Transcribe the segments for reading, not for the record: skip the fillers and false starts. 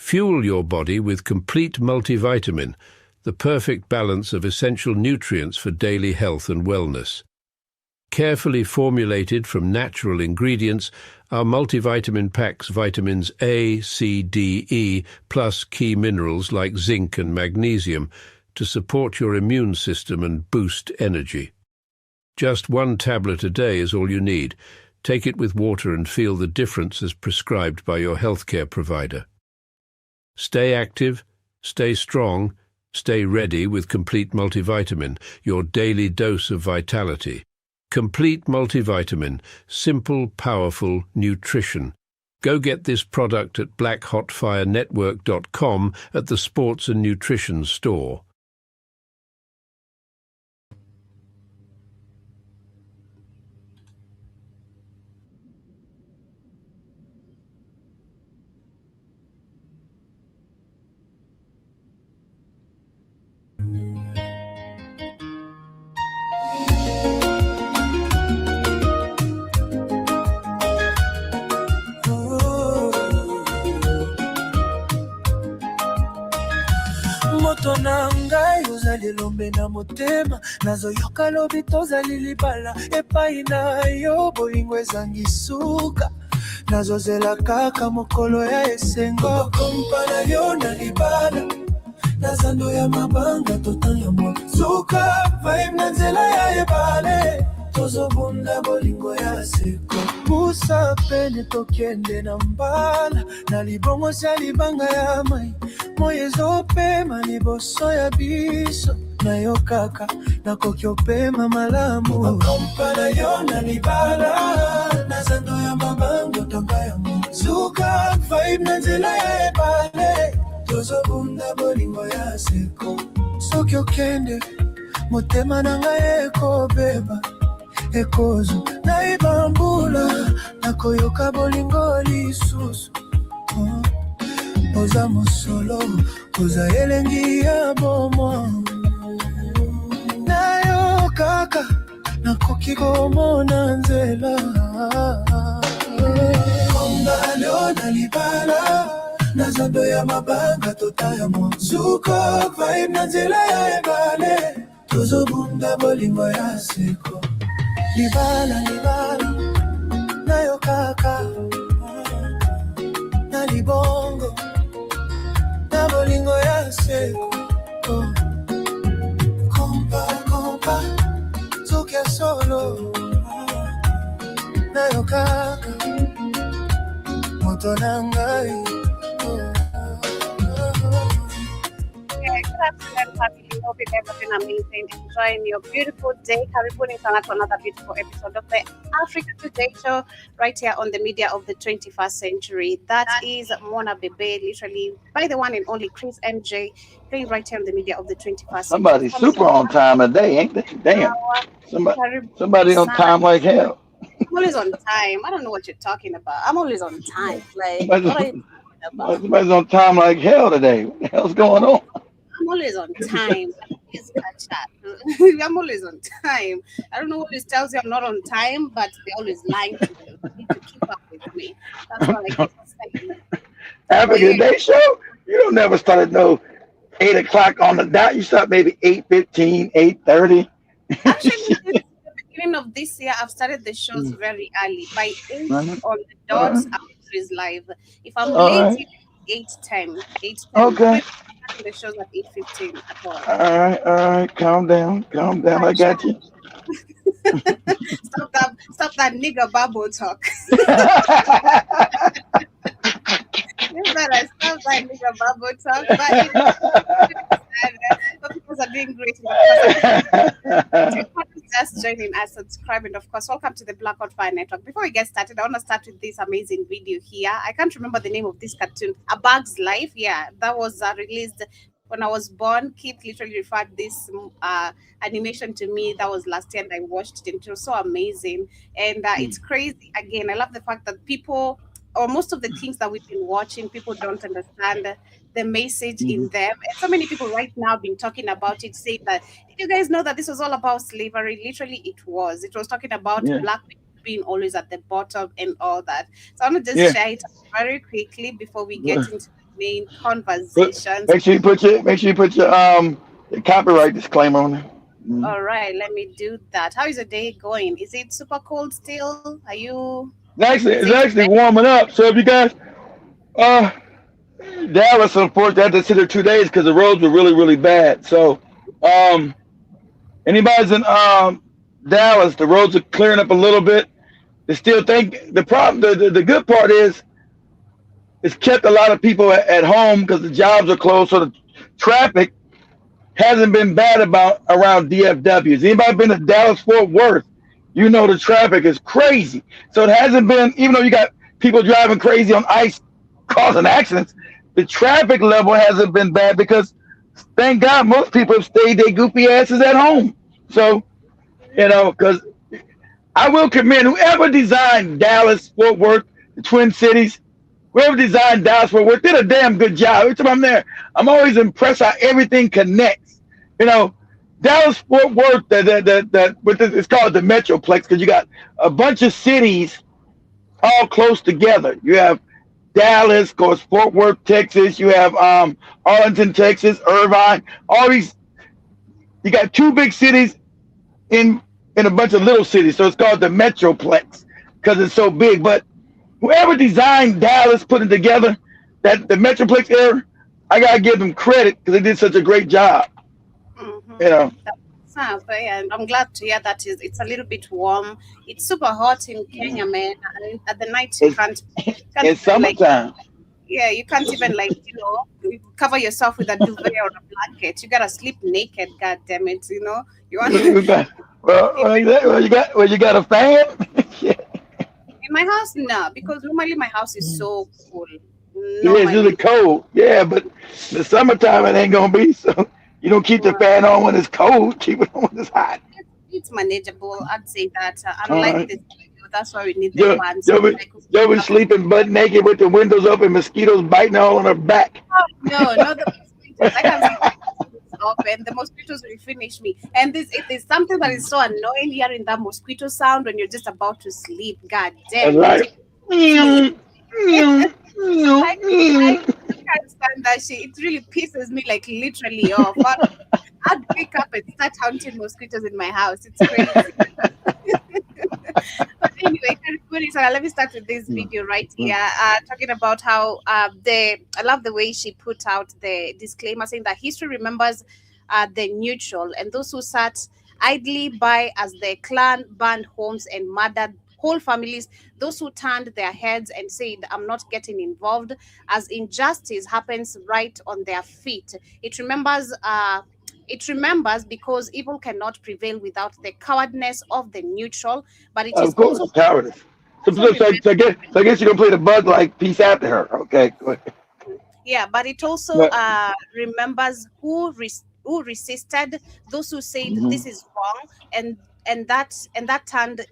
Fuel your body with complete multivitamin, the perfect balance of essential nutrients for daily health and wellness. Carefully formulated from natural ingredients, our multivitamin packs vitamins A, C, D, E, plus key minerals like zinc and magnesium to support your immune system and boost energy. Just 1 tablet a day is all you need. Take it with water and feel the difference as prescribed by your healthcare provider. Stay active, stay strong, stay ready with Complete Multivitamin, your daily dose of vitality. Complete Multivitamin, simple, powerful nutrition. Go get this product at blackhotfirenetwork.com at the Sports and Nutrition store. Moto na ngai ozali lombe na motema nazoyoka lobi tozali libala epai na yo bolingo ezangi suka nazozela kaka mokolo ya esengo kompa na yo na libala nazando ya mabanga totanya suka vibe na nzela ya ebale tozobunda bolingo ya seko musa pene tokende na mbala na libongo sia libanga ya mai moyezo pema liboso ya biso na yo kaka nakoki opema malamu kompa na yo na libala nazando ya mabanga tanga ya suka vibe na nzela ya ebale tozobunda bolingo ya seko soki okende motema na ngai ekobeba ekozo na ibambula nakoyoka bolingo lisusu oza mosolo oza elengi ya bomo na yo kaka nakoki komona nzela kombalo na libala nazando ya mabanga totaya suka vibe na nzela ya ebale tozobunda bolingo ya seko libala libala na yo kaka na libongo na bolingo ya seko kompa sokia solo na yo kaka moto na ngai. Good afternoon, family. Hope you've ever been amazing, enjoying your beautiful day. Karibuni sana to another beautiful episode of the Africa Today Show, right here on the media of the 21st century. That is Mona Bebe, literally by the one and only Chris MJ, playing right here on the media of the 21st century. Somebody's super on time today, ain't they? Damn. Somebody on time like hell. I'm always on time. I don't know what you're talking about. I'm always on time. Like, what are you talking about? Somebody's on time like hell today. What the hell's going on? I'm always on time. I'm always on time. I don't know what this tells you I'm not on time, but they're always lying to you. You need to keep up with me. That's what I keep saying. African Day Show? You don't never start at no 8 o'clock on the dot. You start maybe 8:15, 8:30. Actually, since the beginning of this year, I've started the shows very early. By 8 on the dot, after is live. If I'm late, 8:10. 8:10. Okay. The show's at 8:15 at all. All right. Calm down. I got you. Stop that nigga bubble talk. You better stop that nigga bubble talk. But because are doing great. Just joining us, subscribe, and of course, welcome to the Black Hot Fire Network. Before we get started, I want to start with this amazing video here. I can't remember the name of this cartoon. A Bug's Life. Yeah, that was released when I was born. Keith literally referred this animation to me. That was last year, and I watched it. It was so amazing, and it's crazy. Again, I love the fact that people, or most of the things that we've been watching, people don't understand the message in them. And so many people right now have been talking about it, saying that, did you guys know that this was all about slavery? Literally, it was. It was talking about black people being always at the bottom and all that. So I'm going to just share it very quickly before we get into the main conversations. Make sure you put your copyright disclaimer on there. All right, let me do that. How is your day going? Is it super cold still? Are you? It's actually warming up. So if you guys, Dallas, unfortunately, had to sit there 2 days because the roads were really, really bad. So, anybody's in Dallas, the roads are clearing up a little bit. They still think the problem. The good part is it's kept a lot of people at home because the jobs are closed. So the traffic hasn't been bad around DFW. Has anybody been to Dallas Fort Worth? You know the traffic is crazy. So it hasn't been, even though you got people driving crazy on ice causing accidents, the traffic level hasn't been bad because, thank God, most people have stayed their goofy asses at home. So, because I will commend whoever designed Dallas, Fort Worth, the Twin Cities, whoever designed Dallas, Fort Worth, did a damn good job. Every time I'm there, I'm always impressed how everything connects. Dallas, Fort Worth, it's called the Metroplex because you got a bunch of cities all close together. You have Dallas, of course, Fort Worth, Texas. You have Arlington, Texas, Irvine. All these, you got two big cities in a bunch of little cities. So it's called the Metroplex because it's so big. But whoever designed Dallas, put it together, the Metroplex area, I gotta give them credit because they did such a great job. And I'm glad to hear that it's a little bit warm. It's super hot in Kenya, man. And at the night you can't it's summertime. You can't even cover yourself with a duvet or a blanket. You gotta sleep naked. God damn it! You want. You got a fan? In my house, no, because normally my house is so cool. It's really cold. Yeah, but the summertime it ain't gonna be so. You don't keep the fan on when it's cold. Keep it on when it's hot. It's manageable. I'd say that. Unlike this video, that's why we need the fans. You'll be sleeping butt naked with the windows open, mosquitoes biting all on her back. Oh, no, not the mosquitoes. I can't sleep open. The mosquitoes will finish me. And there's something that is so annoying hearing that mosquito sound when you're just about to sleep. God damn. That's right. I can't stand that shit. It really pisses me literally off. I'd wake up and start hunting mosquitoes in my house. It's crazy. But anyway, let me start with this video right here, talking about how I love the way she put out the disclaimer saying that history remembers the neutral and those who sat idly by as the clan burned homes and murdered whole families, those who turned their heads and said, I'm not getting involved, as injustice happens right on their feet. It remembers because evil cannot prevail without the cowardness of the neutral, but it is also cowardice. So I guess you're gonna play the bug like peace after her. Okay, go ahead. Yeah, but it also remembers who resisted, those who said this is wrong, and turned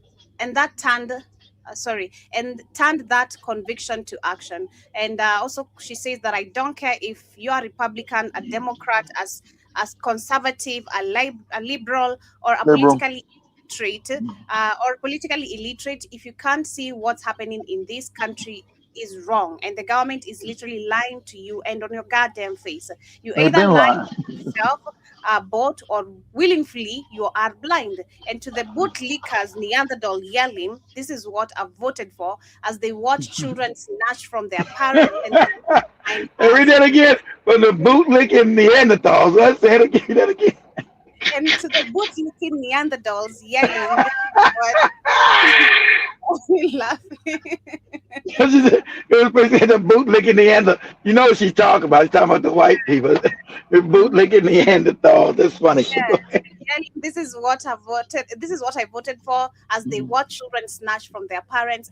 that conviction to action. And also she says that I don't care if you are Republican, a Democrat, as conservative, a liberal, or a politically illiterate, if you can't see what's happening in this country is wrong, and the government is literally lying to you and on your goddamn face. You either lie to yourself, bought, or willingly you are blind. And to the bootlickers Neanderthal yelling, this is what I've voted for, as they watch children snatched from their parents. And read that again. From the bootlicking Neanderthals. Let's say that again. And to the bootlicking Neanderthals yelling, laughing. The bootlicking Neanderthal. You know what she's talking about. She's talking about the white people. The bootlicking Neanderthals. That's funny. Yeah. This is what I voted. This is what I voted for, as they watch children snatched from their parents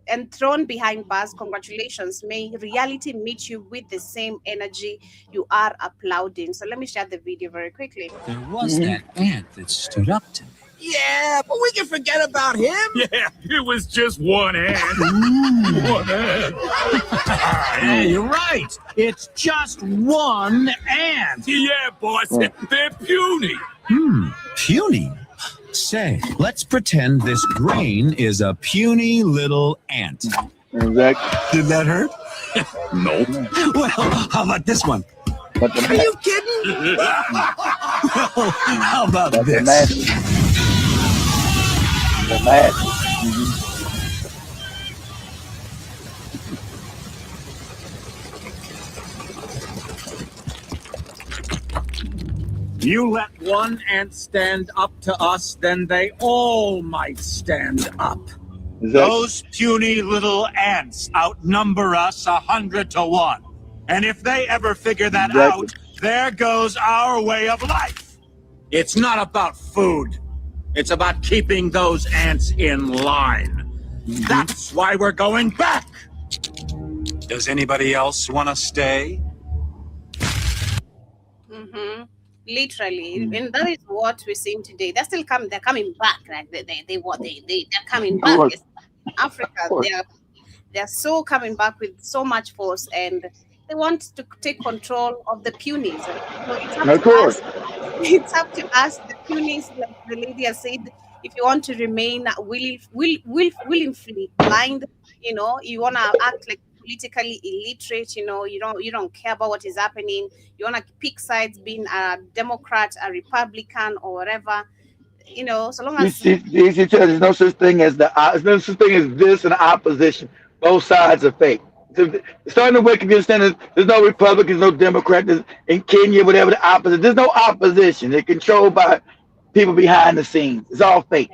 and thrown behind bars. Congratulations. May reality meet you with the same energy you are applauding. So let me share the video very quickly. There was that ant that stood up to me. Yeah, but we can forget about him. Yeah, it was just one ant. One ant. Yeah, you're right. It's just one ant. Yeah, boss. They're puny. Puny? Say, let's pretend this grain is a puny little ant. Exactly. Did that hurt? Nope. Well, how about this one? But the Are you kidding? Well, how about the this? masses. The masses. You let one ant stand up to us, then they all might stand up. Exactly. Those puny little ants outnumber us 100 to 1. And if they ever figure that Exactly. out, there goes our way of life. It's not about food. It's about keeping those ants in line. That's why we're going back. Does anybody else want to stay? Literally, and that is what we're seeing today. They're still coming. They're coming back. Like they're coming back. course. It's Africa, course. they're so coming back with so much force, and they want to take control of the punies. So it's up Of to course. us. It's up to us, the punies, like the lady has said. If you want to remain willingly blind, you know, you want to act like politically illiterate, you know, you don't care about what is happening. You want to pick sides, being a Democrat, a Republican, or whatever, you know, so long as There's no such thing as there's no such thing as this and opposition. Both sides are fake. Starting to wake up, you understand there's no Republicans, no Democrats in Kenya, whatever the opposite. There's no opposition. They're controlled by people behind the scenes. It's all fake.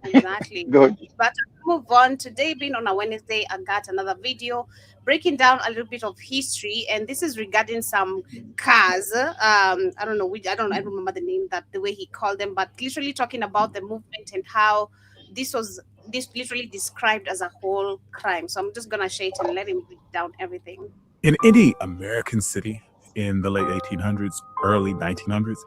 Exactly. Go ahead. But to move on, today being on a Wednesday, I got another video breaking down a little bit of history, and this is regarding some cars. I don't remember the name, that the way he called them, but literally talking about the movement and how this literally described as a whole crime. So I'm just gonna share it and let him break down everything. In any American city in the late 1800s, early 1900s,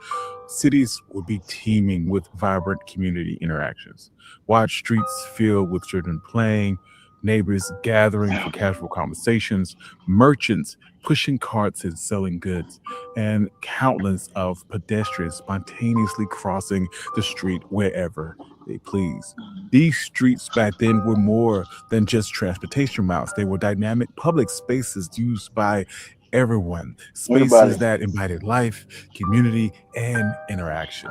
cities would be teeming with vibrant community interactions. Wide streets filled with children playing, neighbors gathering for casual conversations, merchants pushing carts and selling goods, and countless of pedestrians spontaneously crossing the street wherever they please. These streets back then were more than just transportation routes. They were dynamic public spaces used by everyone, spaces Everybody. that invited life, community, and interaction.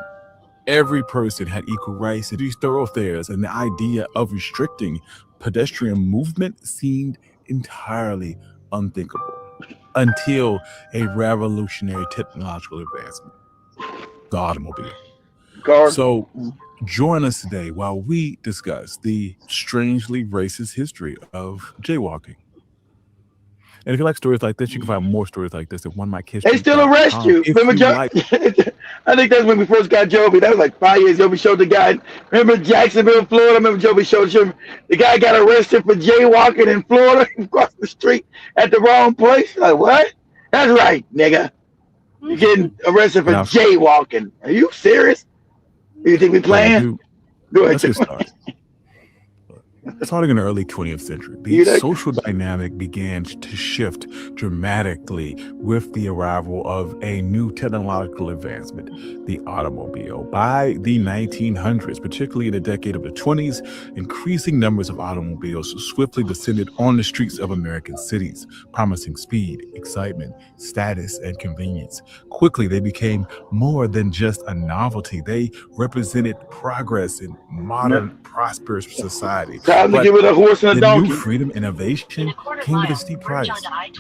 Every person had equal rights to these thoroughfares, and the idea of restricting pedestrian movement seemed entirely unthinkable until a revolutionary technological advancement, the automobile. Cars. So join us today while we discuss the strangely racist history of jaywalking. And if you like stories like this, you can find more stories like this at OneMikeHistory.com. They still arrest you. Remember, I think that's when we first got Joby. That was like 5 years ago. We showed the guy. Remember Jacksonville, Florida? Remember Joby showed him. The guy got arrested for jaywalking in Florida across the street at the wrong place. Like, what? That's right, nigga. You're getting arrested for jaywalking. Are you serious? You think we playing? Go ahead. Let's get started. Starting in the early 20th century, the social dynamic began to shift dramatically with the arrival of a new technological advancement, the automobile. By the 1900s, particularly in the decade of the 20s, increasing numbers of automobiles swiftly descended on the streets of American cities, promising speed, excitement, status, and convenience. Quickly, they became more than just a novelty. They represented progress in modern, prosperous society. Time to give it a horse and a donkey. New freedom innovation came with a steep price.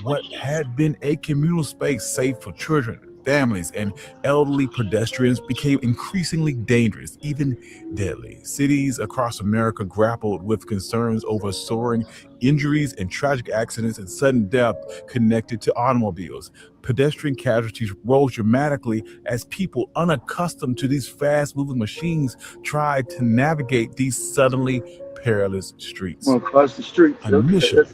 What had been a communal space safe for children, families, and elderly pedestrians became increasingly dangerous, even deadly. Cities across America grappled with concerns over soaring injuries and tragic accidents and sudden death connected to automobiles. Pedestrian casualties rose dramatically as people unaccustomed to these fast-moving machines tried to navigate these suddenly perilous streets. Across the street. Initially,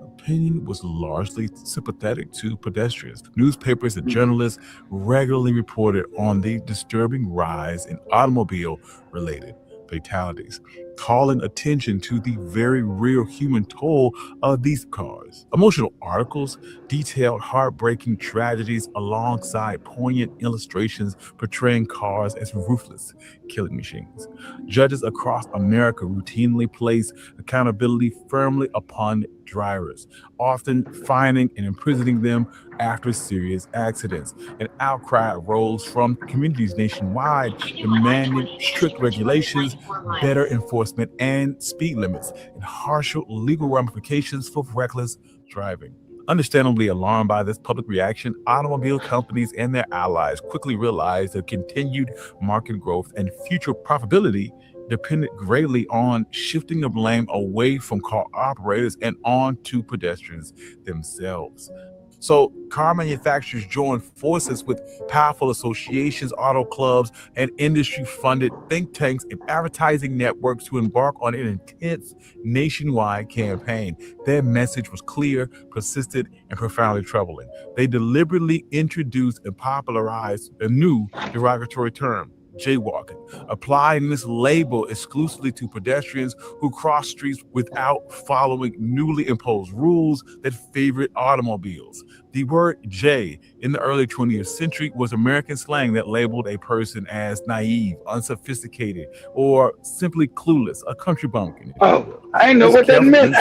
opinion was largely sympathetic to pedestrians. Newspapers and journalists regularly reported on the disturbing rise in automobile-related fatalities. calling attention to the very real human toll of these cars. Emotional articles detailed heartbreaking tragedies alongside poignant illustrations portraying cars as ruthless killing machines. Judges across America routinely place accountability firmly upon drivers, often fining and imprisoning them after serious accidents. An outcry arose from communities nationwide demanding strict regulations, better enforcement, and speed limits, and harsher legal ramifications for reckless driving. Understandably alarmed by this public reaction, automobile companies and their allies quickly realized that continued market growth and future profitability depended greatly on shifting the blame away from car operators and on to pedestrians themselves. So car manufacturers joined forces with powerful associations, auto clubs, and industry-funded think tanks and advertising networks to embark on an intense nationwide campaign. Their message was clear, persistent, and profoundly troubling. They deliberately introduced and popularized a new derogatory term, jaywalking, applying this label exclusively to pedestrians who cross streets without following newly imposed rules that favored automobiles. The word jay in the early 20th century was American slang that labeled a person as naive, unsophisticated, or simply clueless, a country bumpkin. Oh, I didn't know what that meant.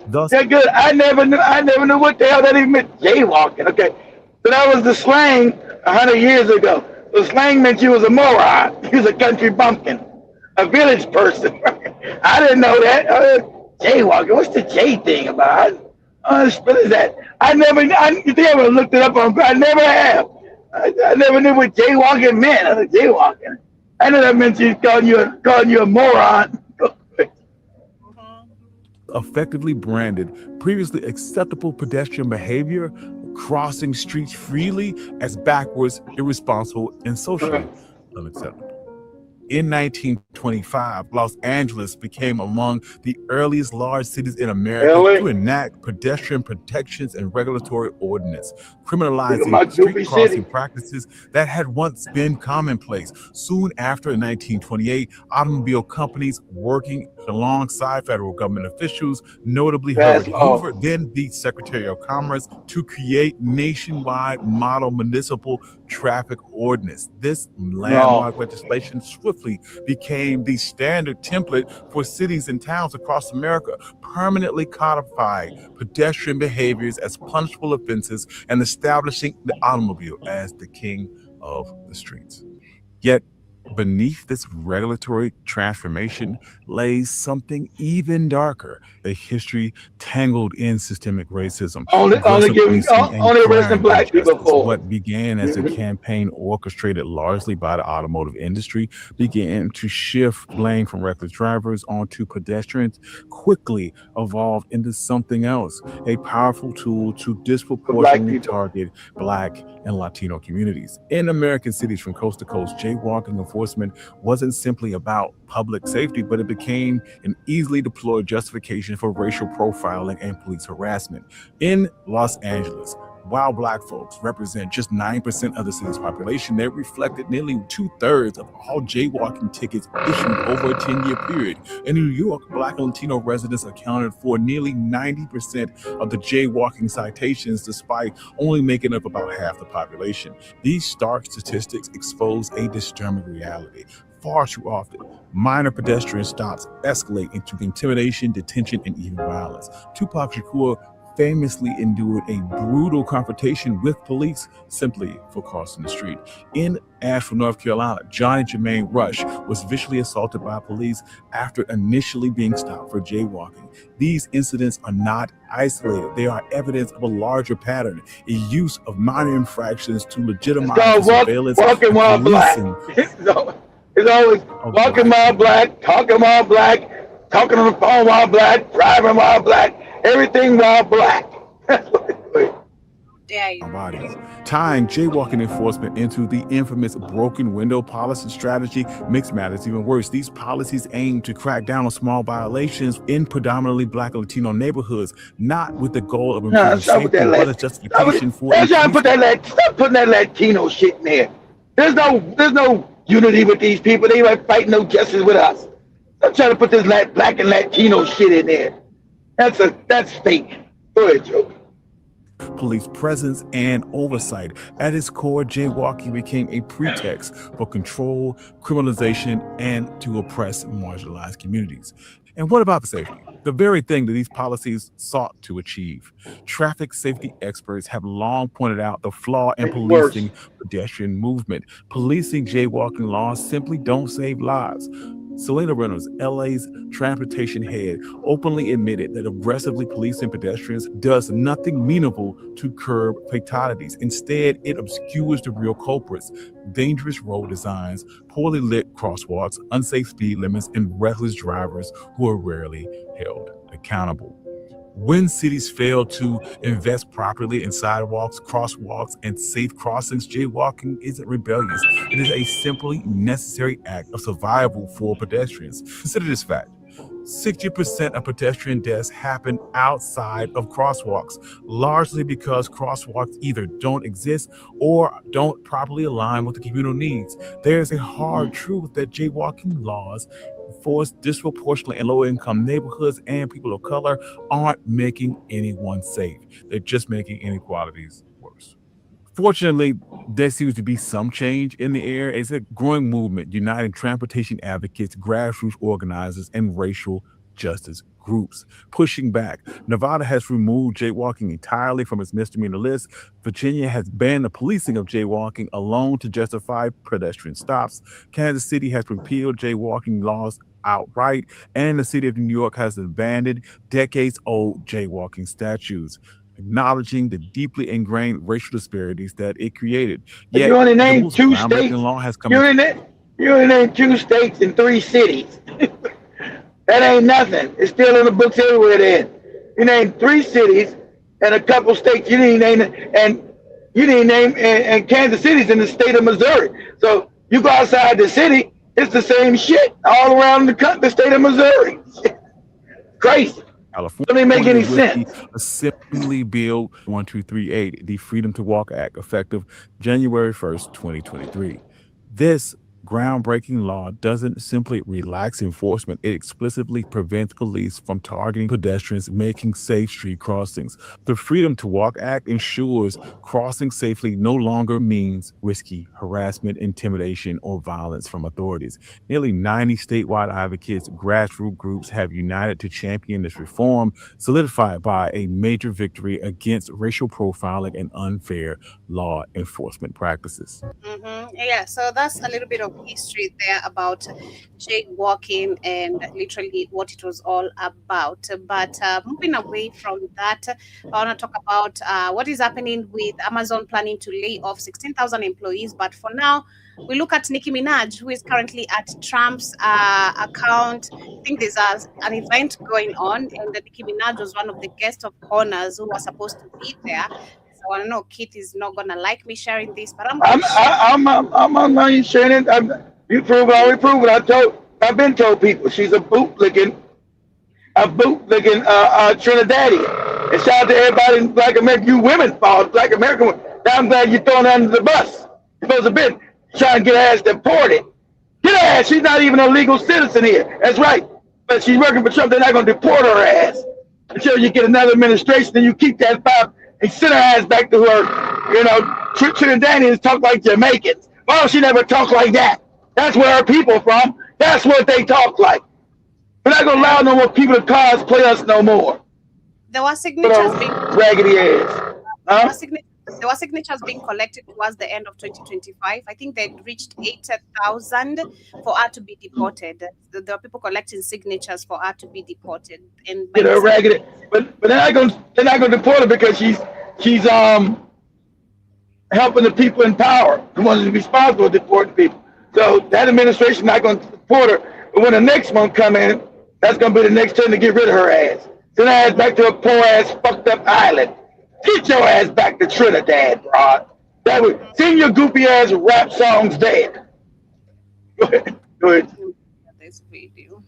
That's good. I never knew what the hell that even meant. Jaywalking. Okay, so that was the slang 100 years ago. The slang meant you was a moron. You was a country bumpkin, a village person. I didn't know that. Jaywalking. What's the J thing about? What is that? You think I would have looked it up on? I never have. I never knew what jaywalking meant. Jaywalking. I know that meant you calling you a moron. Effectively branded previously acceptable pedestrian behavior, crossing streets freely, as backwards, irresponsible, and socially unacceptable. In 1925, Los Angeles became among the earliest large cities in America to enact pedestrian protections and regulatory ordinance, criminalizing street crossing practices that had once been commonplace. Soon after, in 1928, automobile companies working alongside federal government officials, notably Herbert Hoover, then the Secretary of Commerce, to create nationwide model municipal traffic ordinance. This landmark legislation swiftly became the standard template for cities and towns across America, permanently codifying pedestrian behaviors as punishable offenses and establishing the automobile as the king of the streets. Yet, beneath this regulatory transformation lays something even darker, a history tangled in systemic racism. Only arresting black people for what began as a campaign orchestrated largely by the automotive industry began to shift blame from reckless drivers onto pedestrians, quickly evolved into something else, a powerful tool to disproportionately target Black and Latino communities. In American cities from coast to coast, jaywalking enforcement wasn't simply about public safety, but it became an easily deployed justification for racial profiling and police harassment. In Los Angeles, while Black folks represent just 9% of the city's population, they reflected nearly 2/3 of all jaywalking tickets issued over a 10-year period. In New York, Black and Latino residents accounted for nearly 90% of the jaywalking citations, despite only making up about half the population. These stark statistics expose a disturbing reality. Far too often, minor pedestrian stops escalate into intimidation, detention, and even violence. Tupac Shakur famously endured a brutal confrontation with police simply for crossing the street. In Asheville, North Carolina, Johnny Jermaine Rush was viciously assaulted by police after initially being stopped for jaywalking. These incidents are not isolated. They are evidence of a larger pattern, a use of minor infractions to legitimize surveillance. Walking while black. It's always walking while black, talking while black, talking on the phone while black, driving while black, everything while black. Bodies. Tying jaywalking enforcement into the infamous broken window policy strategy makes matters even worse. These policies aim to crack down on small violations in predominantly Black and Latino neighborhoods, not with the goal of improving safety, but as justification for stop putting that Latino shit in there. There's no unity with these people. They ain't fighting no justice with us. I'm trying to put this black and Latino shit in there. That's fake. Go ahead, Joe. Police presence and oversight. At its core, jaywalking became a pretext for control, criminalization, and to oppress marginalized communities. And what about the safety? The very thing that these policies sought to achieve. Traffic safety experts have long pointed out the flaw in policing pedestrian movement. Policing jaywalking laws simply don't save lives. Selena Reynolds, LA's transportation head, openly admitted that aggressively policing pedestrians does nothing meaningful to curb fatalities. Instead, it obscures the real culprits: dangerous road designs, poorly lit crosswalks, unsafe speed limits, and reckless drivers who are rarely held accountable. When cities fail to invest properly in sidewalks, crosswalks, and safe crossings, jaywalking isn't rebellious. It is a simply necessary act of survival for pedestrians. Consider this fact: 60% of pedestrian deaths happen outside of crosswalks, largely because crosswalks either don't exist or don't properly align with the communal needs. There's a hard truth that jaywalking laws enforced disproportionately in low-income neighborhoods and people of color aren't making anyone safe. They're just making inequalities worse. Fortunately, there seems to be some change in the air. It's a growing movement uniting transportation advocates, grassroots organizers, and racial justice groups pushing back. Nevada has removed jaywalking entirely from its misdemeanor list. Virginia has banned the policing of jaywalking alone to justify pedestrian stops. Kansas City has repealed jaywalking laws outright, and the city of New York has abandoned decades-old jaywalking statutes, acknowledging the deeply ingrained racial disparities that it created. Yet, you only named 2 states. Law has come you only named 2 states and 3 cities. That ain't nothing. It's still in the books everywhere then. You named 3 cities and a couple states. You didn't name, and Kansas City's in the state of Missouri. So you go outside the city, it's the same shit all around the state of Missouri. Crazy. California doesn't make any sense. Assembly Bill 1238, the Freedom to Walk Act, effective January 1st, 2023. This groundbreaking law doesn't simply relax enforcement, it explicitly prevents police from targeting pedestrians making safe street crossings. The Freedom to Walk Act ensures crossing safely no longer means risky harassment, intimidation, or violence from authorities. Nearly 90 statewide advocates, grassroots groups have united to champion this reform, solidified by a major victory against racial profiling and unfair law enforcement practices. Yeah, so that's a little bit of history there about jaywalking and literally what it was all about. But moving away from that, I want to talk about what is happening with Amazon planning to lay off 16,000 employees. But for now, we look at Nicki Minaj, who is currently at Trump's account. I think there's an event going on, and Nicki Minaj was one of the guests of honors who was supposed to be there. So I don't know, Kit is not gonna like me sharing this, but I'm not sharing it. You prove it, I already prove it. I've been told people she's a bootlicking Trinidadian. And shout out to everybody in Black America, you women, Black American women. I'm glad you're throwing her under the bus. You're supposed to be trying to get her ass deported. Get her ass. She's not even a legal citizen here. That's right. But she's working for Trump. They're not going to deport her ass until you get another administration. Then you keep that file and send her ass back to her. Trinidadians talk like Jamaicans. Why don't she never talk like that? That's where her people from. That's what they talk like. We're not going to allow no more people to cosplay us no more. There were signatures being raggedy ass. There were signatures being collected towards the end of 2025. I think they reached 8,000 for her to be deported. There were people collecting signatures for her to be deported. And raggedy, but they're not going to deport her because she's helping the people in power, the ones who are responsible for deporting people. So that administration not going to deport her. But when the next one come in, that's going to be the next turn to get rid of her ass. Send her ass back to a poor ass fucked up island. Get your ass back to Trinidad, bro. That would sing your goofy ass rap songs dead. Go ahead. This video.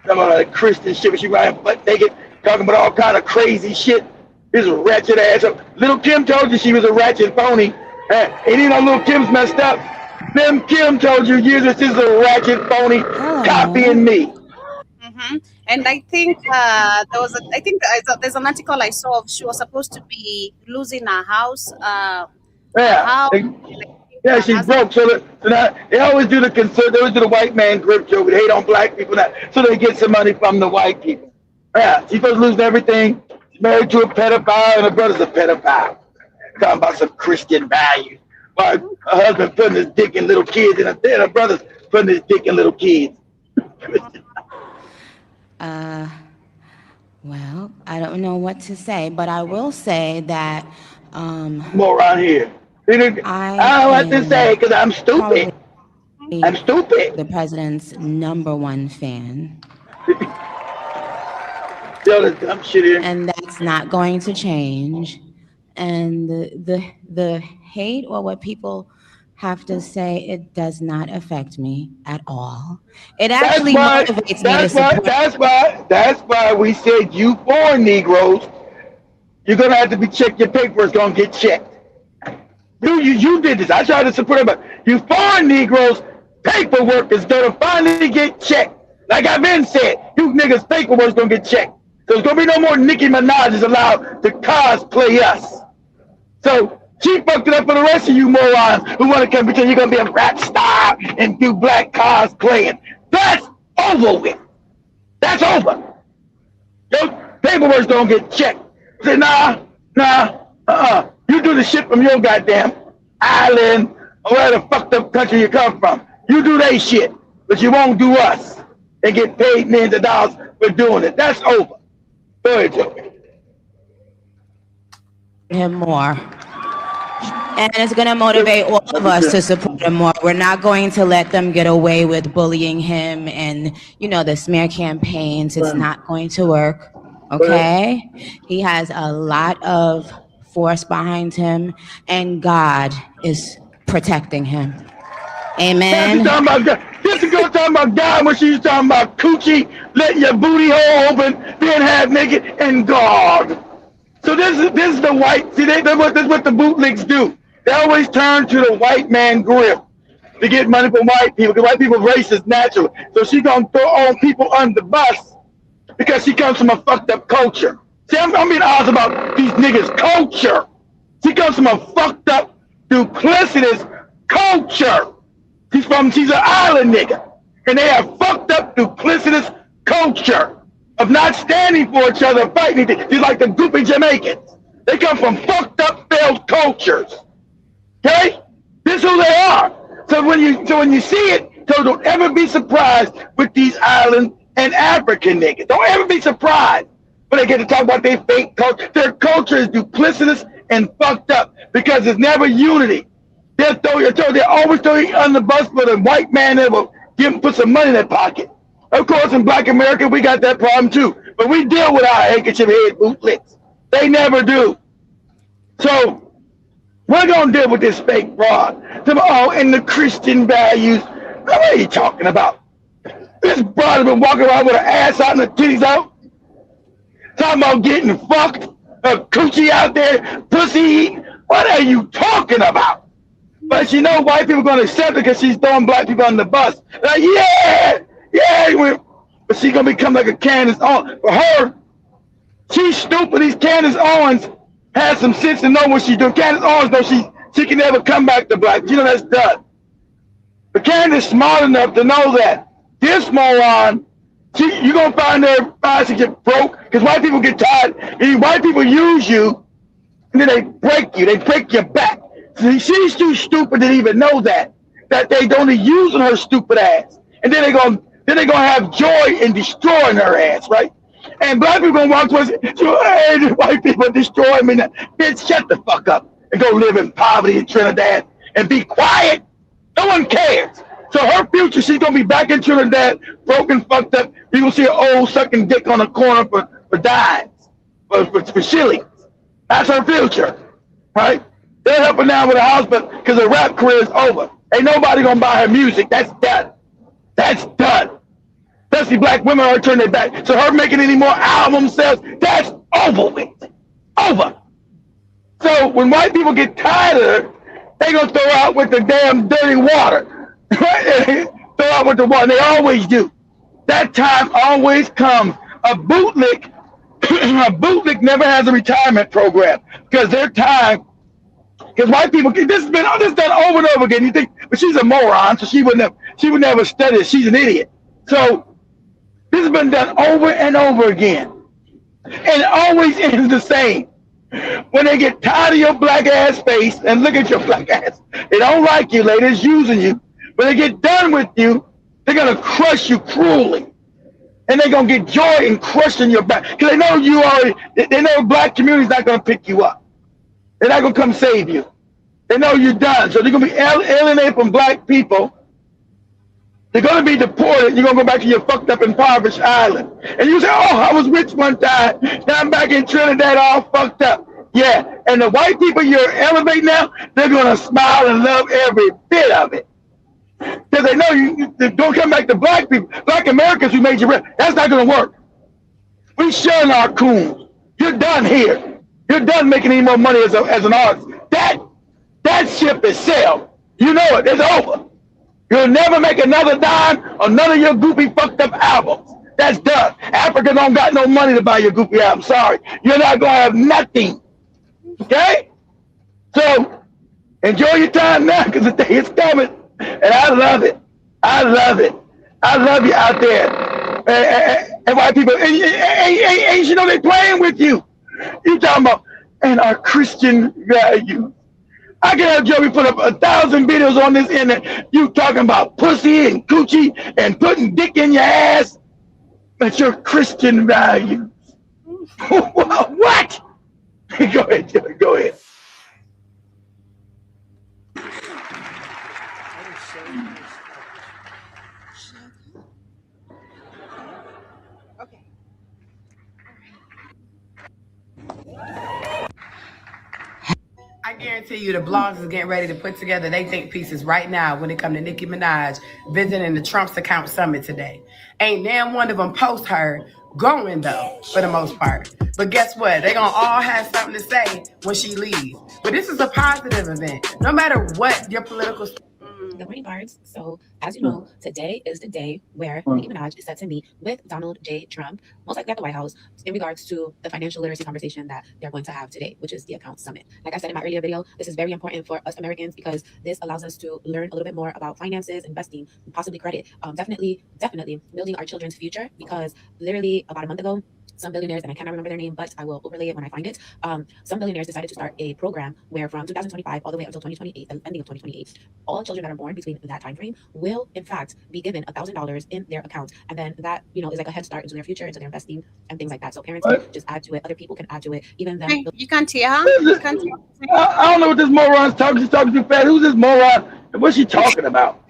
Some of that Christian shit, but she riding butt naked, talking about all kind of crazy shit. This ratchet ass up. Little Kim told you she was a ratchet phony. And you know, Little Kim's messed up. Them Kim told you this is a ratchet phony copying me. And I think there's an article I saw of she was supposed to be losing her house. Yeah, she's broke. So now they always do they always do the white man grip joke. They hate on black people now, so they get some money from the white people. Yeah, she's supposed to lose everything. She's married to a pedophile, and her brother's a pedophile. Talking about some Christian values. While her husband putting his dick in little kids, and her brother's putting his dick in little kids. Well, I don't know what to say, but I will say that more around here. I don't know what to say because I'm stupid. I'm stupid. The president's #1 fan. Dumb shit here. And that's not going to change. And the hate or what people have to say, it does not affect me at all. It actually motivates me to support. That's why we said you foreign Negroes, you're gonna have to be checked. Your paper's gonna get checked. You did this. I tried to support it, but you foreign Negroes, paperwork is gonna finally get checked. Like I've been said, you niggas' paperwork's gonna get checked. There's gonna be no more Nicki Minaj is allowed to cosplay us. So she fucked it up for the rest of you morons who want to come pretend you're going to be a rap star and do black cosplaying. That's over with. That's over. Your paperwork's going to get checked. Say, you do the shit from your goddamn island or where the fucked up country you come from. You do they shit, but you won't do us and get paid millions of dollars for doing it. That's over. Go ahead, Joey. Him more. And it's going to motivate all of us to support him more. We're not going to let them get away with bullying him and, the smear campaigns. It's not going to work, okay? He has a lot of force behind him, and God is protecting him. Amen. This girl talking about God when she's talking about coochie, letting your booty hole open, being half naked, and God. So this is the white. See, that's what the bootlegs do. They always turn to the white man grip to get money from white people, because white people are racist naturally. So she's gonna throw all people under the bus because she comes from a fucked up culture. See, I'm being honest about these niggas' culture. She comes from a fucked up, duplicitous culture. She's an island nigga, and they have fucked up, duplicitous culture of not standing for each other, fighting. She's like the goofy Jamaicans. They come from fucked up, failed cultures. Okay? This is who they are. So when you see it, so don't ever be surprised with these island and African niggas. Don't ever be surprised when they get to talk about their fake culture. Their culture is duplicitous and fucked up because there's never unity. They're always throwing you on the bus for the white man that will put some money in their pocket. Of course, in Black America, we got that problem too. But we deal with our handkerchief head bootlets. They never do. So we're going to deal with this fake fraud. And the Christian values. What are you talking about? This broad has been walking around with her ass out and her titties out. Talking about getting fucked, coochie out there, pussy eating. What are you talking about? But white people are going to accept it because she's throwing black people on the bus. Like, yeah. But she's going to become like a Candace Owens. For her, she's stupid. These Candace Owens has some sense to know what she's doing. Candace Owens knows she can never come back to black. That's done. But Candace smart enough to know that this moron, you're going to find her she get broke because white people get tired. And white people use you and then they break you. They break your back. See, she's too stupid to even know that they don't using her stupid ass. And then they're gonna have joy in destroying her ass, right? And black people gonna walk towards it. Hey, the white people destroy me. Bitch, shut the fuck up and go live in poverty in Trinidad and be quiet. No one cares. So her future, she's gonna be back in Trinidad, broken, fucked up. You gonna see an old sucking dick on the corner for dimes, for shillings. That's her future, right? They're helping now with a house, but because her rap career is over. Ain't nobody gonna buy her music. That's done. That's done. Especially black women are turning their back. So her making any more album sales, that's over with. Over. So when white people get tired of her, they gonna throw out with the damn dirty water. Throw out with the water. They always do. That time always comes. A bootlick never has a retirement program because their time. Because white people, this has done over and over again. You think, but she's a moron, so she would never study. She's an idiot. So this has been done over and over again, and it always ends the same. When they get tired of your black ass face and look at your black ass, they don't like you, ladies, using you. When they get done with you, they're gonna crush you cruelly, and they're gonna get joy in crushing your back because they know they know the black community's not gonna pick you up. They're not gonna come save you. They know you're done. So they're gonna be alienated from black people. They're gonna be deported. You're gonna go back to your fucked up, impoverished island. And you say, oh, I was rich one time. Now I'm back in Trinidad all fucked up. Yeah. And the white people you're elevating now, they're gonna smile and love every bit of it. Because they know you don't come back to black people, black Americans who made you rich. That's not gonna work. We shun our coons. You're done here. You're done making any more money as an artist. That ship is sailed. You know it. It's over. You'll never make another dime on none of your goofy fucked up albums. That's done. Africa don't got no money to buy your goofy album. Sorry. You're not going to have nothing. Okay? So, enjoy your time now because the day is coming. And I love it. I love it. I love you out there. And white people, and you know they playing with you. You talking about, and our Christian values. I can have Joey put up 1,000 videos on this internet. You talking about pussy and coochie and putting dick in your ass. But your Christian values. What? Go ahead, Joey. Go ahead. I guarantee you the blogs is getting ready to put together they think pieces right now when it comes to Nicki Minaj visiting the Trump's account summit today. Ain't damn one of them post her going though, for the most part. But guess what? They gonna all have something to say when she leaves. But this is a positive event. No matter what your political Good morning, Bards. So, as you know, today is the day where Nicki Minaj is set to meet with Donald J. Trump, most likely at the White House, in regards to the financial literacy conversation that they're going to have today, which is the account summit. Like I said in my earlier video, this is very important for us Americans because this allows us to learn a little bit more about finances, investing, possibly credit. Definitely building our children's future because literally about a month ago, some billionaires, and I cannot remember their name, but I will overlay it when I find it. Some billionaires decided to start a program where from 2025 all the way until 2028, the ending of 2028, all children that are born between that time frame will in fact be given $1,000 in their account. And then that, is like a head start into their future, into their investing and things like that. So parents can just add to it. Other people can add to it. Even them. Hey, you can't hear her? You can't hear her? I don't know what this moron's talking. She's talking too fast. Who's this moron? What's she talking about?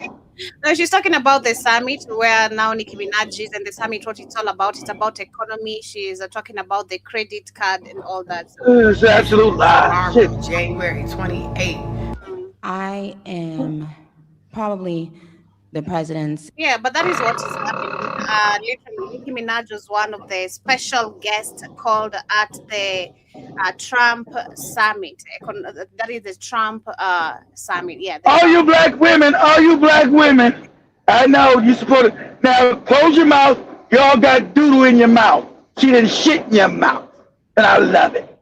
No, she's talking about the summit where now Nicki Minaj is, and the summit, what it's all about. It's about economy. She's talking about the credit card and all that. It's an absolute lie. Shit. January 28th. I am probably the president's. Yeah, but that is what is happening. Literally, Nicki Minaj was one of the special guests called at the Trump summit. That is the Trump summit. Yeah. All you black women, I know you support it. Now close your mouth. Y'all got doodle in your mouth. She didn't shit in your mouth, and I love it.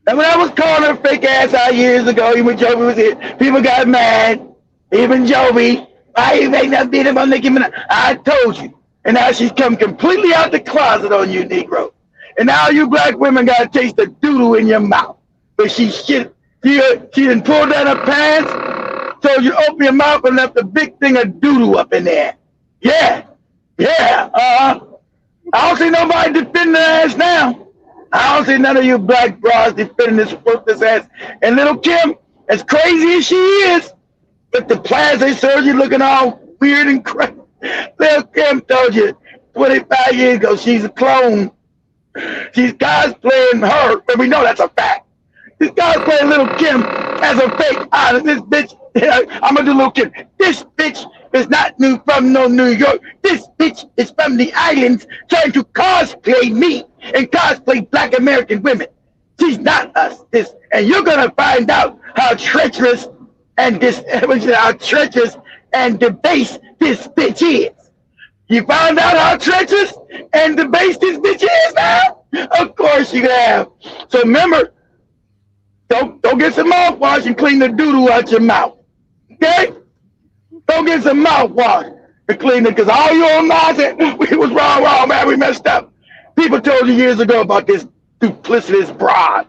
And when I was calling her fake ass out years ago, even when Joby was here, people got mad. Even Joby, why you ain't that beat about Nicki Minaj? I told you. And now she's come completely out the closet on you, Negro. And now you black women got to taste the doodle in your mouth. But she didn't pull down her pants, so you open your mouth and left a big thing of doodle up in there. Yeah. I don't see nobody defending her ass now. I don't see none of you black bras defending this worthless ass. And little Kim, as crazy as she is, with the plastic surgery looking all weird and crazy. Little Kim told you 25 years ago she's a clone. She's cosplaying her, but we know that's a fact. She's cosplaying little Kim as a fake island. This bitch, I'm gonna do little Kim. This bitch is not from New York. This bitch is from the islands trying to cosplay me and cosplay black American women. She's not us. And you're gonna find out how treacherous and how treacherous and debased this bitch is. You found out how treacherous and debased this bitch is now? Of course you have. So remember, don't get some mouthwash and clean the doo-doo out your mouth. Okay? Don't get some mouthwash and clean it, because all your own nonsense, we was wrong, man, we messed up. People told you years ago about this duplicitous broad.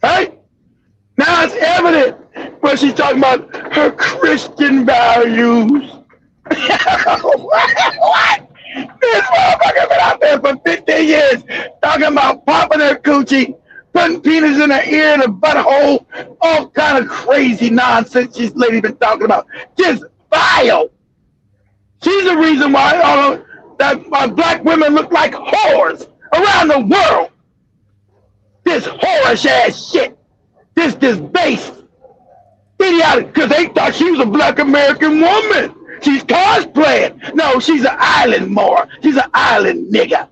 Right? Now it's evident when she's talking about her Christian values. What? This motherfucker been out there for 15 years talking about popping her coochie, putting penis in her ear and a butthole, all kind of crazy nonsense this lady been talking about. Just vile. She's the reason why that black women look like whores around the world. This whorish ass shit. This base. Idiotic, because they thought she was a black American woman. She's cosplaying. No, she's an island Moor. She's an island nigga.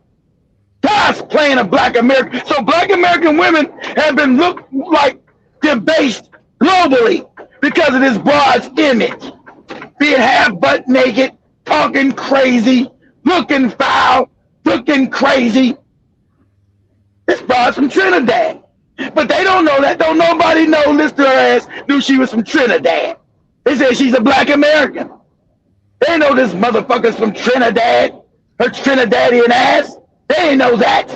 Cosplaying a black American. So black American women have been looked like debased globally because of this broad's image. Being half butt naked, talking crazy, looking foul, looking crazy. This broad's from Trinidad. But they don't know that. Don't nobody know, listen to her ass, knew she was from Trinidad. They said she's a black American. They know this motherfucker's from Trinidad. Her Trinidadian ass. They ain't know that.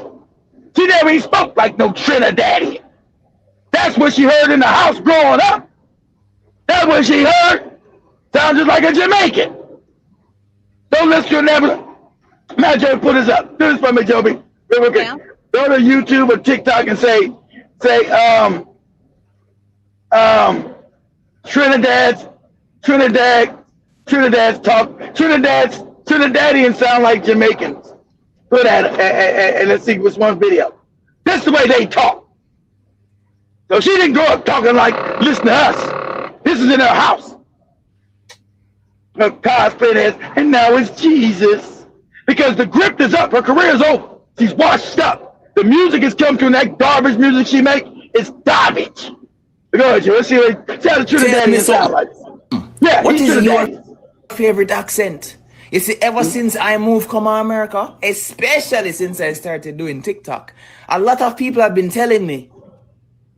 She never even spoke like no Trinidadian. That's what she heard in the house growing up. That's what she heard. Sounds just like a Jamaican. Don't listen to her never. Matt Joey, put this up. Do this for me, Joby. Okay. Yeah. Go to YouTube or TikTok and say Trinidadians sound like Jamaicans. Put at it and let's see which one video. That's the way they talk. So she didn't grow up talking like, listen to us. This is in her house. Her cosplay is, and now it's Jesus. Because the grip is up, her career is over. She's washed up. The music has come to, and that garbage music she make is garbage. Go ahead, Joe. Let's see how the Trinidadian sound like. Yeah, what is your favorite accent? You see, ever since I moved come to America, especially since I started doing TikTok, a lot of people have been telling me,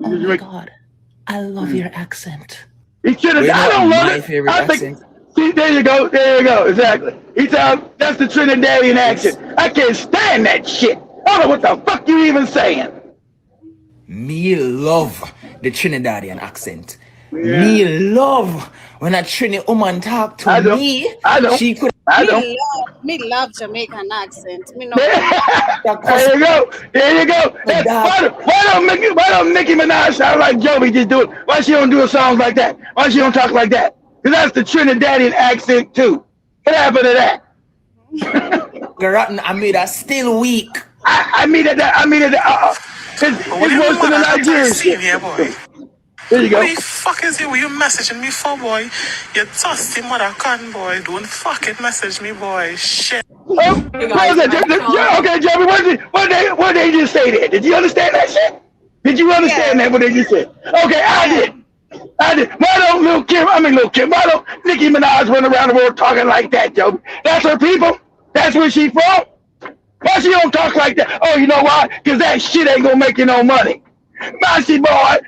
oh my God, I love your accent. I don't love my favorite accent. See, there you go, exactly. That's the Trinidadian accent. I can't stand that shit. I don't know what the fuck you even saying. Me love the Trinidadian accent. Yeah. Me love when a Trini woman talk to me. She could. Me love Jamaican accent. Me know. There you go. Why don't Nicki Minaj sound like Joby just do it? Why she don't do a song like that? Why she don't talk like that? Because that's the Trinidadian accent too. What happened to that? I made her still weak. I mean it. It's worse than the Nigerian shit. There you go. What the fuck is it? What you messaging me for, boy? You dusty mother con, boy. Don't fucking message me, boy. Shit. Okay, Joby, what they just say there? Did you understand that shit? Did you understand that, what they just said? Okay, I did. Why don't Lil Kim, why don't Nicki Minaj run around the world talking like that, Joby? That's her people. That's where she from. Why she don't talk like that? Oh, you know why? Because that shit ain't gonna make you no money. She can't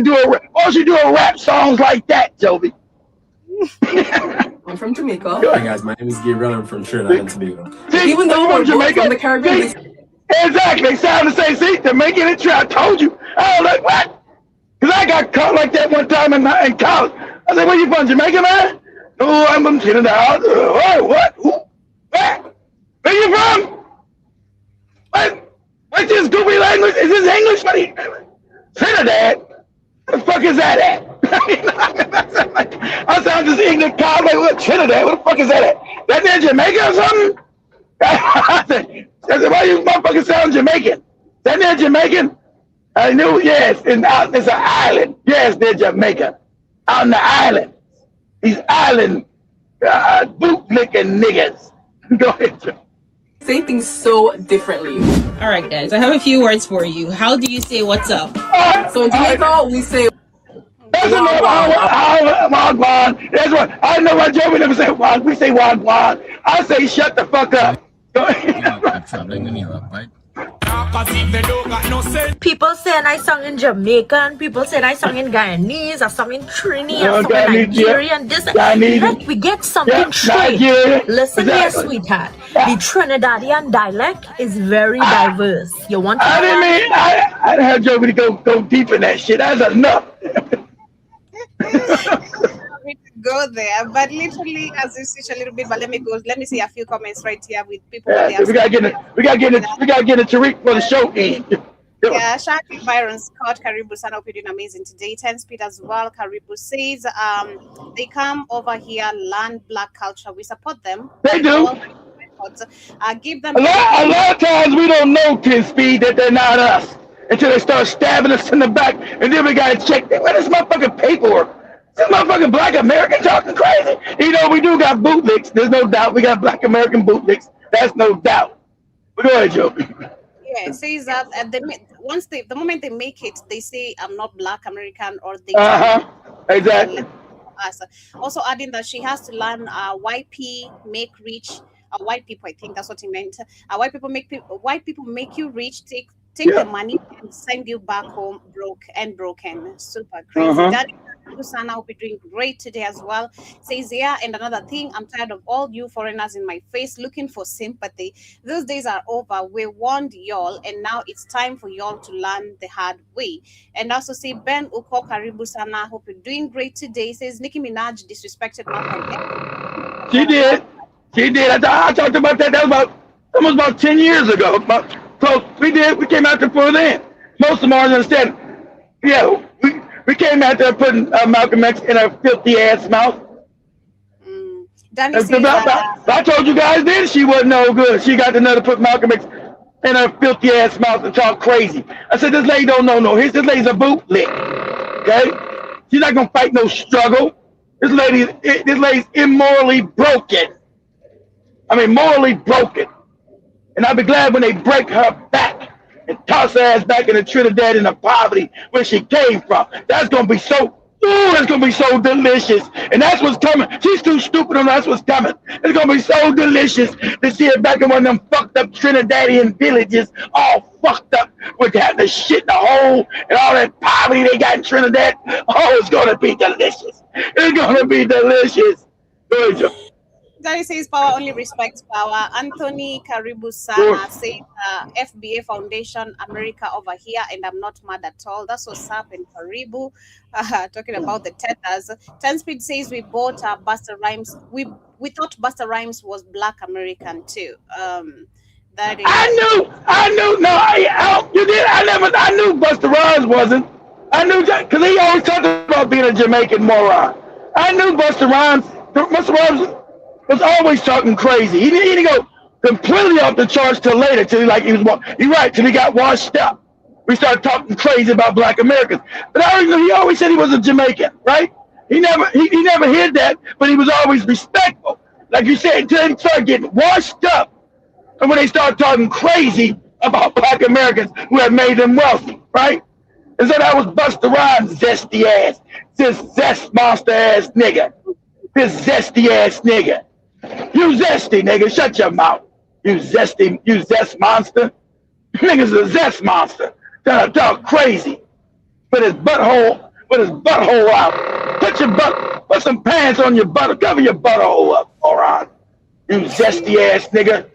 do it. Why she do rap songs like that, Joby? I'm from Jamaica. Hi guys, my name is Gabriel. I'm from Trinidad and Tobago. Even though we're Jamaica, from the Caribbean. Exactly, they sound the same. See, they're making it true. I told you. I was like, what? Because I got caught like that one time in college. I said, where you from, Jamaica, man? No, I'm from Trinidad. What? Who? Where? Where you from? What's this goofy language? Is this English? Trinidad? Where the fuck is that at? I sound just ignorant college. Like, what, Trinidad? Where the fuck is that at? That in Jamaica or something? I said, why you motherfuckers sound Jamaican? That near Jamaican? I knew, yes, it's an island. Yes, they're Jamaica. On the island. These island bootlicking niggas. Go ahead, Joe. Say things so differently. All right, guys, I have a few words for you. How do you say what's up? So in Jamaica, we say That's enough. Wagwan. That's what I know. Why Joe never say wag. We say wagwan. I say shut the fuck up. People saying I sung in Jamaican, people saying I sung in Guyanese, I sung in Trini, I sung in Nigerian. Let we get something straight. Listen here, sweetheart. The Trinidadian dialect is very diverse. You want to know? I didn't have Joe go deep in that shit. That's enough. Go there, but literally, as you switch a little bit, but let me see a few comments right here with people. Yeah, we gotta get a Tariq for the show. Yeah, Shaki Byron Scott, Karibu Sana, hope you're doing amazing today. 10 Speed as well. Karibu says, they come over here, learn black culture. We support them. They do. Give them a lot of times we don't know 10 Speed that they're not us until they start stabbing us in the back, and then we gotta check. Where is motherfucking paperwork? This motherfucking black American talking crazy. You know, we do got bootlicks. There's no doubt. We got black American bootlicks. That's no doubt. But go ahead, Joe. Yeah, it says that the moment they make it, they say I'm not black American, or they exactly. Also adding that she has to learn YP make rich. White people, I think that's what he meant. White people make you rich. Take the money and send you back home broken. Super crazy. Daddy Lusana, hope you're doing great today as well. Says, yeah, and another thing, I'm tired of all you foreigners in my face looking for sympathy. Those days are over. We warned y'all, and now it's time for y'all to learn the hard way. And also say, Ben Uko Karibu Sana, hope you're doing great today. Says, Nicki Minaj disrespected Malcolm X. She did. I talked about that. That was about 10 years ago. So we came out there for then. Most of them already understand. Yeah, we came out there putting Malcolm X in her filthy ass mouth. Danny says I told you guys then she wasn't no good. She got to put Malcolm X in her filthy ass mouth and talk crazy. I said, this lady don't know no. This lady's a bootlick. Okay? She's not gonna fight no struggle. This lady's immorally broken. I mean, morally broken. And I'll be glad when they break her back and toss her ass back into Trinidad in the poverty where she came from. That's going to be so delicious. And that's what's coming. She's too stupid and that's what's coming. It's going to be so delicious to see her back in one of them fucked up Trinidadian villages, all fucked up with having the shit in the hole and all that poverty they got in Trinidad. Oh, it's going to be delicious. It's going to be delicious. Good job. Daddy says power only respects power. Anthony Karibu Sana says FBA Foundation America over here, and I'm not mad at all. That's what's up in Karibu. Talking about the tethers. 10 Speed says we bought Busta Rhymes. We thought Busta Rhymes was black American too. That is. I knew. No, you did. I knew Busta Rhymes wasn't. I knew that because he always talked about being a Jamaican moron. I knew Busta Rhymes was always talking crazy. He didn't go completely off the charts till later, till he got washed up. We started talking crazy about black Americans. But he always said he was a Jamaican, right? He never hid that, but he was always respectful. Like you said, until he started getting washed up, and when they started talking crazy about black Americans who had made them wealthy, right? And so that was Busta Rhymes' zesty ass, this zest monster ass nigga, this zesty ass nigga. You zesty nigga, shut your mouth. You zest monster. Nigga's a zest monster. Trying to talk crazy. With his butthole out. Put some pants on your butt. Cover your butthole up, moron. You zesty ass nigga.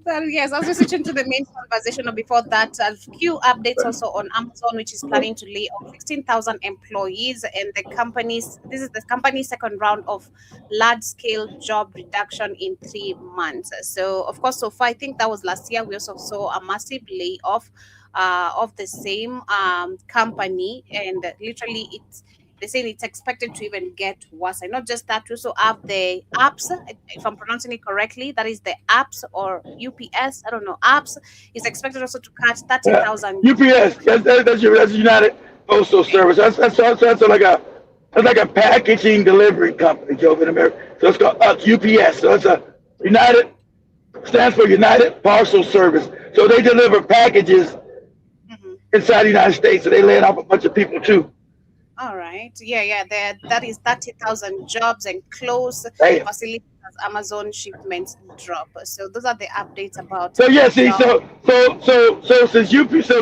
Well, yes, as we switch into the main conversation, or before that, a few updates also on Amazon, which is planning to lay off 16,000 employees, and this is the company's second round of large-scale job reduction in 3 months. So, of course, so far, I think that was last year, we also saw a massive layoff of the same company, and literally they're saying it's expected to even get worse. And not just that, we also have the apps, if I'm pronouncing it correctly, that is the apps or UPS, I don't know, apps is expected also to cut 30,000. UPS, that's United Postal Service. That's like a packaging delivery company, Joe, in America. So it's called UPS. So it's stands for United Parcel Service. So they deliver packages inside the United States. So they laying off a bunch of people too. All right. Yeah. That is 30,000 jobs and close Damn. facilities as Amazon shipments drop. So those are the updates about So yeah, see, job.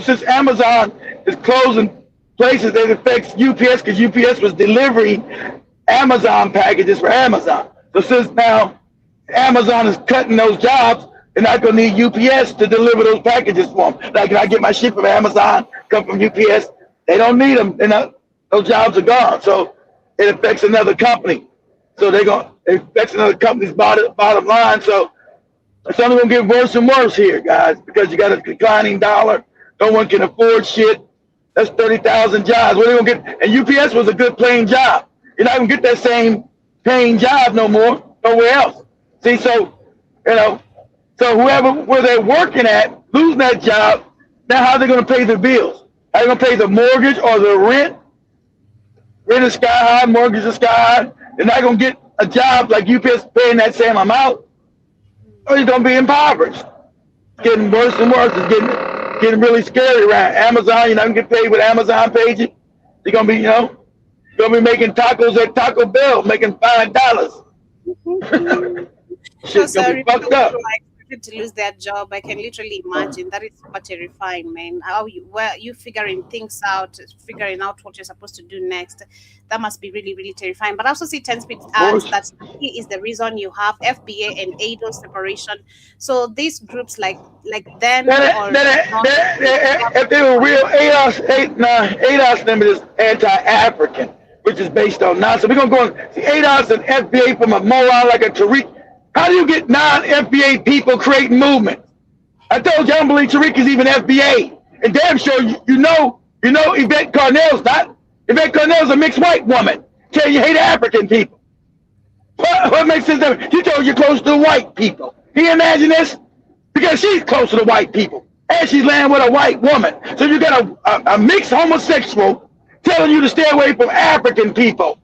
since Amazon is closing places, that affects UPS because UPS was delivering Amazon packages for Amazon. So since now Amazon is cutting those jobs, they're not going to need UPS to deliver those packages for them. Like, if I get my ship from Amazon, come from UPS, they don't need them. Those jobs are gone. So it affects another company. So it affects another company's bottom line. So it's only going to get worse and worse here, guys, because you got a declining dollar. No one can afford shit. That's 30,000 jobs. What are they going to get? And UPS was a good paying job. You're not going to get that same paying job no more, nowhere else. See, so where they're working at, losing that job, now how are they going to pay their bills? Are they going to pay the mortgage or the rent? Rent is sky high, mortgage is sky high. They're not going to get a job like UPS paying that same amount. Or you're going to be impoverished. It's getting worse and worse. It's getting really scary around Amazon. You're not going to get paid with Amazon pays you. You're going to be, you're going to be making tacos at Taco Bell, making $5. Shit's going to be fucked up. To lose their job, I can literally imagine. That is super terrifying, man. How you figuring things out, figuring out what you're supposed to do next. That must be really, really terrifying. But I also see 10 Speed adds that he is the reason you have FBA and ADO separation. So these groups like them, if they were real, ADOS them is anti-African, which is based on nonsense. We're gonna go see ADOS and FBA from a moron like a TARIQ. How do you get non-FBA people creating movements? I told you I don't believe TARIQ is even FBA. And damn sure you know Yvette Carnell's not. Yvette Carnell's a mixed white woman. Tell you hate African people. What makes sense? She told you close to white people. Can you imagine this? Because she's close to the white people. And she's laying with a white woman. So you got a mixed homosexual telling you to stay away from African people.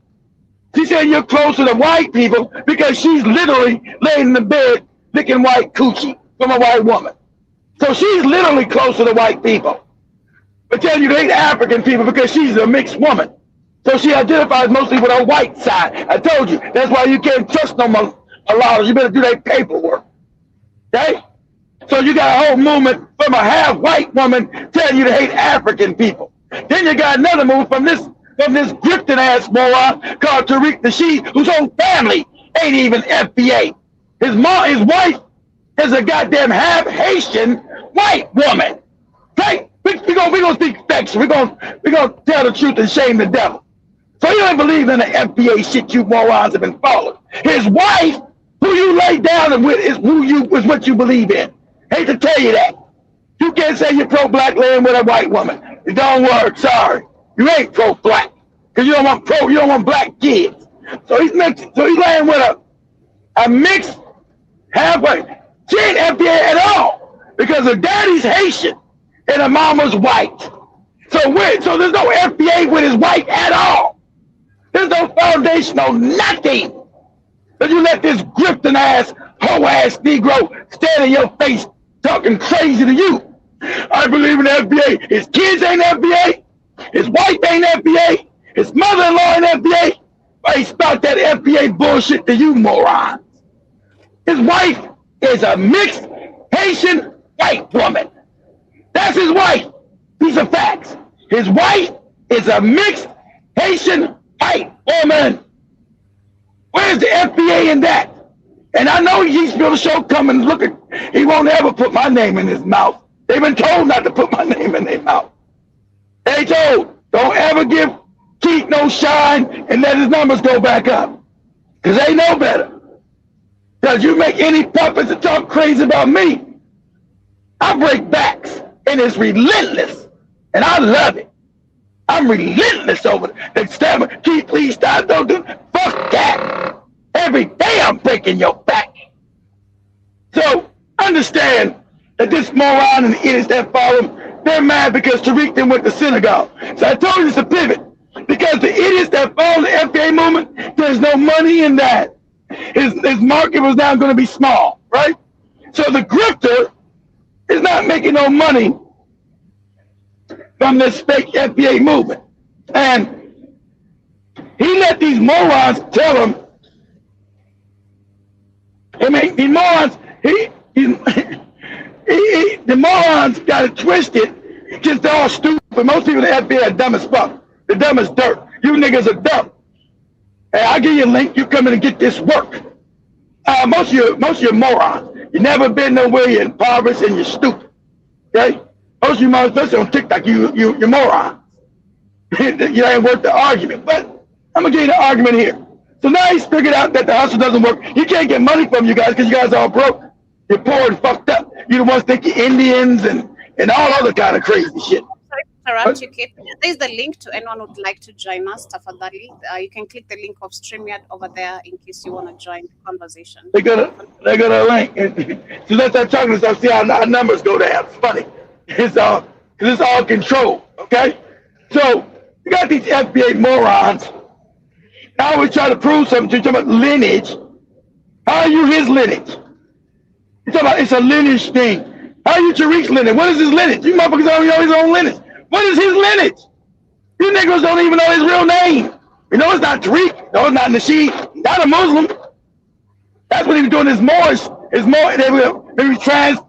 She's saying you're close to the white people because she's literally laying in the bed licking white coochie from a white woman. So she's literally close to the white people. But telling you to hate African people because she's a mixed woman. So she identifies mostly with her white side. I told you, that's why you can't trust no more a lot of you better do that paperwork. Okay? So you got a whole movement from a half-white woman telling you to hate African people. Then you got another movement from this grifting ass moron called TARIQ Nasheed, whose whole family ain't even FBA. His wife is a goddamn half Haitian white woman. Okay? We gonna speak facts. We gonna tell the truth and shame the devil. So you don't believe in the FBA shit you morons have been following. His wife, who you lay down with, is what you believe in. Hate to tell you that. You can't say you're pro-black laying with a white woman. It don't work. Sorry. You ain't pro-black because you don't want black kids. So he's laying with a mixed halfway. She ain't FBA at all because her daddy's Haitian and her mama's white. So there's no FBA with his white at all. There's no foundational nothing. But you let this grifting ass, hoe ass Negro stand in your face talking crazy to you. I believe in FBA. His kids ain't FBA. His wife ain't FBA. His mother-in-law ain't FBA. Why he spout that FBA bullshit to you morons? His wife is a mixed Haitian white woman. That's his wife. These are facts. His wife is a mixed Haitian white woman. Where's the FBA in that? And I know he's going to show come and look at. He won't ever put my name in his mouth. They've been told not to put my name in their mouth. They told, don't ever give Keith no shine and let his numbers go back up. Because they know better. Because you make any puppets that talk crazy about me, I break backs. And it's relentless. And I love it. I'm relentless over it. Stammer, Keith, please stop. Don't do it. Fuck that. Every day I'm breaking your back. So understand that this moron and the idiots that follow him, they're mad because TARIQ then went to Senegal. So I told you it's a pivot. Because the idiots that follow the FBA movement, there's no money in that. His market was now going to be small, right? So the grifter is not making no money from this fake FBA movement. And he let these morons tell him. I mean, these morons, the morons got it twisted because they're all stupid. Most people in the FBA are dumb as fuck. The dumb as dirt. You niggas are dumb. Hey, I'll give you a link. You come in and get this work. Most of you morons. You never been nowhere. You're impoverished and you're stupid. Okay? Most of you morons, especially on TikTok, you're morons. You ain't worth the argument. But I'm gonna give you the argument here. So now he's figured out that the hustle doesn't work. You can't get money from you guys because you guys are all broke. You're poor and fucked up. You're the ones think you're Indians and all other kind of crazy shit. Sorry to interrupt you, Kate. There's the link to anyone who would like to join us, tafadhali. You can click the link of StreamYard over there in case you want to join the conversation. They got a link. So let's start talking stuff. See how our numbers go down. It's funny. It's all controlled. Okay? So you got these FBA morons. Now we try to prove something to you about lineage. How are you his lineage? You're talking about it's a lineage thing. How are you TARIQ's lineage? What is his lineage? You motherfuckers don't even know his own lineage. What is his lineage? You niggas don't even know his real name. You know it's not TARIQ. No, it's not NASHEED. He's not a Muslim. That's what he was doing. His Moorish. They were trans.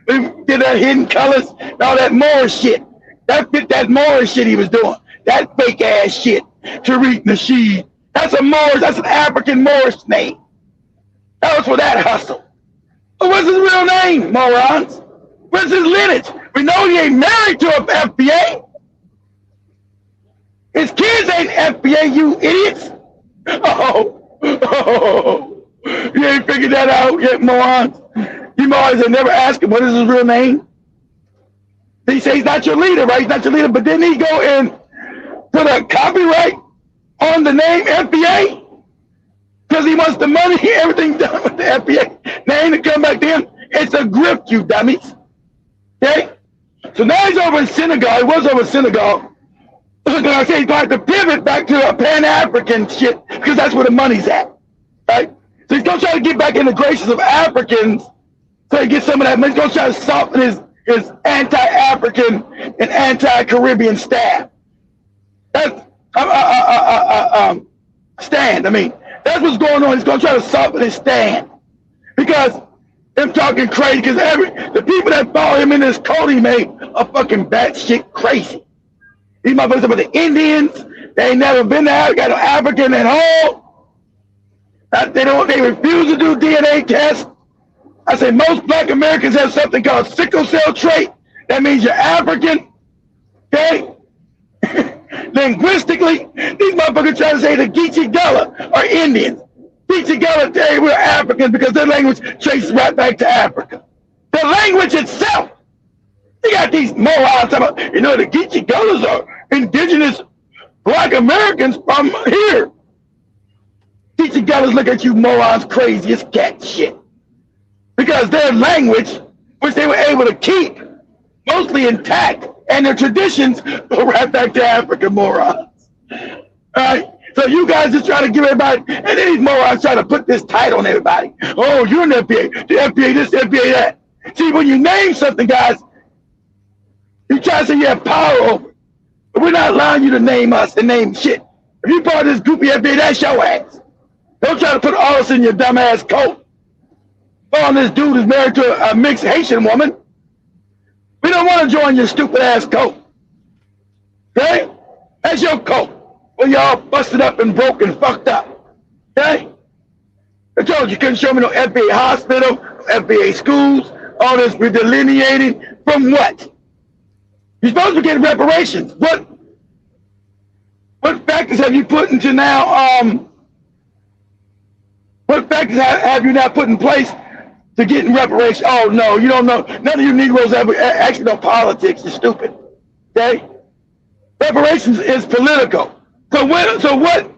They did their hidden colors and all that Moorish shit. That fit that Moorish shit he was doing. That fake ass shit. TARIQ NASHEED. That's a Moorish. That's an African Moorish name. That was for that hustle. But what's his real name, morons? What's his lineage? We know he ain't married to a FBA. His kids ain't FBA, you idiots. Oh, you ain't figured that out yet, morons. You morons have never asked him what is his real name. They say he's not your leader, right? He's not your leader, but didn't he go and put a copyright on the name FBA? Because he wants the money, everything done with the FBA name to come back to him. It's a grift, you dummies. Okay? So now he's over in Senegal. He was over in Senegal. He's going to have to pivot back to a Pan-African shit because that's where the money's at. Right? So he's going to try to get back in the graces of Africans so he gets some of that money. He's going to try to soften his anti-African and anti-Caribbean staff. That's stand. I mean, that's what's going on. He's going to try to soften his stand because they're talking crazy. Because the people that follow him in this cult he made are fucking batshit crazy. These motherfuckers about the Indians. They ain't never been there. Got no African at all. They refuse to do DNA tests. I say most black Americans have something called sickle cell trait. That means you're African. Okay? Linguistically, these motherfuckers try to say the Geechee Gullah are Indians. Geechee Gullah say we're Africans because their language traces right back to Africa. The language itself. You got these morons talking about, the Geechee Gullahs are indigenous black Americans from here. Geechee Gullahs look at you morons crazy as cat shit. Because their language, which they were able to keep mostly intact, and their traditions go right back to Africa, morons. All right? So you guys just try to give everybody, and then these morons try to put this title on everybody. Oh, you're an FBA, the FBA this, the FBA that. See, when you name something, guys, you try to say you have power over it. But we're not allowing you to name us and name shit. If you part of this goopy FBA, that's your ass. Don't try to put all us in your dumb ass coat. Oh, this dude is married to a mixed Haitian woman. We don't want to join your stupid ass cult. Okay? That's your cult. Well, y'all busted up and broke and fucked up. Okay? I told you couldn't show me no FBA hospital, FBA schools, all this we're delineating. From what? You're supposed to get reparations. What factors have you put into now, what factors have you now put in place to getting reparations? Oh, no, you don't know. None of you Negroes ever actually know politics. You're stupid. Okay? Reparations is political. So what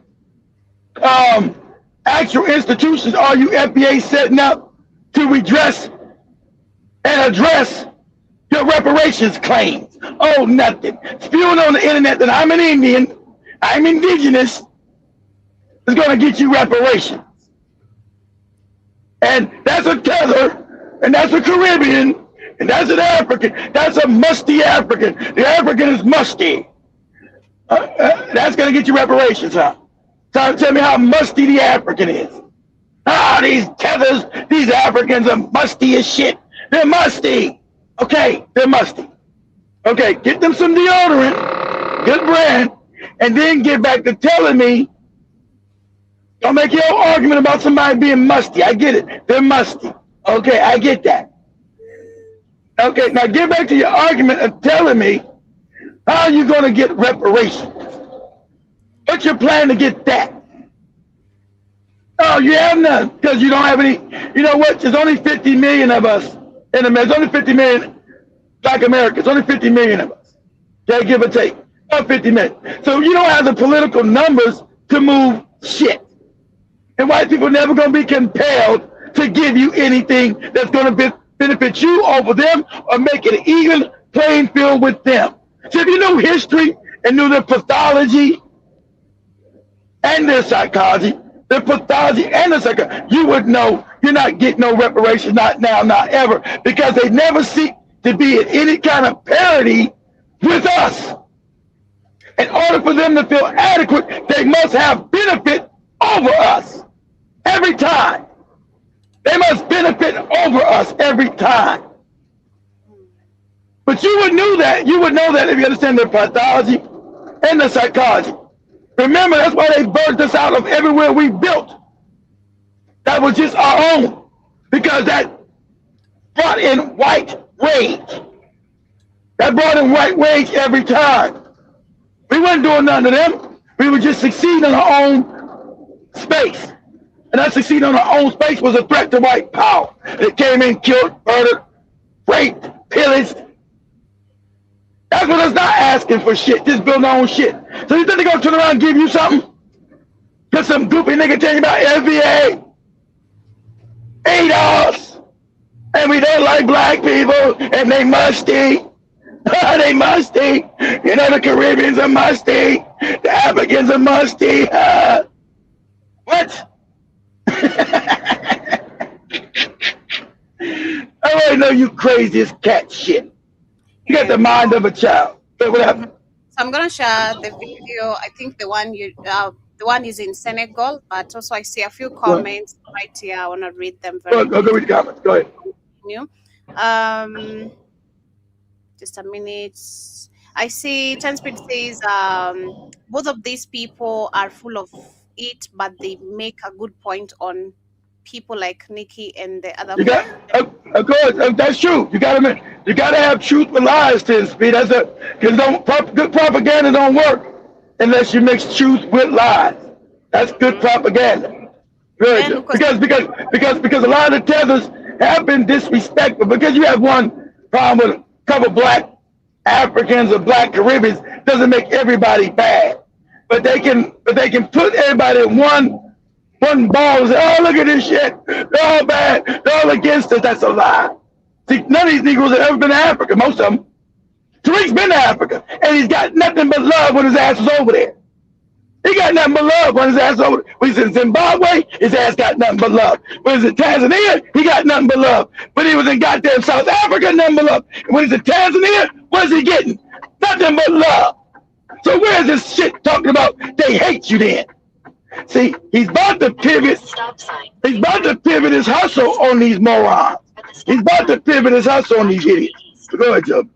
actual institutions are you FBA setting up to redress and address your reparations claims? Oh, nothing. Spewing on the internet that I'm an Indian, I'm indigenous, is going to get you reparations. And that's a tether, and that's a Caribbean, and that's an African. That's a musty African. The African is musty. That's going to get you reparations, huh? Trying to tell me how musty the African is. These tethers, these Africans are musty as shit. They're musty. Okay, they're musty. Okay, get them some deodorant, good brand, and then get back to telling me, don't make your argument about somebody being musty. I get it. They're musty. Okay, I get that. Okay, now get back to your argument of telling me how you going to get reparations. What's your plan to get that? Oh, you have none because you don't have any. You know what? There's only 50 million of us in America. There's only 50 million Black Americans. Only 50 million of us. Okay, give or take. About 50 million. So you don't have the political numbers to move shit. And white people never going to be compelled to give you anything that's going to benefit you over them or make it an even playing field with them. So if you knew history and knew their pathology and their psychology, their pathology and their psychology, you would know you're not getting no reparations, not now, not ever, because they never seek to be in any kind of parity with us. In order for them to feel adequate, they must have benefit over us every time. They must benefit over us every time. But you would know that. You would know that if you understand their pathology and their psychology. Remember, that's why they birthed us out of everywhere we built. That was just our own. Because that brought in white rage. That brought in white rage every time. We weren't doing nothing to them. We were just succeeding in our own space. And that succeeding in our own space was a threat to white power. It came in, killed, murdered, raped, pillaged. That's what us not asking for shit, just building our own shit. So you think they're gonna turn around and give you something? Cause some goofy nigga tell you about FBA, $8, and we don't like black people, and they musty. They musty. You know, the Caribbeans are musty. The Africans are musty. What? I already know you crazy as cat shit. You got the mind of a child. So what happened? So I'm gonna share the video. I think the one is in Senegal, but also I see a few comments right here. I want to read them very Go read the comments. Go ahead. Just a minute. I see 10 Speed says both of these people are full of it, but they make a good point on people like Nikki and the other. You got, of course, that's true. You gotta have truth with lies, 10 Speed. That's because good propaganda don't work unless you mix truth with lies. That's good propaganda. Good. Because a lot of the tethers have been disrespectful. Because you have one problem with a couple black Africans or black Caribbeans doesn't make everybody bad. But they can put everybody in one ball and say, oh, look at this shit. They're all bad. They're all against us. That's a lie. See, none of these Negroes have ever been to Africa, most of them. TARIQ's been to Africa, and he's got nothing but love when his ass was over there. He got nothing but love when his ass was over there. When he's in Zimbabwe, his ass got nothing but love. When he's in Tanzania, he got nothing but love. When he was in goddamn South Africa, nothing but love. And when he's in Tanzania, what's he getting? Nothing but love. So where's this shit talking about they hate you then? See, he's about to pivot. He's about to pivot his hustle on these morons. He's about to pivot his hustle on these idiots. Go ahead, Joe.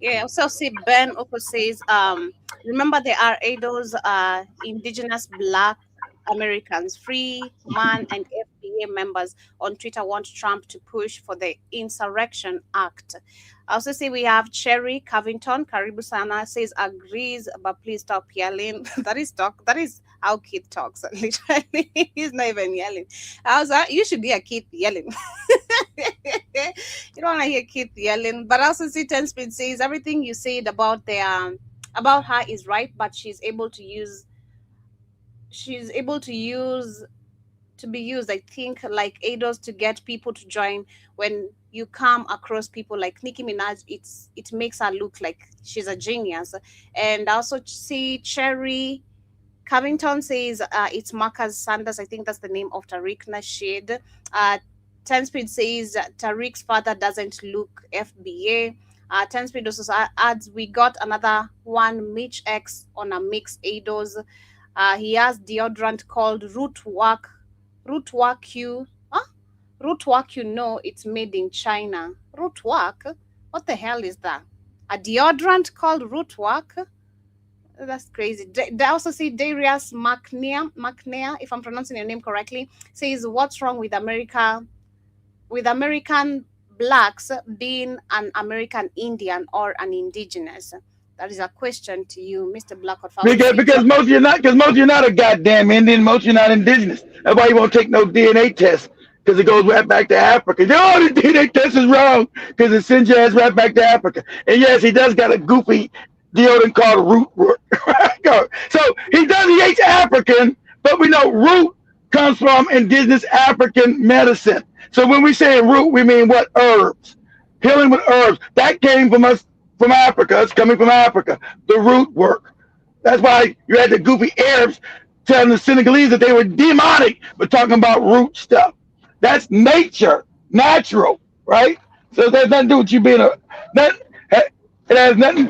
Yeah, also see Ben Oko says, remember there are those indigenous black Americans, free man and FBA members on Twitter want Trump to push for the Insurrection Act. I also say we have Cherry Covington, Karibu Sana says agrees, but please stop yelling. That is how Keith talks. Literally, he's not even yelling. You should hear Keith yelling. You don't want to hear Keith yelling. But I also see 10 Speed says everything you said about her is right, but she's able to be used, I think, like ADOS to get people to join. When you come across people like Nicki Minaj, it makes her look like she's a genius. And I also see Cherry Covington says it's Marcus Sanders. I think that's the name of TARIQ NASHEED. 10 Speed says TARIQ's father doesn't look FBA. 10 Speed also adds, we got another one, Mitch X on a mix ADOS. He has deodorant called Root Work You. Huh? Root Work, you know, it's made in China. Root Work? What the hell is that? A deodorant called Root Work? That's crazy. They also see Darius McNair, if I'm pronouncing your name correctly, says, what's wrong with American blacks being an American Indian or an indigenous? That is a question to you, Mr. Blackwood. Because most of you not a goddamn Indian. Most of you not indigenous. That's why you won't take no DNA test, because it goes right back to Africa. Oh, the DNA test is wrong because it sends your ass right back to Africa. And yes, he does got a goofy deodorant called Root Work. So he hates African, but we know root comes from indigenous African medicine. So when we say root, we mean what? Herbs. Healing with herbs. That came from us, from Africa. It's coming from Africa. The root work. That's why you had the goofy Arabs telling the Senegalese that they were demonic, but talking about root stuff. That's nature, natural, right? So it has nothing to do with you being it has nothing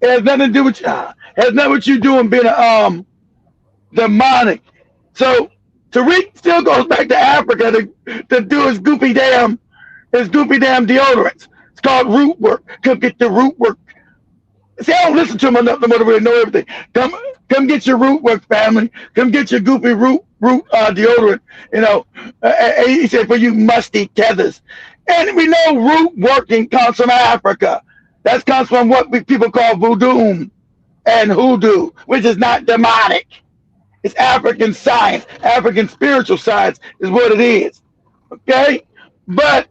to do with has nothing with you doing being a demonic. So TARIQ still goes back to Africa to do his goofy damn deodorants. It's called Root Work. Come get the Root Work. See, I don't listen to him enough to really know everything. Come get your Root Work, family. Come get your goofy root deodorant. You know, he said, for you musty tethers. And we know root working comes from Africa. That comes from what people call voodoo and hoodoo, which is not demonic. It's African science, African spiritual science is what it is. Okay? But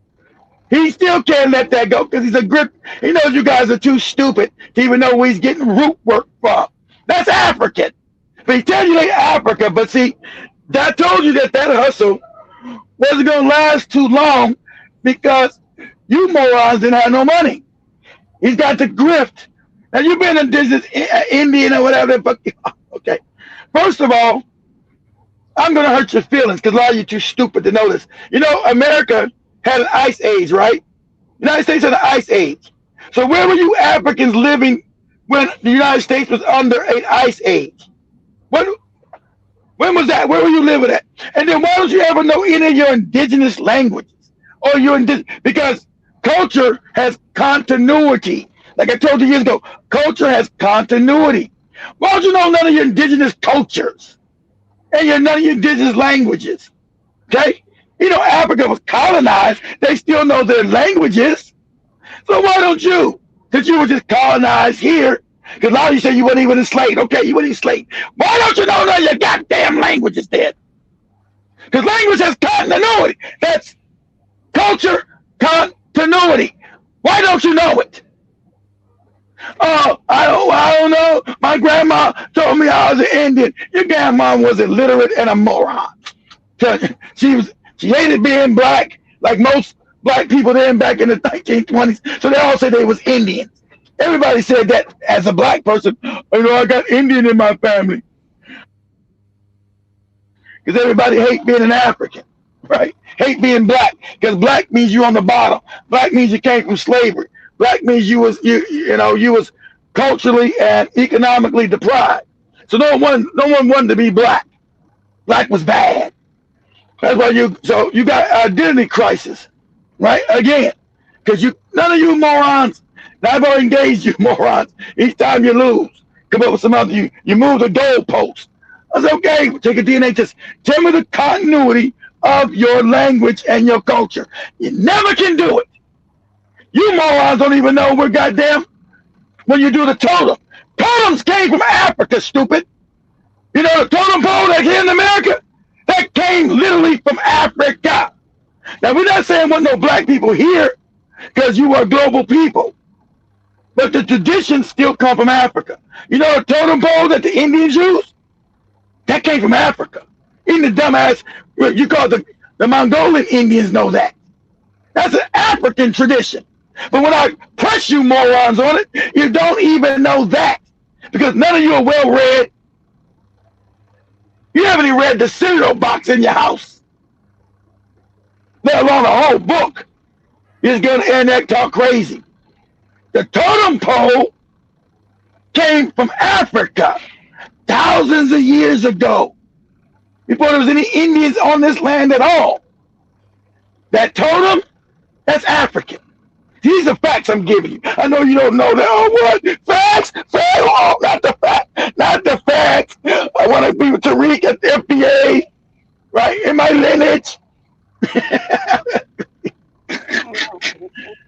he still can't let that go because he knows you guys are too stupid to even know where he's getting root work from. That's African. But he tells you ain't Africa, but see, I told you that hustle wasn't going to last too long because you morons didn't have no money. He's got the grift. Now, you've been indigenous Indian or whatever. Okay. First of all, I'm going to hurt your feelings because a lot of you too stupid to know this. You know, America had an ice age, right? United States had an ice age. So where were you Africans living when the United States was under an ice age? When was that? Where were you living at? And then why don't you ever know any of your indigenous languages? Or because culture has continuity. Like I told you years ago, culture has continuity. Why don't you know none of your indigenous cultures and none of your indigenous languages? Okay? You know, Africa was colonized. They still know their languages. So why don't you? Because you were just colonized here. Because a lot of you say you weren't even enslaved. Okay, you weren't enslaved. Why don't you know none of your goddamn languages then? Because language has continuity. That's culture continuity. Why don't you know it? Oh, I don't know. My grandma told me I was an Indian. Your grandma was illiterate and a moron. She hated being black, like most black people then back in the 1920s. So they all said they was Indians. Everybody said that as a black person. You know, I got Indian in my family. Because everybody hate being an African, right? Hate being black. Because black means you on the bottom. Black means you came from slavery. Black means you was culturally and economically deprived. So no one wanted to be black. Black was bad. That's why you got identity crisis, right? Again, because none of you morons. Now I've already engaged you morons. Each time you lose, come up with some other you move the goalpost. I said, okay, take a DNA test. Tell me the continuity of your language and your culture. You never can do it. You morons don't even know we're goddamn when you do the totem. Totems came from Africa, stupid. You know the totem pole that came in America? That came literally from Africa. Now, we're not saying we're no black people here because you are global people. But the traditions still come from Africa. You know the totem pole that the Indians use? That came from Africa. Even the dumbass, you call the Mongolian Indians know that. That's an African tradition. But when I press you morons on it, you don't even know that. Because none of you are well read. You haven't even read the cereal box in your house. Let alone a whole book. You just get on the internet, talk crazy. The totem pole came from Africa. thousands of years ago, before there was any Indians on this land at all. That totem, that's African. These are facts I'm giving you. I know you don't know that. Oh, what? Facts? Facts? Oh, not the facts. Not the facts. I want to be with TARIQ at the FBA, right? In my lineage.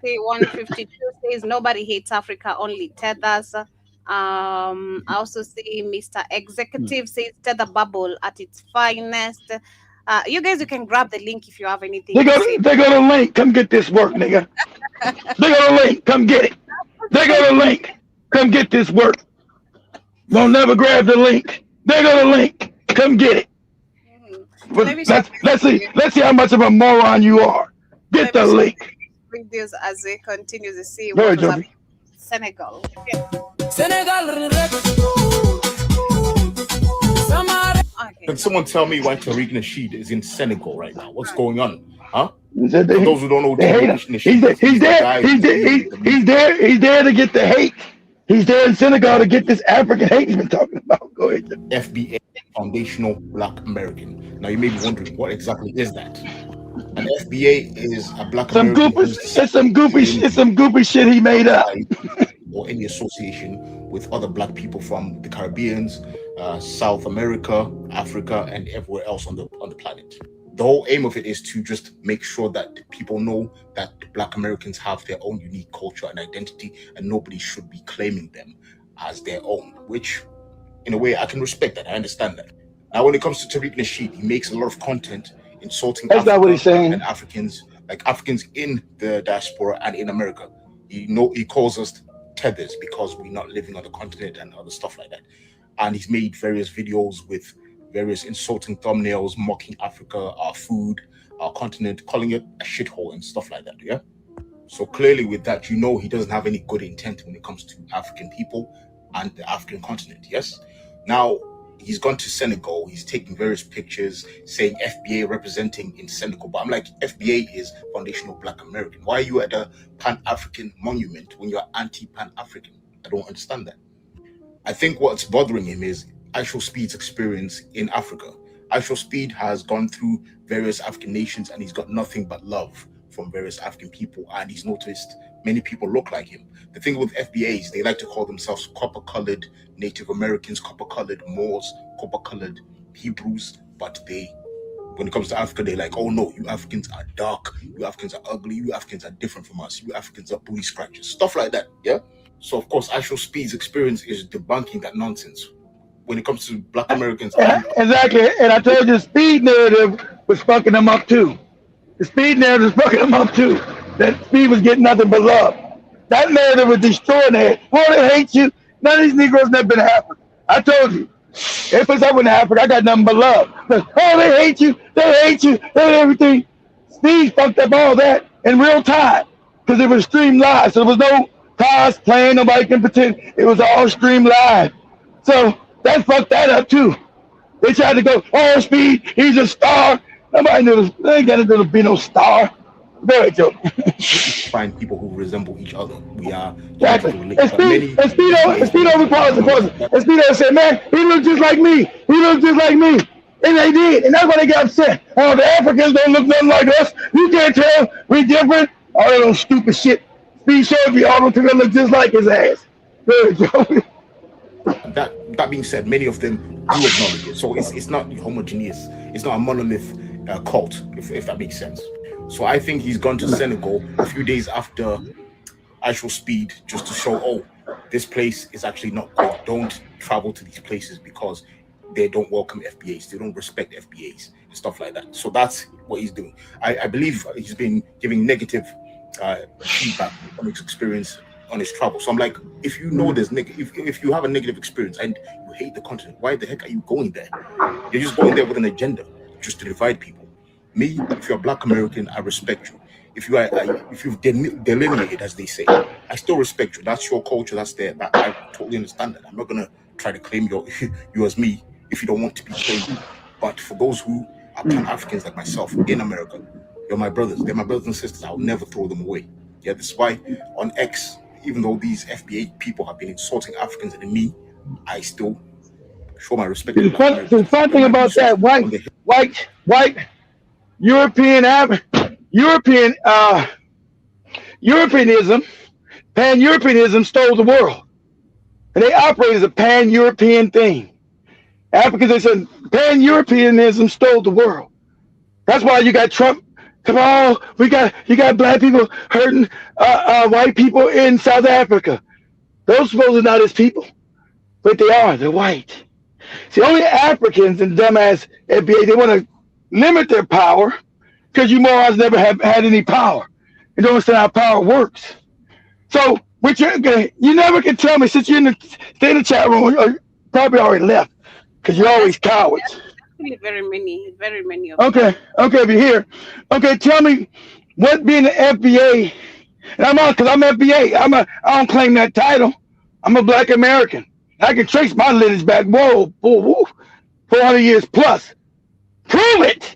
Okay, 152 says nobody hates Africa, only tethers. I also see Mr. Executive says tether bubble at its finest. You guys, you can grab the link if you have anything They to go say. to link. Come get this work, nigga. They go to link. Come get it. They go to link. Come get this work. Don't never grab the link. They go to link. Come get it. But let's see how much of a moron you are. Get the link. Videos as they continue to see Very what was jumpy. Senegal. Senegal. Can someone tell me why TARIQ NASHEED is in Senegal right now? What's going on? Huh? For those who don't know, TARIQ NASHEED, he's there to get the hate. He's there in Senegal to get this African hate he's been talking about. Go ahead. FBA, Foundational Black American. Now you may be wondering, what exactly is that? An FBA is a Black American. It's some goofy shit he made up. Or any association with other Black people from the Caribbean, South America, Africa, and everywhere else on the planet. The whole aim of it is to just make sure that people know that Black Americans have their own unique culture and identity, and nobody should be claiming them as their own, which in a way I can respect that. I understand that. Now, when it comes to TARIQ NASHEED, he makes a lot of content insulting That's not what he's saying. and Africans, like Africans in the diaspora and in America. He calls us tethers because we're not living on the continent and other stuff like that. And he's made various videos with various insulting thumbnails, mocking Africa, our food, our continent, calling it a shithole and stuff like that, yeah? So clearly with that, you know he doesn't have any good intent when it comes to African people and the African continent, yes? Now, he's gone to Senegal, he's taking various pictures, saying FBA representing in Senegal, but I'm like, FBA is Foundational Black American. Why are you at a Pan-African monument when you're anti-Pan-African? I don't understand that. I think what's bothering him is Speed's experience in Africa. Speed has gone through various African nations and he's got nothing but love from various African people, and he's noticed many people look like him. The thing with FBAs, they like to call themselves copper-colored Native Americans, copper-colored Moors, copper-colored Hebrews, but when it comes to Africa, they're like, oh no, you Africans are dark, you Africans are ugly, you Africans are different from us, you Africans are booty scratchers, stuff like that, yeah? So of course, Speed's experience is debunking that nonsense when it comes to Black Americans. Exactly, and I told you the Speed narrative was fucking them up too. The Speed narrative was fucking them up too. That Speed was getting nothing but love. That narrative was destroying it. Oh, they hate you. None of these Negroes never been to Africa. I told you. If it's up in Africa, I got nothing but love. Oh, they hate you. They hate you. They hate everything. Speed fucked up all that in real time because it was streamed live. So there was no cars playing. Nobody can pretend. It was all streamed live. So that fucked that up too. They tried to go, oh, Speed, he's a star. Nobody knew they ain't got to be no star. Very joke. Find people who resemble each other. We are exactly. And Speedo said, man, he looks just like me. He looks just like me. And they did. And that's why they got upset. Oh, the Africans don't look nothing like us. You can't tell. We different. All that little stupid shit. Speed showed me all of them look just like his ass. Very joke. That being said, many of them do acknowledge it. So it's not homogeneous. It's not a monolith cult, if that makes sense. So I think he's gone to Senegal a few days after Speed just to show, oh, this place is actually not good. Don't travel to these places because they don't welcome FBAs. They don't respect FBAs and stuff like that. So that's what he's doing. I believe he's been giving negative feedback on his experience on his travel. So I'm like, if you know there's if you have a negative experience and you hate the continent, why the heck are you going there? You're just going there with an agenda, just to divide people. Me, if you're a Black American, I respect you. If you've delineated, as they say, I still respect you. That's your culture. That's there. I totally understand that. I'm not gonna try to claim you as me if you don't want to be claimed. But for those who are Pan-Africans like myself in America, you're my brothers. They're my brothers and sisters. I'll never throw them away. Yeah, that's why on X, even though these FBA people have been insulting Africans and me, I still show my respect. The fun thing about that white Europeanism, pan-Europeanism stole the world, and they operate as a pan-European thing. Africans, they said pan-Europeanism stole the world. That's why you got Trump. Come on, you got black people hurting white people in South Africa. Those supposedly not his people, but they are. They're white. See, only Africans and dumbass FBA, they want to limit their power because you morons never have had any power. You don't understand how power works. So, you never can tell me, since you're stay in the chat room, or probably already left because you're always cowards. Very many of them. Okay, if you're here. Okay, tell me what being an FBA, and I'm on because I'm FBA. I don't claim that title. I'm a black American. I can trace my lineage back, 400 years plus. Prove it.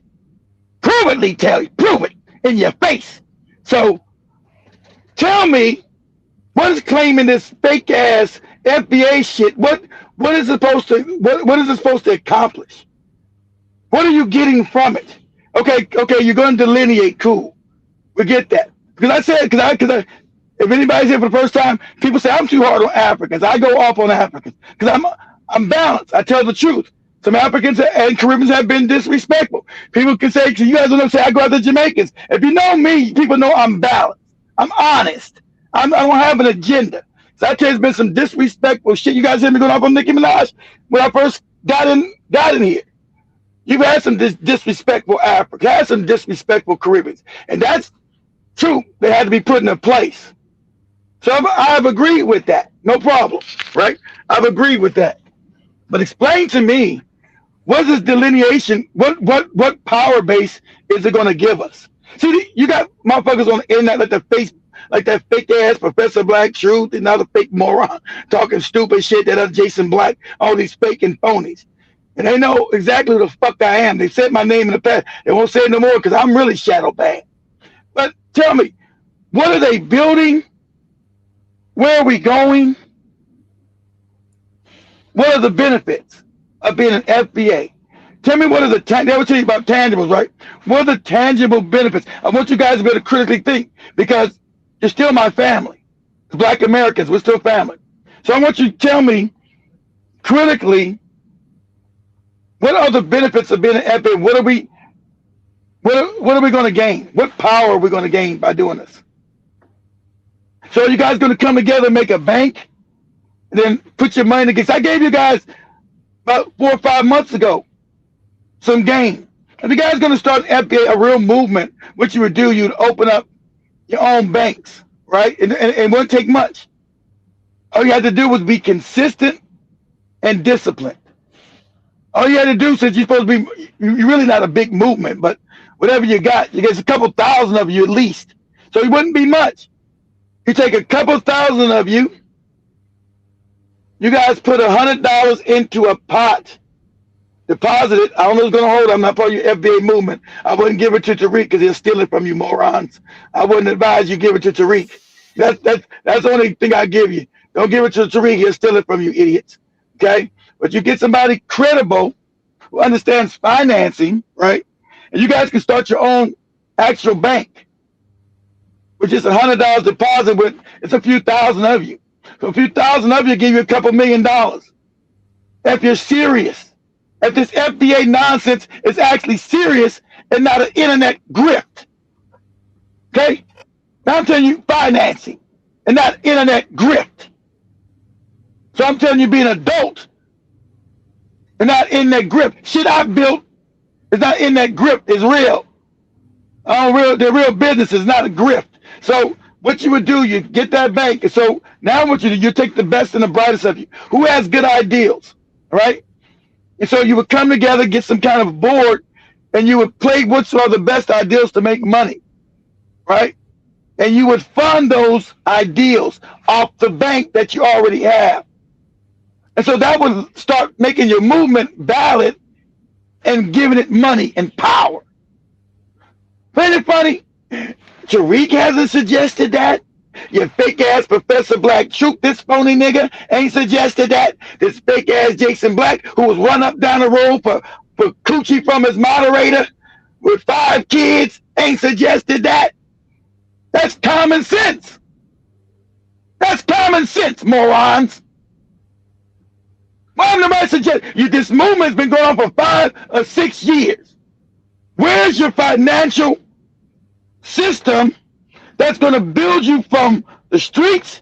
Prove it, Lee Taylor. Prove it in your face. So tell me, what is claiming this fake ass FBA shit? What is it supposed to accomplish? What are you getting from it? Okay, you're going to delineate. Cool, we get that. Because if anybody's here for the first time, people say I'm too hard on Africans. I go off on Africans because I'm balanced. I tell the truth. Some Africans and Caribbeans have been disrespectful. People can say, you guys don't say I go after Jamaicans. If you know me, people know I'm balanced. I'm honest. I don't have an agenda. So I tell you, there's been some disrespectful shit. You guys hear me going off on Nicki Minaj when I first got in here. You've had some disrespectful Africans, had some disrespectful Caribbeans, and that's true. They had to be put in a place. So I've agreed with that. No problem, right? I've agreed with that. But explain to me, what is this delineation? What power base is it going to give us? See, you got motherfuckers on the internet like that fake ass Professor Black Truth, another fake moron talking stupid shit, that other Jason Black, all these fake and phonies. And they know exactly who the fuck I am. They said my name in the past. They won't say it no more because I'm really shadow banned. But tell me, what are they building? Where are we going? What are the benefits of being an FBA? Tell me, what are they will tell you about tangibles, right? What are the tangible benefits? I want you guys to be able to critically think, because you're still my family. Black Americans, we're still family. So I want you to tell me critically, what are the benefits of being an FBA? What are we going to gain? What power are we going to gain by doing this? So are you guys going to come together and make a bank and then put your money against? I gave you guys about 4 or 5 months ago some game. If you guys going to start an FBA, a real movement, what you would do, you'd open up your own banks, right? And it wouldn't take much. All you had to do was be consistent and disciplined. All you had to do, since you're supposed to be, you're really not a big movement, but whatever you got a couple thousand of you at least. So it wouldn't be much. You take a couple thousand of you, you guys put $100 into a pot, deposit it. I don't know who's going to hold it. I'm not part of your FBA movement. I wouldn't give it to TARIQ because he'll steal it from you morons. I wouldn't advise you give it to TARIQ. That's the only thing I give you. Don't give it to TARIQ. He'll steal it from you idiots. Okay? But you get somebody credible who understands financing, right? And you guys can start your own actual bank, which is $100 deposit with, it's a few thousand of you. So a few thousand of you give you a couple $1 million. If you're serious, if this FBA nonsense is actually serious and not an internet grift. Okay? Now I'm telling you financing and not internet grift. So I'm telling you, be an adult and not in that grip. Shit I built is not in that grip. It's real. They're real businesses, not a grift. So what you would do, you get that bank. And so now what you take the best and the brightest of you. Who has good ideals, right? And so you would come together, get some kind of board, and you would play what's are the best ideals to make money, right? And you would fund those ideals off the bank that you already have. And so that would start making your movement valid and giving it money and power. Isn't it funny? TARIQ hasn't suggested that. You fake ass Professor Black Troop, this phony nigga ain't suggested that. This fake ass Jason Black, who was run up down the road for coochie from his moderator with 5 kids, ain't suggested that. That's common sense. That's common sense, morons. Why nobody suggest this movement's been going on for 5 or 6 years? Where's your financial system that's going to build you from the streets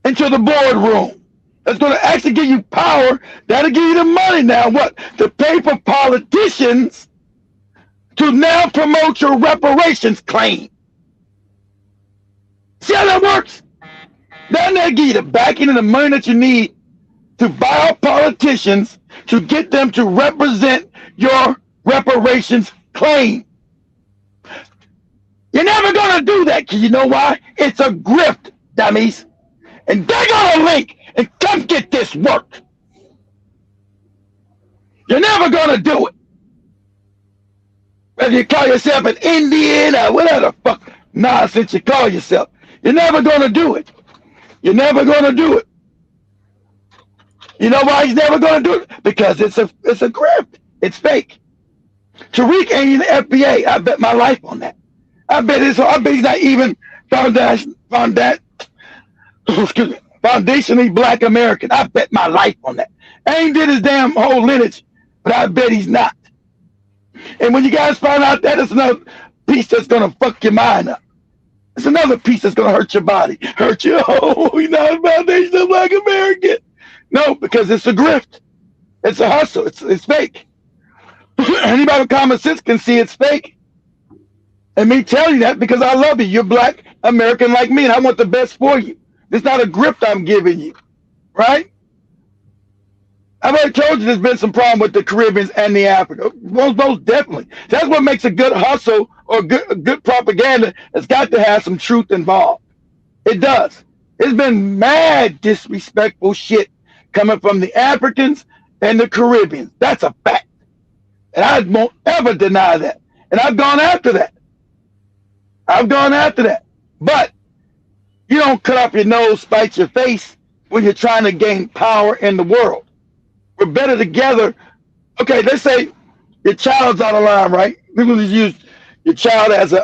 into the boardroom? That's going to actually give you power. That'll give you the money now. What? To pay for politicians to now promote your reparations claim. See how that works? Then they'll give you the backing and the money that you need to buy out politicians to get them to represent your reparations claim. You're never going to do that because you know why? It's a grift, dummies. And they're going to link and come get this work. You're never going to do it. Whether you call yourself an Indian or whatever the fuck nonsense you call yourself, you're never going to do it. You're never going to do it. You know why he's never going to do it? Because it's a grift. It's fake. TARIQ ain't in the FBA. I bet my life on that. I bet he's not even foundationally Black American. I bet my life on that. I ain't did his damn whole lineage, but I bet he's not. And when you guys find out that, it's another piece that's gonna fuck your mind up. It's another piece that's gonna hurt your body, hurt you. Oh, he's not a foundational Black American. No, because it's a grift. It's a hustle. It's fake. Anybody with common sense can see it's fake. And me telling you that because I love you. You're Black American like me, and I want the best for you. It's not a grift I'm giving you, right? I've already told you there's been some problem with the Caribbeans and the Africa. Most definitely. That's what makes a good hustle or good propaganda. It's got to have some truth involved. It does. It's been mad disrespectful shit coming from the Africans and the Caribbeans. That's a fact. And I won't ever deny that. And I've gone after that. But you don't cut off your nose, spite your face when you're trying to gain power in the world. We're better together. Okay, let's say your child's out of line, right? We're going to use your child as a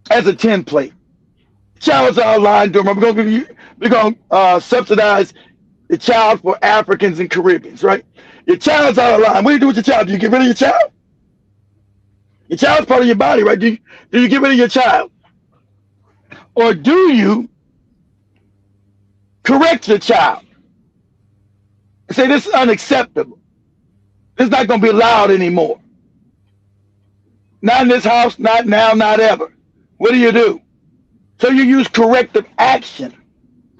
template. Child's out of line. We're going to subsidize the child for Africans and Caribbeans, right? Your child's out of line. What do you do with your child? Do you get rid of your child? Your child's part of your body, right? Do you get rid of your child? Or do you correct your child? And say, this is unacceptable. This is not going to be allowed anymore. Not in this house, not now, not ever. What do? So you use corrective action.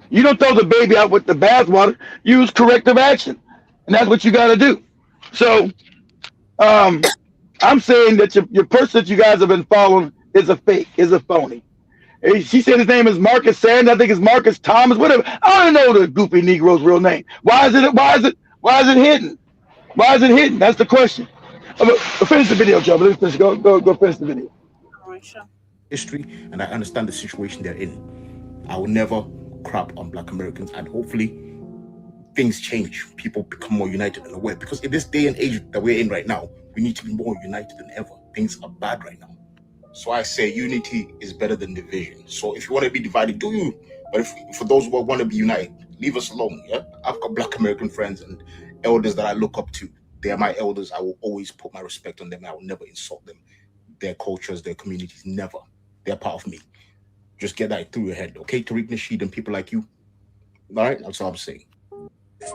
You don't throw the baby out with the bathwater. Use corrective action. And that's what you got to do. So I'm saying that your person that you guys have been following is a fake, is a phony. She said his name is Marcus Sand. I think it's Marcus Thomas, whatever. I don't know the goofy Negro's real name. Why is it hidden? Why is it hidden? That's the question. Finish the video, Joe. Let's go finish the video. History, and I understand the situation they're in. I will never crap on Black Americans, and hopefully things change. People become more united and aware, because in this day and age that we're in right now, we need to be more united than ever. Things are bad right now. So I say unity is better than division. So if you want to be divided, do you? But if for those who want to be united, leave us alone. Yeah, I've got Black American friends and elders that I look up to. They are my elders. I will always put my respect on them. I will never insult them. Their cultures, their communities, never. They're part of me. Just get that through your head, okay? TARIQ, NASHEED, and people like you. All right, that's all I'm saying.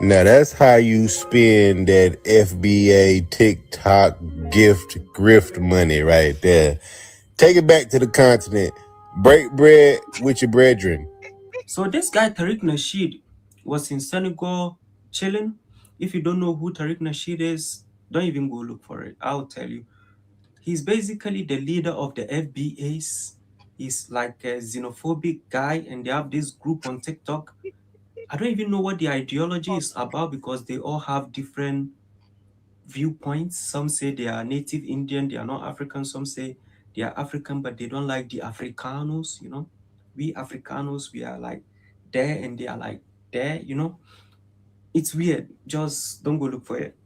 Now that's how you spend that FBA TikTok grift money right there. Take it back to the continent. Break bread with your brethren. So this guy TARIQ NASHEED was in Senegal chilling. If you don't know who TARIQ NASHEED is, don't even go look for it. I'll tell you. He's basically the leader of the FBAs. He's like a xenophobic guy, and they have this group on TikTok. I don't even know what the ideology is about, because they all have different viewpoints. Some say they are native Indian, they are not African. Some say they they are African, but they don't like the Africanos, you know. We Africanos, we are like there and they are like there, you know. It's weird. Just don't go look for it.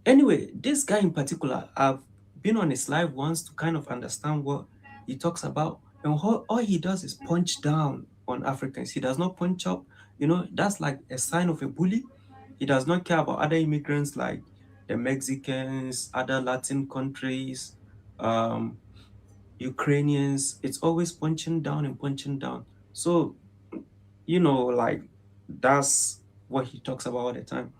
Anyway, this guy in particular, I've been on his live once to kind of understand what he talks about. And all he does is punch down on Africans. He does not punch up. You know, that's like a sign of a bully. He does not care about other immigrants like the Mexicans, other Latin countries, Ukrainians. It's always punching down and punching down. So, you know, like that's what he talks about all the time.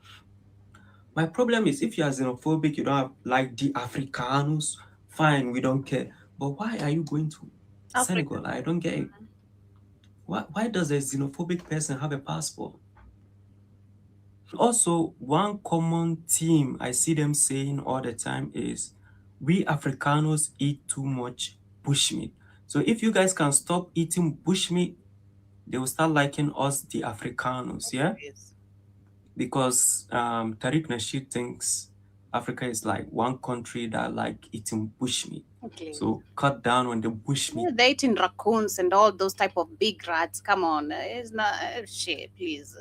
My problem is if you are xenophobic, you don't have like the Africanus, fine, we don't care. But why are you going to Senegal? I don't get it. Why does a xenophobic person have a passport? Also, one common theme I see them saying all the time is we Africanos eat too much bushmeat. So if you guys can stop eating bushmeat, they will start liking us, the Africanos, yeah? Because TARIQ Nasheed thinks Africa is like one country that like eating bushmeat. Okay. So cut down on the bushmeat. They're eating raccoons and all those type of big rats. Come on, it's not shit, please.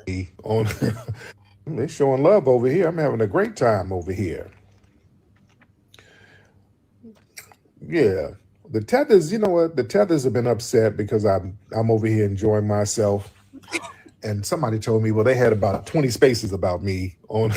They're showing love over here. I'm having a great time over here. Yeah. The tethers, you know what? The tethers have been upset because I'm over here enjoying myself. And somebody told me, well, they had about 20 spaces about me on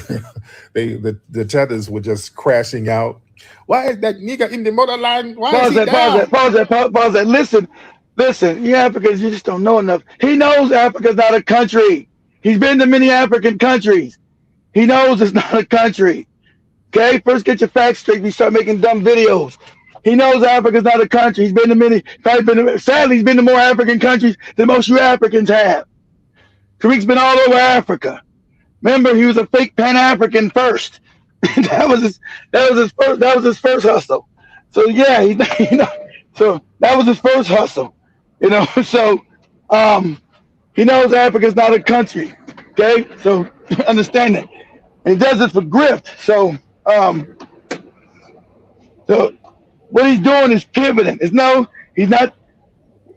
the tethers were just crashing out. Why is that nigga in the motor line? Why is he down? Pause that. Listen, you Africans, you just don't know enough. He knows Africa's not a country. He's been to many African countries. He knows it's not a country. Okay, first get your facts straight before you start making dumb videos. He knows Africa's not a country. He's been to many, sadly, he's been to more African countries than most you Africans have. TARIQ's been all over Africa. Remember, he was a fake Pan-African first. that was his first hustle. So yeah, so that was his first hustle. You know, so he knows Africa's not a country. Okay, so understand that. And he does it for grift. So what he's doing is pivoting. He's not.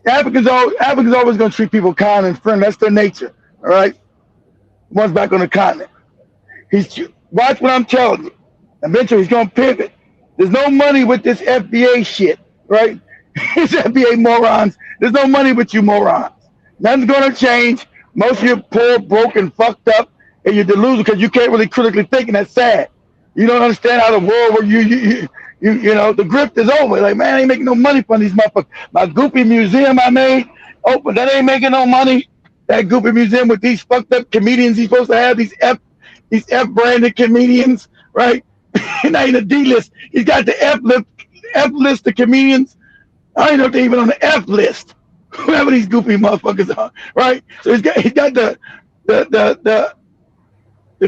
Africans always going to treat people kind and friendly. That's their nature. All right. Once back on the continent, watch what I'm telling you. Eventually, he's going to pivot. There's no money with this FBA shit, right? It's FBA morons. There's no money with you morons. Nothing's going to change. Most of you are poor, broken, fucked up, and you're delusional because you can't really critically think, and that's sad. You don't understand how the world where you know, the grift is over. Like, man, I ain't making no money from these motherfuckers. My goofy museum I made, open, that ain't making no money. That goofy museum with these fucked up comedians he's supposed to have, these F branded comedians, right? Not even a D list. He's got the F list of comedians. I don't even know if they're even on the F list. Whoever these goofy motherfuckers are, right? So he's got the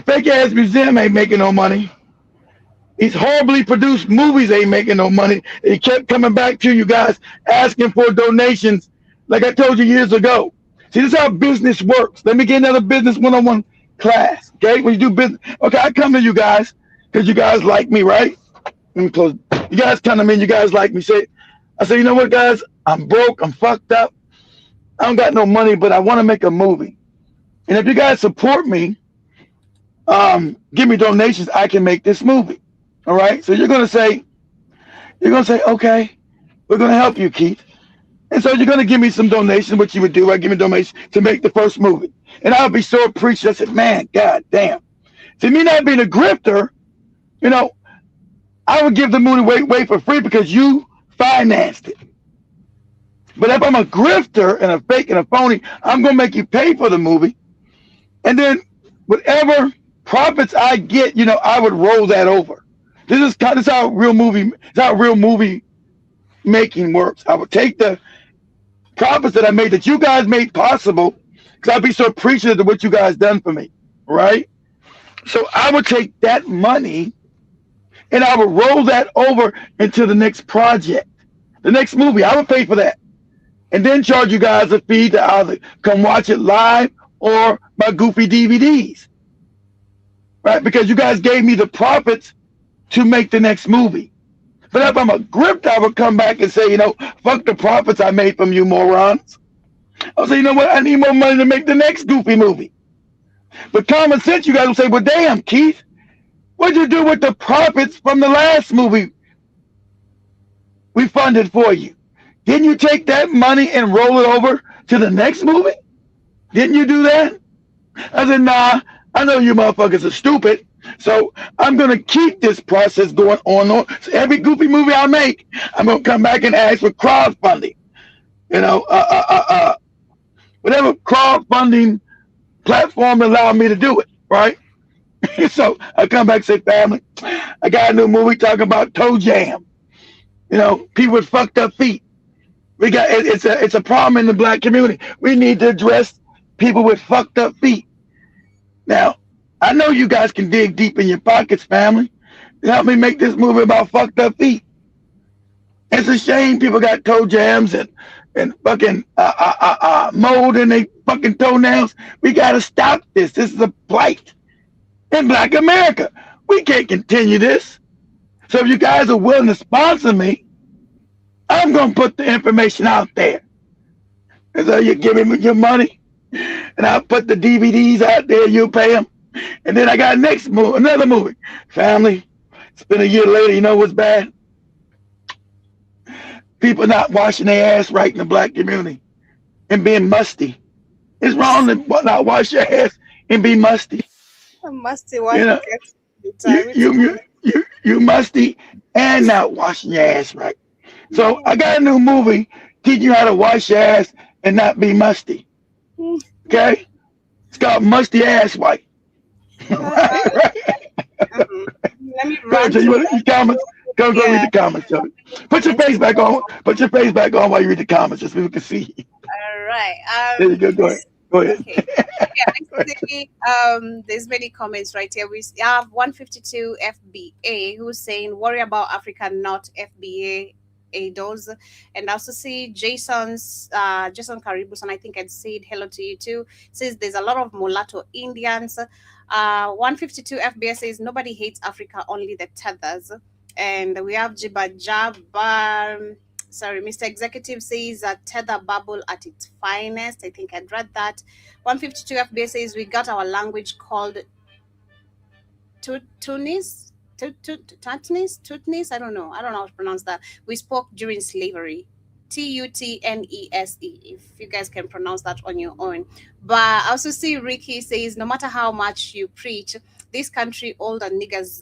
fake ass museum ain't making no money. These horribly produced movies ain't making no money. He kept coming back to you guys asking for donations, like I told you years ago. See, this is how business works. Let me get another business one-on-one class, okay? When you do business, okay, I come to you guys because you guys like me, right? Let me close. You guys come to me and you guys like me. I say, you know what, guys? I'm broke. I'm fucked up. I don't got no money, but I want to make a movie. And if you guys support me, give me donations, I can make this movie. All right. So you're gonna say, okay, we're gonna help you, Keith. And so you're gonna give me some donation, which you would do. I give me donation to make the first movie. And I'll be so appreciative. I said, man, god damn. See, me not being a grifter, you know, I would give the movie away for free because you financed it. But if I'm a grifter and a fake and a phony, I'm gonna make you pay for the movie. And then whatever profits I get, you know, I would roll that over. This is how real movie making works. I would take the profits that I made, that you guys made possible, because I'd be so appreciative of what you guys done for me, right? So I would take that money and I would roll that over into the next project, the next movie. I would pay for that, and then charge you guys a fee to either come watch it live or my goofy DVDs, right? Because you guys gave me the profits to make the next movie. But if I'm a grift, I would come back and say, you know, fuck the profits I made from you morons. I'll say, you know what? I need more money to make the next goofy movie. But common sense, you guys will say, well, damn, Keith, what'd you do with the profits from the last movie we funded for you? Didn't you take that money and roll it over to the next movie? Didn't you do that? I said, nah, I know you motherfuckers are stupid. So I'm going to keep this process going on. So every goofy movie I make, I'm going to come back and ask for crowdfunding. You know, whatever crowdfunding platform allow me to do it, right? So I come back and say, family, I got a new movie talking about toe jam. You know, people with fucked up feet. We got it's a problem in the black community. We need to address people with fucked up feet. Now, I know you guys can dig deep in your pockets, family. Help me make this movie about fucked up feet. It's a shame people got toe jams and fucking mold in their fucking toenails. We gotta stop this. This is a blight in Black America. We can't continue this. So if you guys are willing to sponsor me, I'm gonna put the information out there. And so you give me your money, and I'll put the DVDs out there. You pay them, and then I got another movie. Family, it's been a year later. You know what's bad? People not washing their ass right in the black community and being musty. It's wrong to not wash your ass and be musty. Musty, you know, you musty and not washing your ass right. So I got a new movie teaching you how to wash your ass and not be musty. Okay? It's called Musty Ass White. Right? Let me run to the comments. Go read the comments. Put your face back on. Put your face back on while you read the comments, just so we can see. All right. There you go. Go ahead. Go ahead. Okay. There's many comments right here. We have 152 FBA who's saying worry about Africa, not FBA ADOS. And I also see Jason Caribus, and I think I'd said hello to you too. Says there's a lot of mulatto Indians. 152 FBA says nobody hates Africa, only the tethers. And we have Mr. Executive says tether bubble at its finest. I think I'd read that. 152 FBA says we got our language called Tutnis. I don't know how to pronounce that. We spoke during slavery. Tutnese, if you guys can pronounce that on your own. But I also see Ricky says no matter how much you preach, this country older niggas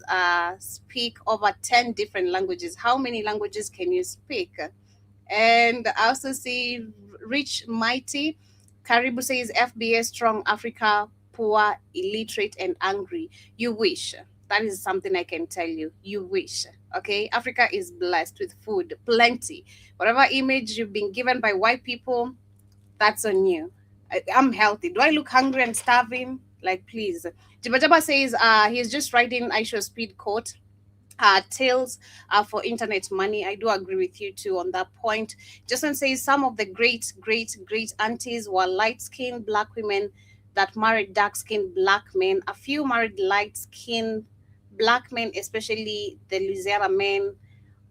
speak over 10 different languages. How many languages can you speak? And I also see Rich Mighty Caribou says FBA strong, Africa poor, illiterate, and angry. You wish. That is something I can tell you. You wish. Okay, Africa is blessed with food, plenty. Whatever image you've been given by white people, that's on you. I'm healthy. Do I look hungry and starving? Like, please. Jibajaba says he's just writing Aisha Speed quote. Tales for internet money. I do agree with you too on that point. Justin says some of the great aunties were light-skinned black women that married dark-skinned black men. A few married light-skinned black men, especially the Louisiana men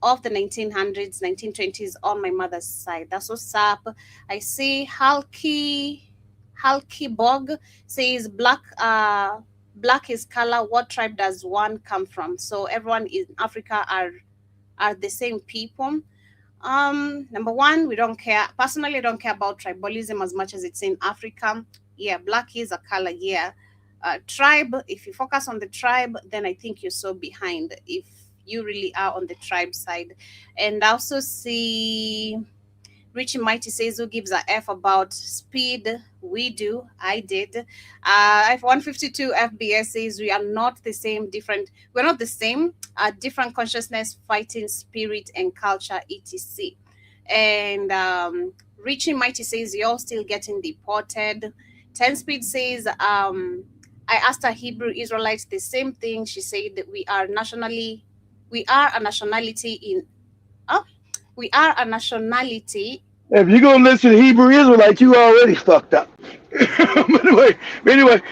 of the 1900s, 1920s on my mother's side. That's what's up. I see Halki Bog says black is color. What tribe does one come from? So everyone in Africa are the same people. Number one, we don't care. Personally, I don't care about tribalism as much as it's in Africa. Yeah, black is a color. Yeah. Tribe, if you focus on the tribe, then I think you're so behind if you really are on the tribe side. And I also see Richie Mighty says, who gives a F about speed? We do. I did. F152 FBS says we are not the same, different. We're not the same. Different consciousness, fighting spirit and culture, etc. And Richie Mighty says you're all still getting deported. 10 Speed says I asked a Hebrew Israelite the same thing. She said that we are a nationality If you're gonna listen to Hebrew Israelites, you already fucked up. anyway,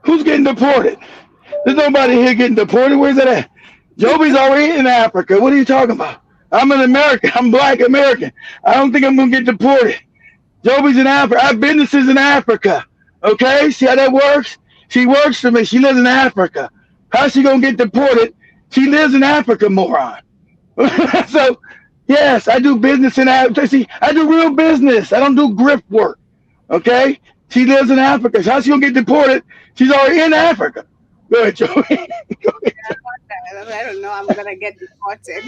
who's getting deported? There's nobody here getting deported. Where's that at? Joby's already in Africa. What are you talking about? I'm an American. I'm Black American. I don't think I'm gonna get deported. Joby's in Africa. I have businesses in Africa. Okay, see how that works? She works for me. She lives in Africa. How's she gonna get deported? She lives in Africa, moron. So, yes, I do business in Africa. See, I do real business. I don't do grift work. Okay? She lives in Africa. So how's she gonna get deported? She's already in Africa. Go ahead, Joey. Go ahead. I don't know. I'm gonna get deported.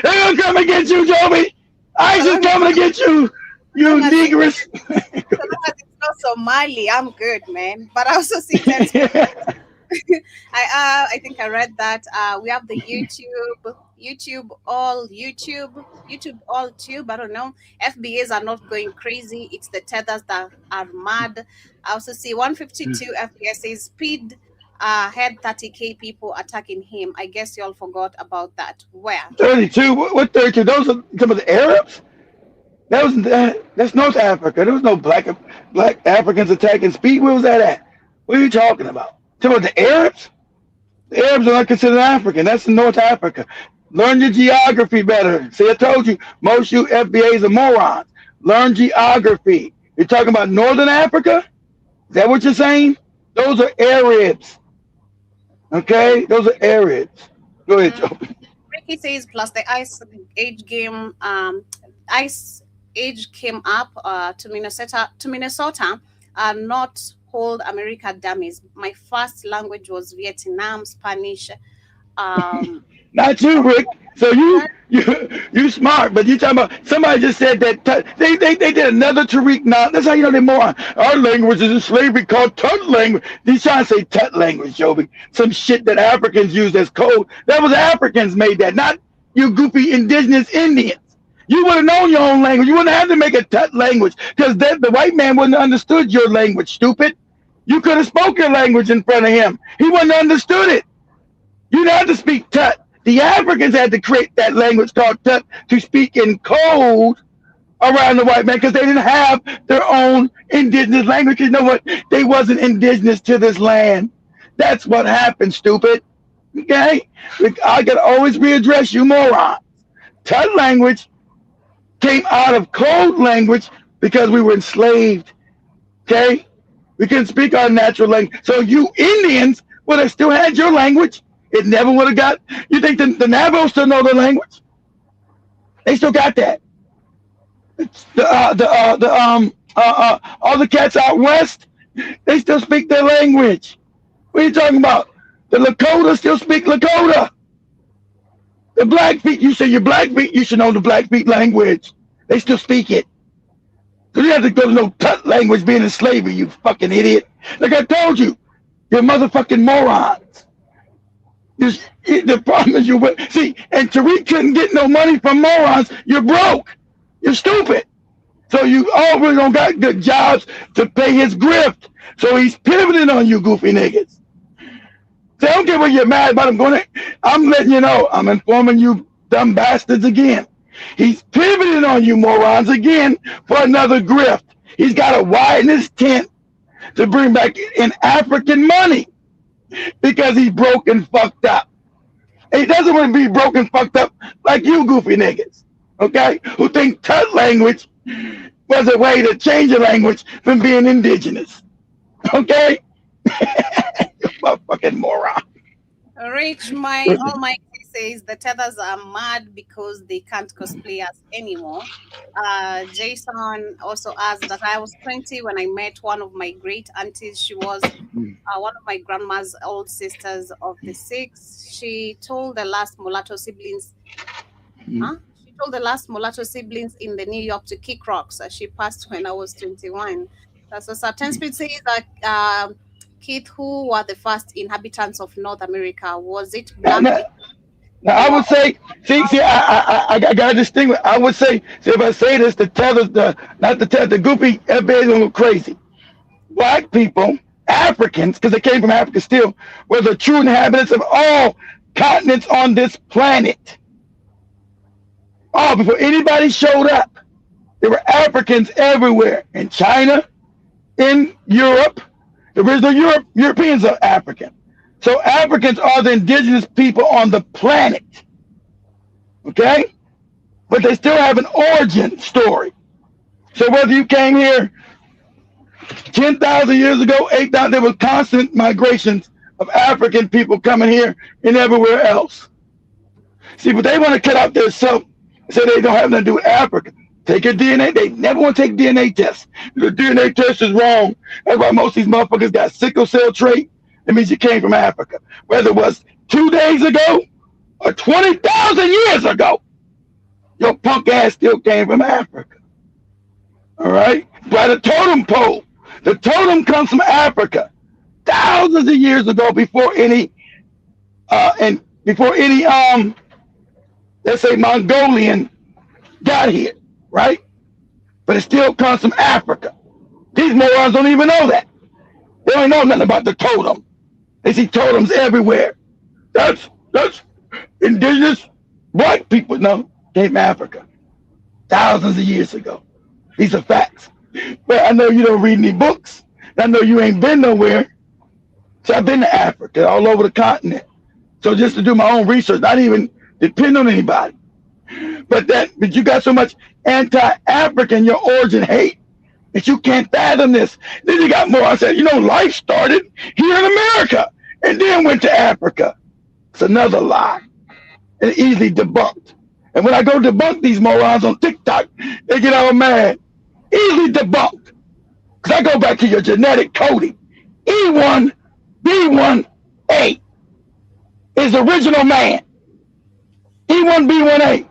They're gonna come and get you, Joey. ICE is coming to get you, you negress. As long as it's not Somali, I'm good, man. But I also see that. I think I read that we have the YouTube all tube. I don't know. FBAs are not going crazy. It's the tethers that are mad. I also see 152 FBA says speed had 30K people attacking him. I guess you all forgot about that. Where? 32? What 32? Those are some of the Arabs? That's North Africa. There was no black Africans attacking Speed. Where was that at? What are you talking about? Talking about the Arabs? The Arabs are not considered African. That's in North Africa. Learn your geography better. See, I told you, most you FBAs are morons. Learn geography. You're talking about Northern Africa? Is that what you're saying? Those are Arabs. Okay? Those are Arabs. Go ahead, Joe. Ricky says, plus the ice age game, ice age came up to Minnesota, not hold America dummies. My first language was Vietnam, Spanish. Not you, Rick. So you smart, but you talking about somebody just said that they did another TARIQ. Now that's how you know they're moron. Our language is a slavery called Tut language. He's trying to say Tut language, Joby. Some shit that Africans use as code. That was Africans made that, not you goofy indigenous Indians. You would have known your own language. You wouldn't have to make a Tut language because the white man wouldn't have understood your language, stupid. You could have spoken your language in front of him. He wouldn't have understood it. You'd have to speak Tut. The Africans had to create that language called Tut to speak in code around the white man because they didn't have their own indigenous language. You know what? They wasn't indigenous to this land. That's what happened, stupid. Okay? I gotta always readdress you morons. Tut language came out of code language because we were enslaved. Okay? We couldn't speak our natural language. So you Indians would have still had your language. It never would have got. You think the Navajo still know their language? They still got that. All the cats out west, they still speak their language. What are you talking about? The Lakota still speak Lakota. The Blackfeet, you say you're Blackfeet, you should know the Blackfeet language. They still speak it. So you have to go to no Tut language being in slavery, you fucking idiot. Like I told you, you're motherfucking morons. The problem is see, and TARIQ couldn't get no money from morons. You're broke. You're stupid. So you always don't got good jobs to pay his grift. So he's pivoting on you goofy niggas. So I don't care what you're mad about. I'm letting you know. I'm informing you dumb bastards again. He's pivoting on you morons again for another grift. He's got to widen his tent to bring back in African money because he's broke and fucked up. And he doesn't want to be broke and fucked up like you goofy niggas, okay? Who think Tut language was a way to change your language from being indigenous, okay? You motherfucking moron. Rich, Almighty says the tethers are mad because they can't cosplay us anymore. Jason also asked that I was 20 when I met one of my great aunties. She was one of my grandma's old sisters of the 6. She told the last mulatto siblings, She told the last mulatto siblings in the New York to kick rocks. She passed when I was 21. So Certain Speed says that Keith, who were the first inhabitants of North America? Was it black? Now I would say, I got to distinguish. I would say, if I say this, the tethers, the goofy FBA is gonna go crazy. Black people, Africans, because they came from Africa still, were the true inhabitants of all continents on this planet. Oh, before anybody showed up, there were Africans everywhere. In China, in Europe, the original Europeans are African. So Africans are the indigenous people on the planet. Okay? But they still have an origin story. So whether you came here 10,000 years ago, 8,000, there was constant migrations of African people coming here and everywhere else. See, but they want to cut out their self, so they don't have nothing to do with Africa. Take your DNA. They never want to take DNA tests. The DNA test is wrong. That's why most of these motherfuckers got sickle cell trait. It means you came from Africa. Whether it was 2 days ago or 20,000 years ago, your punk ass still came from Africa. All right? By the totem pole. The totem comes from Africa. Thousands of years ago before any let's say Mongolian got here, right? But it still comes from Africa. These morons don't even know that. They don't know nothing about the totem. They see totems everywhere. That's indigenous white people. No, came from Africa. Thousands of years ago. These are facts. But I know you don't read any books. I know you ain't been nowhere. So I've been to Africa, all over the continent. So just to do my own research, not even depend on anybody. But you got so much anti-African, your origin hate, that you can't fathom this. Then you got more. I said, life started here in America and then went to Africa. It's another lie. And easily debunked. And when I go debunk these morons on TikTok, they get all mad. Easily debunked. Because I go back to your genetic coding. E1, B1A is original man. E1, B1A.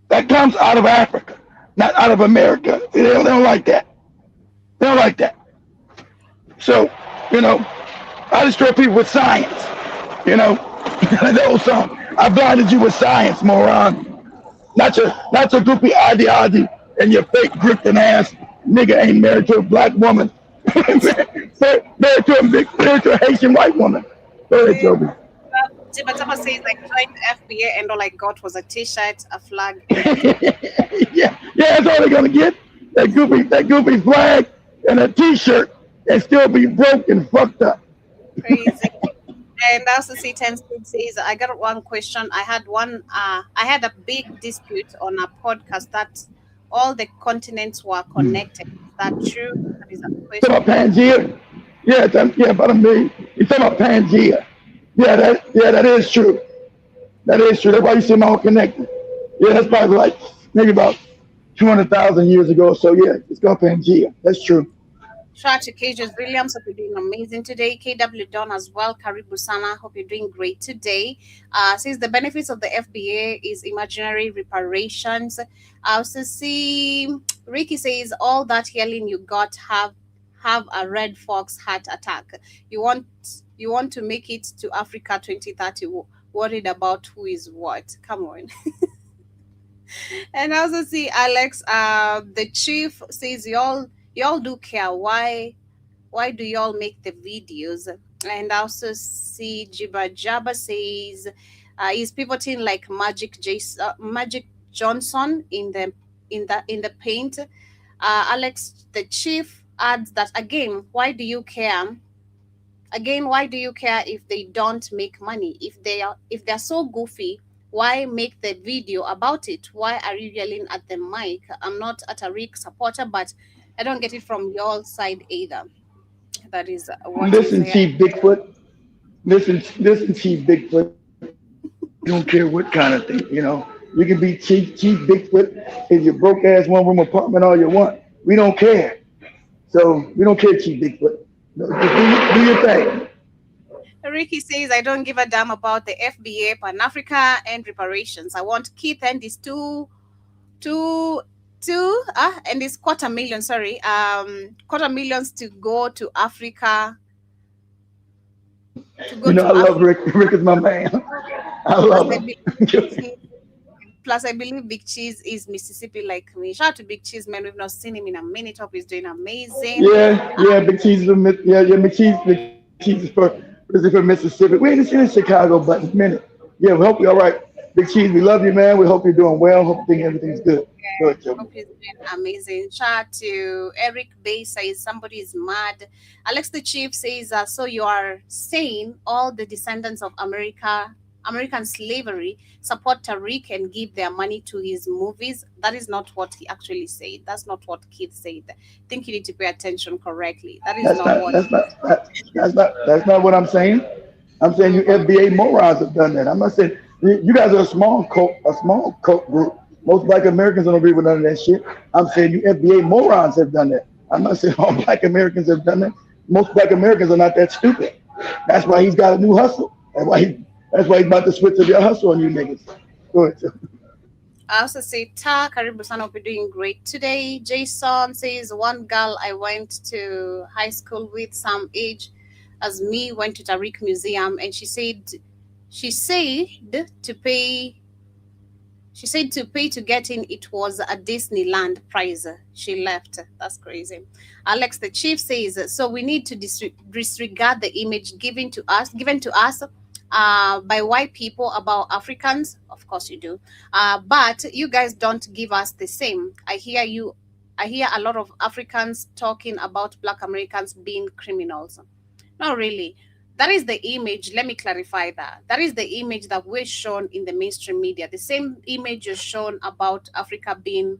That comes out of Africa, not out of America. They don't like that. They don't like that. So, I destroy people with science. The old song. I blinded you with science, moron. Not your goopy ideology and your fake grifting ass nigga ain't married to a black woman. married to a Haitian white woman. Go ahead, Joby. Jibatama says joined FBA and all I got was a t-shirt, a flag. yeah, that's all they're gonna get. That goofy flag and a t-shirt and still be broke and fucked up. Crazy. And I also see 10 says I got one question. I had a big dispute on a podcast that all the continents were connected. Is that true? That is a question. About Pangea? Yeah, about $1 million. You talking about Pangea? Yeah, that is true. That is true. That's why you see them all connected. Yeah, that's probably maybe about 200,000 years ago. So yeah, it's called Pangea. That's true. Shout out to KJ Williams. Hope you're doing amazing today. KW Don as well. Karibu Sana. Hope you're doing great today. Says the benefits of the FBA is imaginary reparations. I also see Ricky says all that healing you got have a red fox heart attack. You want to make it to Africa 2030. Worried about who is what? Come on. And I also see Alex. The chief says y'all do care. Why do y'all make the videos? And I also see Jiba Jabba says he's pivoting like Magic Johnson in the paint. Alex, the chief adds that again, why do you care? Again, why do you care if they don't make money? If they're so goofy, why make the video about it? Why are you yelling at the mic? I'm not a TARIQ supporter, but I don't get it from your side either. That is what. Listen, Chief Bigfoot. Listen, Chief Bigfoot. You don't care what kind of thing, You can be Chief Bigfoot in your broke ass 1-room apartment all you want. We don't care. So we don't care, Chief Bigfoot. No, do your thing. Ricky says, I don't give a damn about the FBA, Pan-Africa, and reparations. I want Keith and his and his $250,000 to go to Africa. I love Rick. Rick is my man. I love him. Plus, I believe Big Cheese is Mississippi like me. Shout out to Big Cheese, man. We've not seen him in a minute. Hope he's doing amazing. Yeah, Big Cheese is Big Cheese is for Mississippi. We ain't seen in Chicago, but in a minute. Yeah, we hope you're all right. Big Cheese, we love you, man. We hope you're doing well. Hope everything's good. Go ahead, Joe. Hope he's doing amazing. Chat to Eric Bay says somebody is mad. Alex the Chief says, so you are saying all the descendants of American slavery support Tariq and give their money to his movies? That is not what he actually said. That's not what Keith said. I think you need to pay attention correctly. That is That's not what I'm saying. I'm saying you FBA morons have done that. I'm not saying you guys are a small cult group. Most Black Americans don't agree with none of that shit. I'm saying you FBA morons have done that. I'm not saying all Black Americans have done that. Most Black Americans are not that stupid. That's why he's got a new hustle. That's why he's about to switch to their hustle on you niggas. Go ahead, Joe. I also say, Ta, Karibu sana, hope you're doing great today. Jason says, one girl I went to high school with, some age as me, went to Tariq Museum, and she said to pay to get in, it was a Disneyland prize. She left. That's crazy. Alex the Chief says, so we need to disregard the image given to us by white people about Africans. Of course you do. But you guys don't give us the same. I hear a lot of Africans talking about Black Americans being criminals. Not really. That is the image. Let me clarify that. That is the image that we're shown in the mainstream media. The same image is shown about Africa being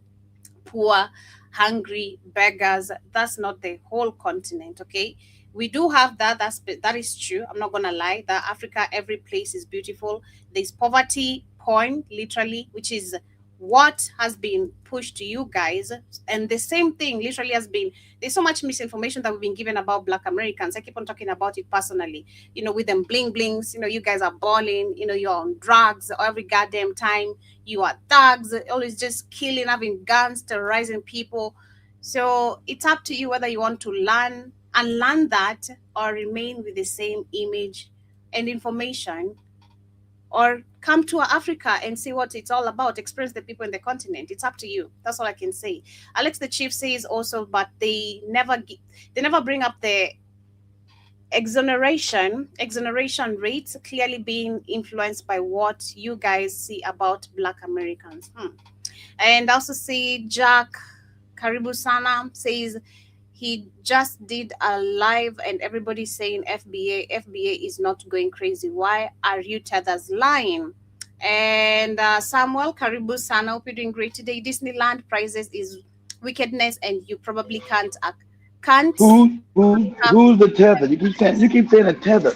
poor, hungry, beggars. That's not the whole continent, okay? We do have that. That is true. I'm not gonna lie. That Africa, every place is beautiful. There's poverty porn, literally, which is what has been pushed to you guys. And the same thing literally has been, there's so much misinformation that we've been given about Black Americans. I keep on talking about it personally, with them bling blings, you guys are balling, you're on drugs every goddamn time, you are thugs, always just killing, having guns, terrorizing people. So it's up to you whether you want to learn that or remain with the same image and information, or come to Africa and see what it's all about, experience the people in the continent. It's up to you. That's all I can say. Alex the Chief says also, but they never bring up the exoneration rates clearly being influenced by what you guys see about Black Americans. And also see Jack Karibu Sana says he just did a live and everybody's saying FBA is not going crazy. Why are you tethers lying? And Samuel Karibu Sana, hope you're doing great today. Disneyland prizes is wickedness, and you probably can't. Who's the tether? You keep saying a tether.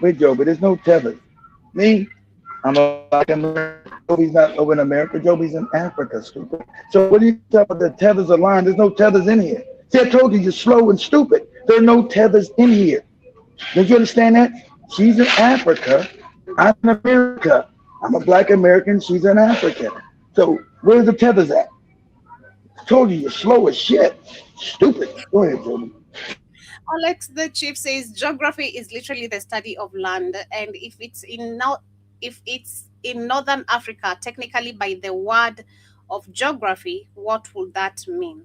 Wait, Joe, but there's no tether. Me, I'm a Black American. Joey's not over in America. Joey's in Africa, stupid. So what do you talk about? The tethers are lying. There's no tethers in here. See, I told you you're slow and stupid. There are no tethers in here. Don't you understand that? She's in Africa. I'm in America. I'm a Black American. She's in Africa. So where's the tethers at? I told you you're slow as shit. Stupid. Go ahead, Jody. Alex the Chief says geography is literally the study of land, and if it's in Northern Africa, technically by the word of geography, what would that mean?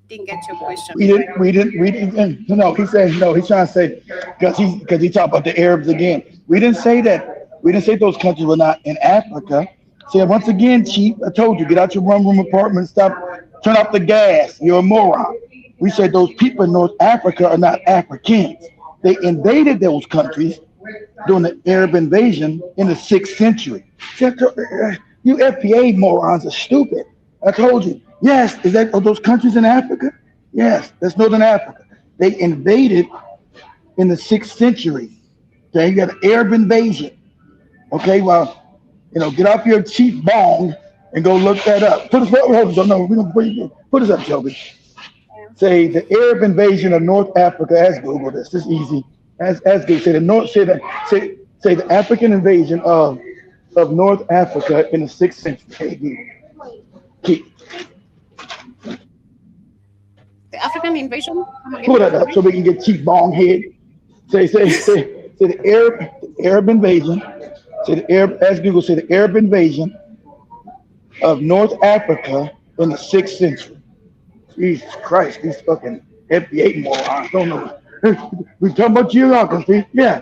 Didn't get your question. We didn't. No, he's saying no. He's trying to say because he talked about the Arabs again. We didn't say that. We didn't say those countries were not in Africa. So once again, Chief, I told you, get out your one-room apartment, turn off the gas. You're a moron. We said those people in North Africa are not Africans. They invaded those countries during the Arab invasion in the 6th century. You FBA morons are stupid. I told you. Yes, are those countries in Africa? Yes, that's Northern Africa. They invaded in the 6th century. Okay, you got an Arab invasion. Okay, well, get off your cheap bong and go look that up. Put us up, Joby. Say the Arab invasion of North Africa. Ask Google this. This is easy. Ask Google. Say the African invasion of North Africa in the 6th century. The African invasion? Pull that up so we can get cheap bong head. Say the Arab invasion. Ask Google, say the Arab invasion of North Africa in the 6th century. Jesus Christ, these fucking FBA morons don't know. We talking about geography. Yeah.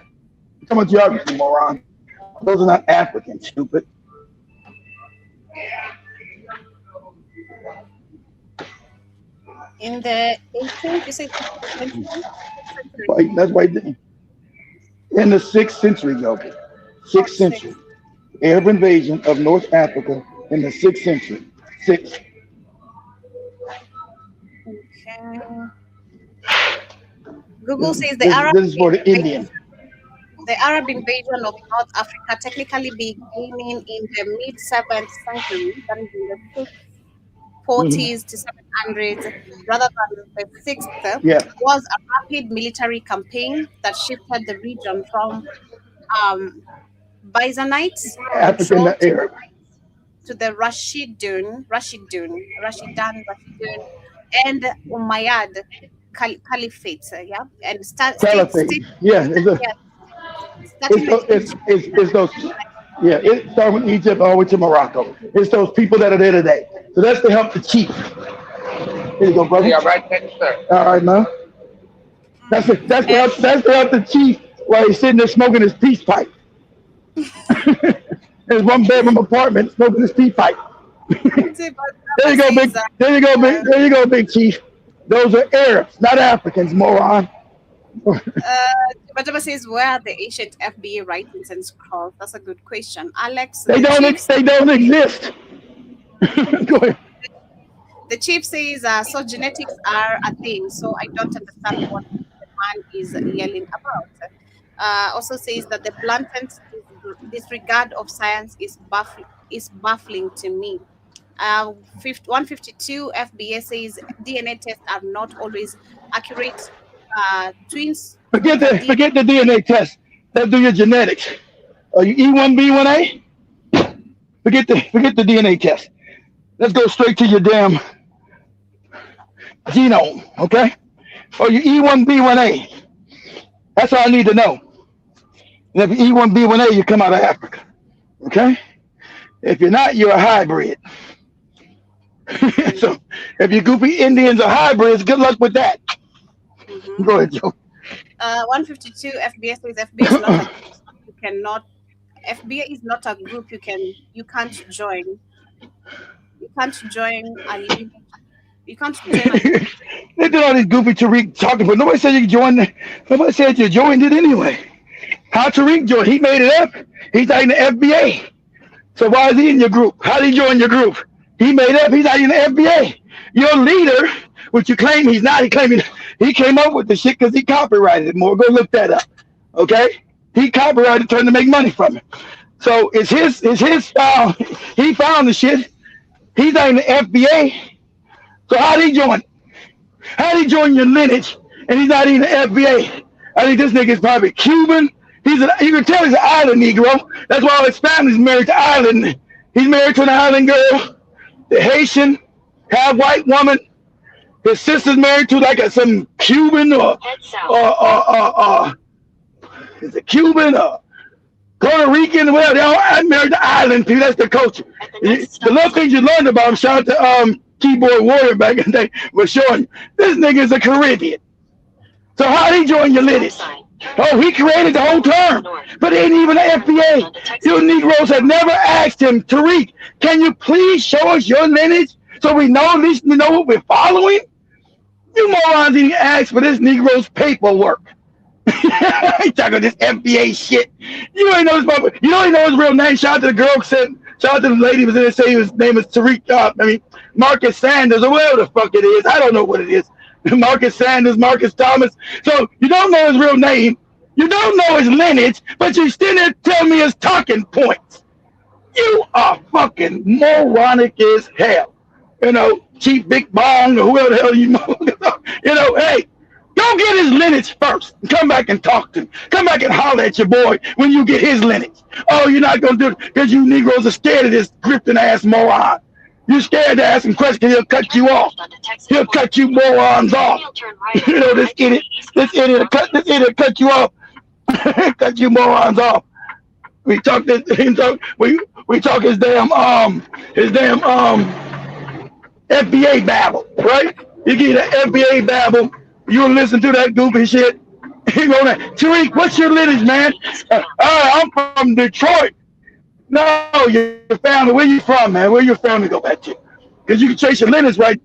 We're talking about geography, moron. Those are not Africans, stupid. In the 18th, you say 16th century? Right, that's right there. In the 6th century, though. 6th century. Arab invasion of North Africa in the 6th century. 6. Okay. Google says the Arab This is for the Indian. The Arab invasion of North Africa technically beginning in the mid 7th century, that is in the 640s to 700s, rather than the 6th, Yeah. was a rapid military campaign that shifted the region from Byzantines African Arab. to the Rashidun, and Umayyad Caliphates, yeah, and Caliphate. Yeah, it's those. Yeah, it started with Egypt all the way to Morocco. It's those people that are there today. So that's to help the chief. Here you go, brother. Yeah, right, thank you, sir. All right, man. That's to help the chief while he's sitting there smoking his peace pipe. There's one bedroom apartment smoking his peace pipe. There you go, big. There you go, big. There you go, big chief. Those are Arabs, not Africans, moron. Bajaba says, where are the ancient FBA writings and scrolls? That's a good question. Alex, they don't exist. Go ahead. The chief says, so genetics are a thing, so I don't understand what the man is yelling about. Also says that the blatant disregard of science is baffling to me. 152 FBA says DNA tests are not always accurate. Twins. Forget the DNA test. Let's do your genetics. Are you E1B1A? Forget the DNA test. Let's go straight to your damn genome, okay? Are you E1B1A? That's all I need to know. And if you're E1B1A, you come out of Africa, okay? If you're not, you're a hybrid. So if you goofy Indians are hybrids, good luck with that. Go ahead, Joe. 152 FBA says FBA is not a group you cannot. FBA is not a group you can't join. You can't join a lineage. You can't join. They did all these goofy Tariq talking, but nobody said you joined. Nobody said you joined it anyway. How Tariq joined? He made it up. He's not in the FBA. So why is he in your group? How did he join your group? He made up. He's not in the FBA. Your leader, which you claim he's not, he came up with the shit because he copyrighted it more. Go look that up. Okay? He copyrighted trying to make money from it. So it's his style. He found the shit. He's not in the FBA. So how did he join? How did he join your lineage and he's not in the FBA? I think this nigga is probably Cuban. You can tell he's an island Negro. That's why all his family's married to island. He's married to an island girl, the Haitian, half white woman. His sister's married to like some Cuban or is it Cuban or Puerto Rican? Well, they all married to island people. That's the culture. The little things you learned about him, shout out to Keyboard Warrior back in the day, was showing you this nigga is a Caribbean. So how did he join your lineage? Oh, he created the whole term, but it ain't even an FBA. You Negroes have never asked him, Tariq, can you please show us your lineage so we know at least we know what we're following? You morons didn't ask for this Negro's paperwork. He talking this FBA shit. You ain't know his mother. You don't even know his real name. Shout out to the girl said. Shout out to the lady was in there say his name is Tariq. Marcus Sanders or whatever the fuck it is. I don't know what it is. Marcus Sanders, Marcus Thomas. So you don't know his real name. You don't know his lineage, but you still there tell me his talking points. You are fucking moronic as hell. You know, Chief Big Bong or whoever the hell you know. You know, hey, go get his lineage first. Come back and talk to him. Come back and holler at your boy when you get his lineage. Oh, you're not going to do it because you Negroes are scared of this grifting ass moron. You're scared to ask him questions because he'll cut you off. He'll cut you morons off. You know, this idiot will cut you off. Cut you morons off. We talk his damn FBA babble, right? You get an FBA babble, you'll listen to that goofy shit. You know that. Tariq, what's your lineage, man? I'm from Detroit. No, your family. Where you from, man? Where your family go back to? Because you can trace your lineage, right,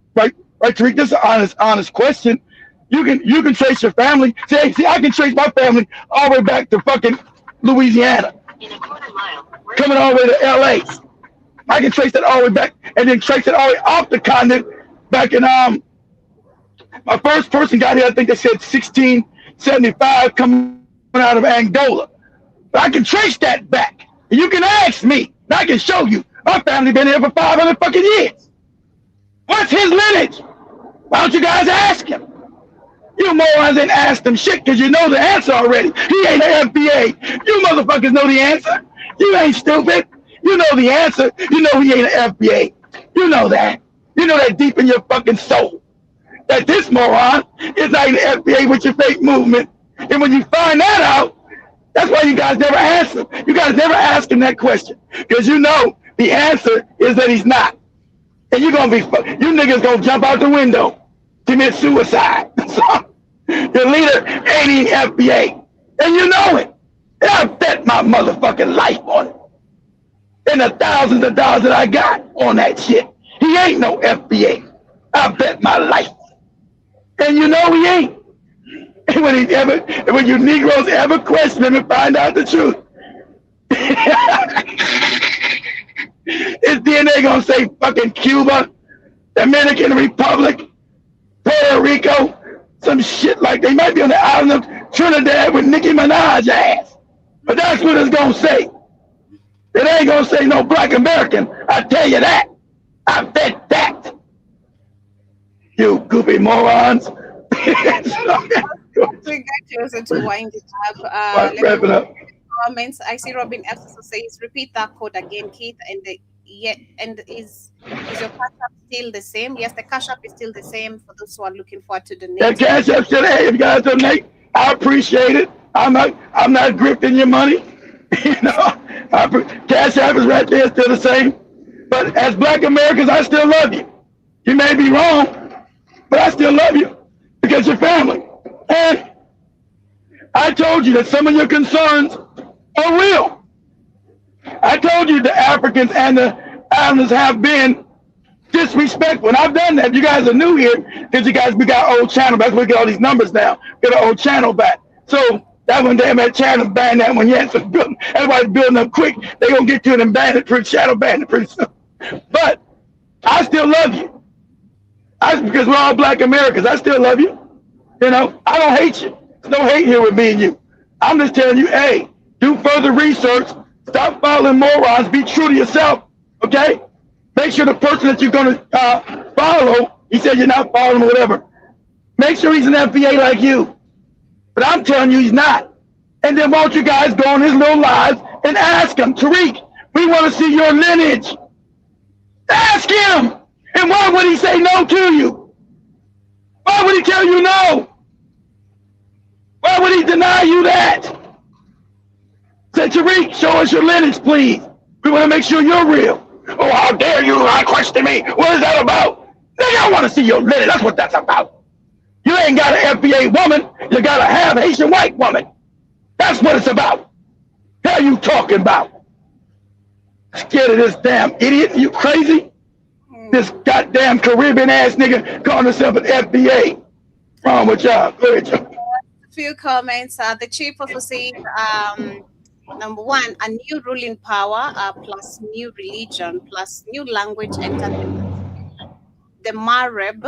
Tariq. This is an honest question. You can trace your family. See, I can trace my family all the way back to fucking Louisiana, coming all the way to LA. I can trace that all the way back, and then trace it all the way off the continent. Back in my first person got here, I think they said 1675, coming out of Angola. But I can trace that back. You can ask me, and I can show you. My family been here for 500 fucking years. What's his lineage? Why don't you guys ask him? You morons didn't ask them shit because you know the answer already. He ain't an FBA. You motherfuckers know the answer. You ain't stupid. You know the answer. You know he ain't an FBA. You know that. You know that deep in your fucking soul. That this moron is not an FBA with your fake movement. And when you find that out, that's why you guys never answer. You guys never ask him that question. Because you know the answer is that he's not. And you niggas gonna jump out the window, commit suicide. So, your leader ain't even FBA. And you know it. And I bet my motherfucking life on it. And the thousands of dollars that I got on that shit. He ain't no FBA. I bet my life. And you know he ain't. And when you Negroes ever question him and find out the truth, his DNA gonna say fucking Cuba, Dominican Republic, Puerto Rico, some shit like they might be on the island of Trinidad with Nicki Minaj ass. But that's what it's gonna say. It ain't gonna say no black American. I tell you that. I bet that. You goofy morons. We got closer to wind it up. Wrap it up. Comments. I see Robin F says, repeat that code again, Keith, and is your cash app still the same? Yes, the cash app is still the same for those who are looking forward to donate. That cash app still, hey, if you guys donate, I appreciate it. I'm not grifting your money. You know, cash app is right there, still the same. But as black Americans, I still love you. You may be wrong, but I still love you because you're family. And I told you that some of your concerns are real. I told you the Africans and the islanders have been disrespectful. And I've done that. If you guys are new here, because we got old channel. That's why we get all these numbers now. Get our old channel back. So that one damn that channel ban that one yet. So everybody's building up quick. They're going to get to it and ban it pretty shadow ban it pretty soon. But I still love you. Because we're all black Americans. I still love you. You know, I don't hate you. There's no hate here with me and you. I'm just telling you, hey, do further research. Stop following morons. Be true to yourself, okay? Make sure the person that you're going to follow, he said you're not following or whatever. Make sure he's an FBA like you. But I'm telling you he's not. And then won't you guys go on his little lives and ask him, Tariq, we want to see your lineage. Ask him. And why would he say no to you? Why would he tell you no? Why would he deny you that? Say, Tariq, show us your lineage, please. We want to make sure you're real. Oh, how dare you question me? What is that about? Nigga, I want to see your lineage. That's what that's about. You ain't got an FBA woman. You got a half Haitian white woman. That's what it's about. What are you talking about? Scared of this damn idiot? You crazy? This goddamn Caribbean ass nigga calling himself an FBA. Wrong with y'all? Go ahead, Joe. A few comments. The chief also said, number one, a new ruling power plus new religion plus new language entered the Maghreb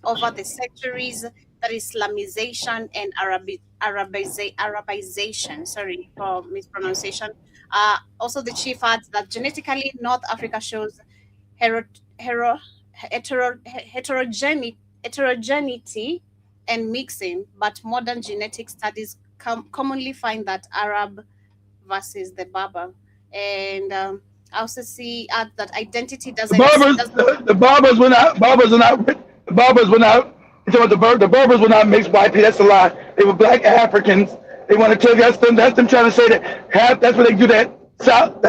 over the centuries. That Islamization and Arabization. Sorry for mispronunciation. Also, the chief adds that genetically, North Africa shows heterogeneity and mixing, but modern genetic studies commonly find that Arab versus the Berber. And I also see that identity doesn't. The Berbers were not. The Berbers were not mixed white people. That's a lie. They were black Africans. They want to tell you that's them trying to say that half. That's what they do. That south.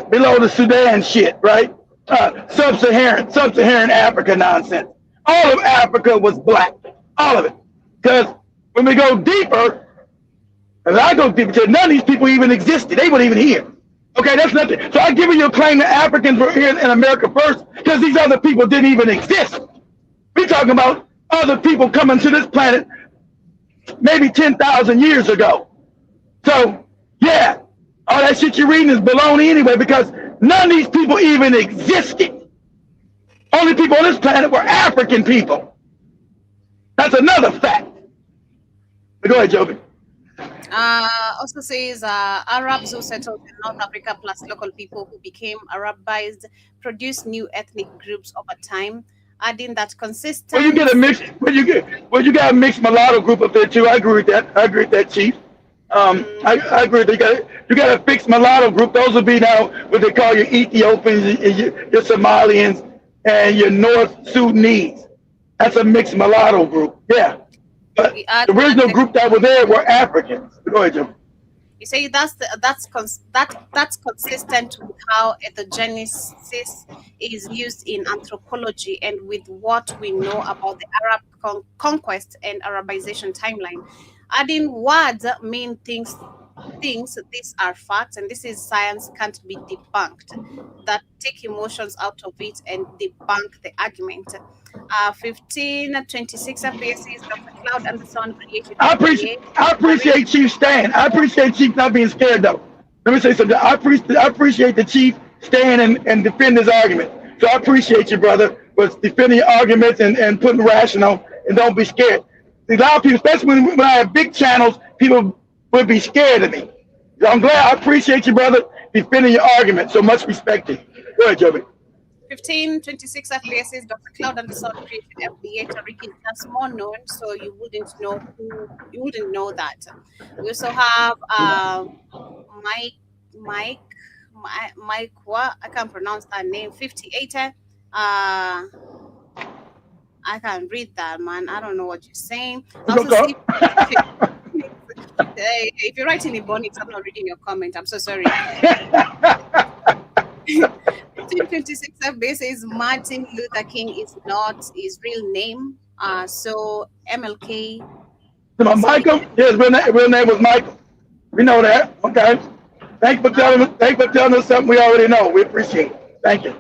Below the Sudan shit, right? Sub-Saharan Africa nonsense. All of Africa was black. All of it. Because when we go deeper, and I go deeper, none of these people even existed. They weren't even here. Okay, that's nothing. So I give you a claim that Africans were here in America first because these other people didn't even exist. We're talking about other people coming to this planet maybe 10,000 years ago. So, yeah, all that shit you're reading is baloney anyway because none of these people even existed. Only people on this planet were African people. That's another fact. But go ahead, Joby. Also says Arabs who settled in North Africa plus local people who became Arabized produced new ethnic groups over time, adding that consistent. Well, you get a mix. Well, you got a mixed mulatto group up there too. I agree with that. I agree with that, Chief. I agree. You got a fixed mulatto group. Those would be now what they call your Ethiopians, your Somalians, and your North Sudanese. That's a mixed mulatto group. Yeah. But the original group that were there were Africans. Go ahead, Jim. You say that's consistent with how ethnogenesis is used in anthropology and with what we know about the Arab conquest and Arabization timeline. Adding words mean things. These are facts, and this is science can't be debunked. That take emotions out of it and debunk the argument. 1526 FBA says Dr. Cloud and the Sun created. I appreciate Chief Stan. I appreciate Chief not being scared though. Let me say something. I appreciate the Chief staying and defend his argument. So I appreciate you, brother, for defending your arguments and putting rational and don't be scared. A lot of people, especially when I have big channels, people would be scared of me. So I'm glad. I appreciate you, brother, defending your argument. So much respect to you. Go ahead, Joby. 1526 FBA says Dr. Cloud and the Sun created FBA. TARIQ is just more known, so you wouldn't know that. We also have Mike, what I can't pronounce that name. 58. I can't read that, man. I don't know what you're saying. Also, if you're writing in Ebonics, I'm not reading your comment. I'm so sorry. 1526 FBA says Martin Luther King is not his real name. So MLK. Michael? His real name was Michael. We know that. Okay. Thanks for telling us something we already know. We appreciate it. Thank you.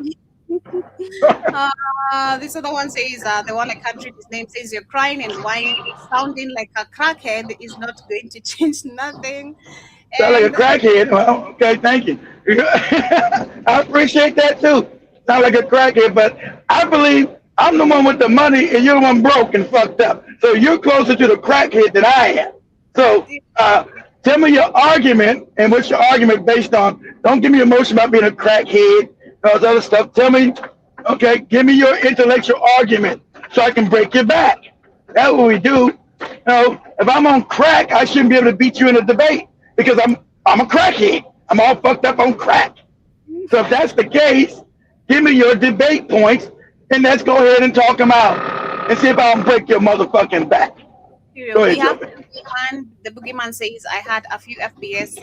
This other one says the one I can't read his name says you're crying and whining, sounding like a crackhead is not going to change nothing. Sound like a crackhead. Well, okay, thank you. I appreciate that too. Sound like a crackhead, but I believe I'm the one with the money and you're the one broke and fucked up. So you're closer to the crackhead than I am. So tell me your argument and what's your argument based on. Don't give me emotion about being a crackhead. All this other stuff. Tell me, okay, give me your intellectual argument so I can break your back. That's what we do. You know, if I'm on crack, I shouldn't be able to beat you in a debate because I'm a crackhead. I'm all fucked up on crack. So if that's the case, give me your debate points and let's go ahead and talk them out and see if I can break your motherfucking back. Go ahead, the boogeyman says I had a few FBS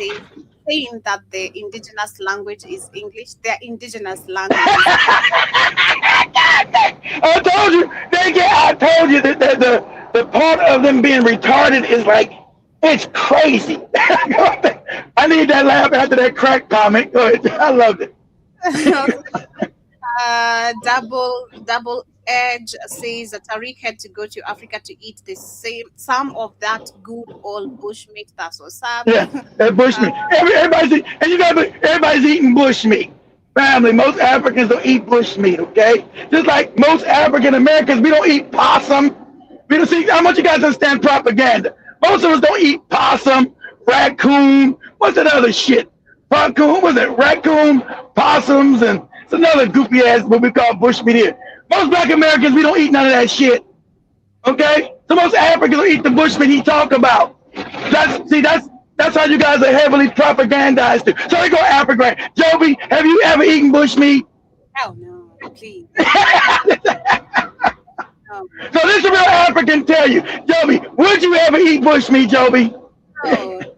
saying that the indigenous language is English. Their indigenous language. I told you that the part of them being retarded is like it's crazy. I need that laugh after that crack comment. Go ahead. I loved it. Double Edge says that TARIQ had to go to Africa to eat some of that good old bushmeat. That's what's up. Yeah, that bushmeat. Everybody's eating bushmeat. Family, most Africans don't eat bushmeat, okay? Just like most African Americans, we don't eat possum. We don't see how much you guys understand propaganda. Most of us don't eat possum, raccoon. What's that other shit? Raccoon, was it raccoon, possums, and it's another goofy ass what we call bushmeat here. Most black Americans, we don't eat none of that shit. Okay? So most Africans don't eat the bushmeat he talk about. That's how you guys are heavily propagandized to. So they go African. Joby, have you ever eaten bushmeat? Hell no, please. So this is a real African tell you. Joby, would you ever eat bushmeat, Joby? Oh, yeah.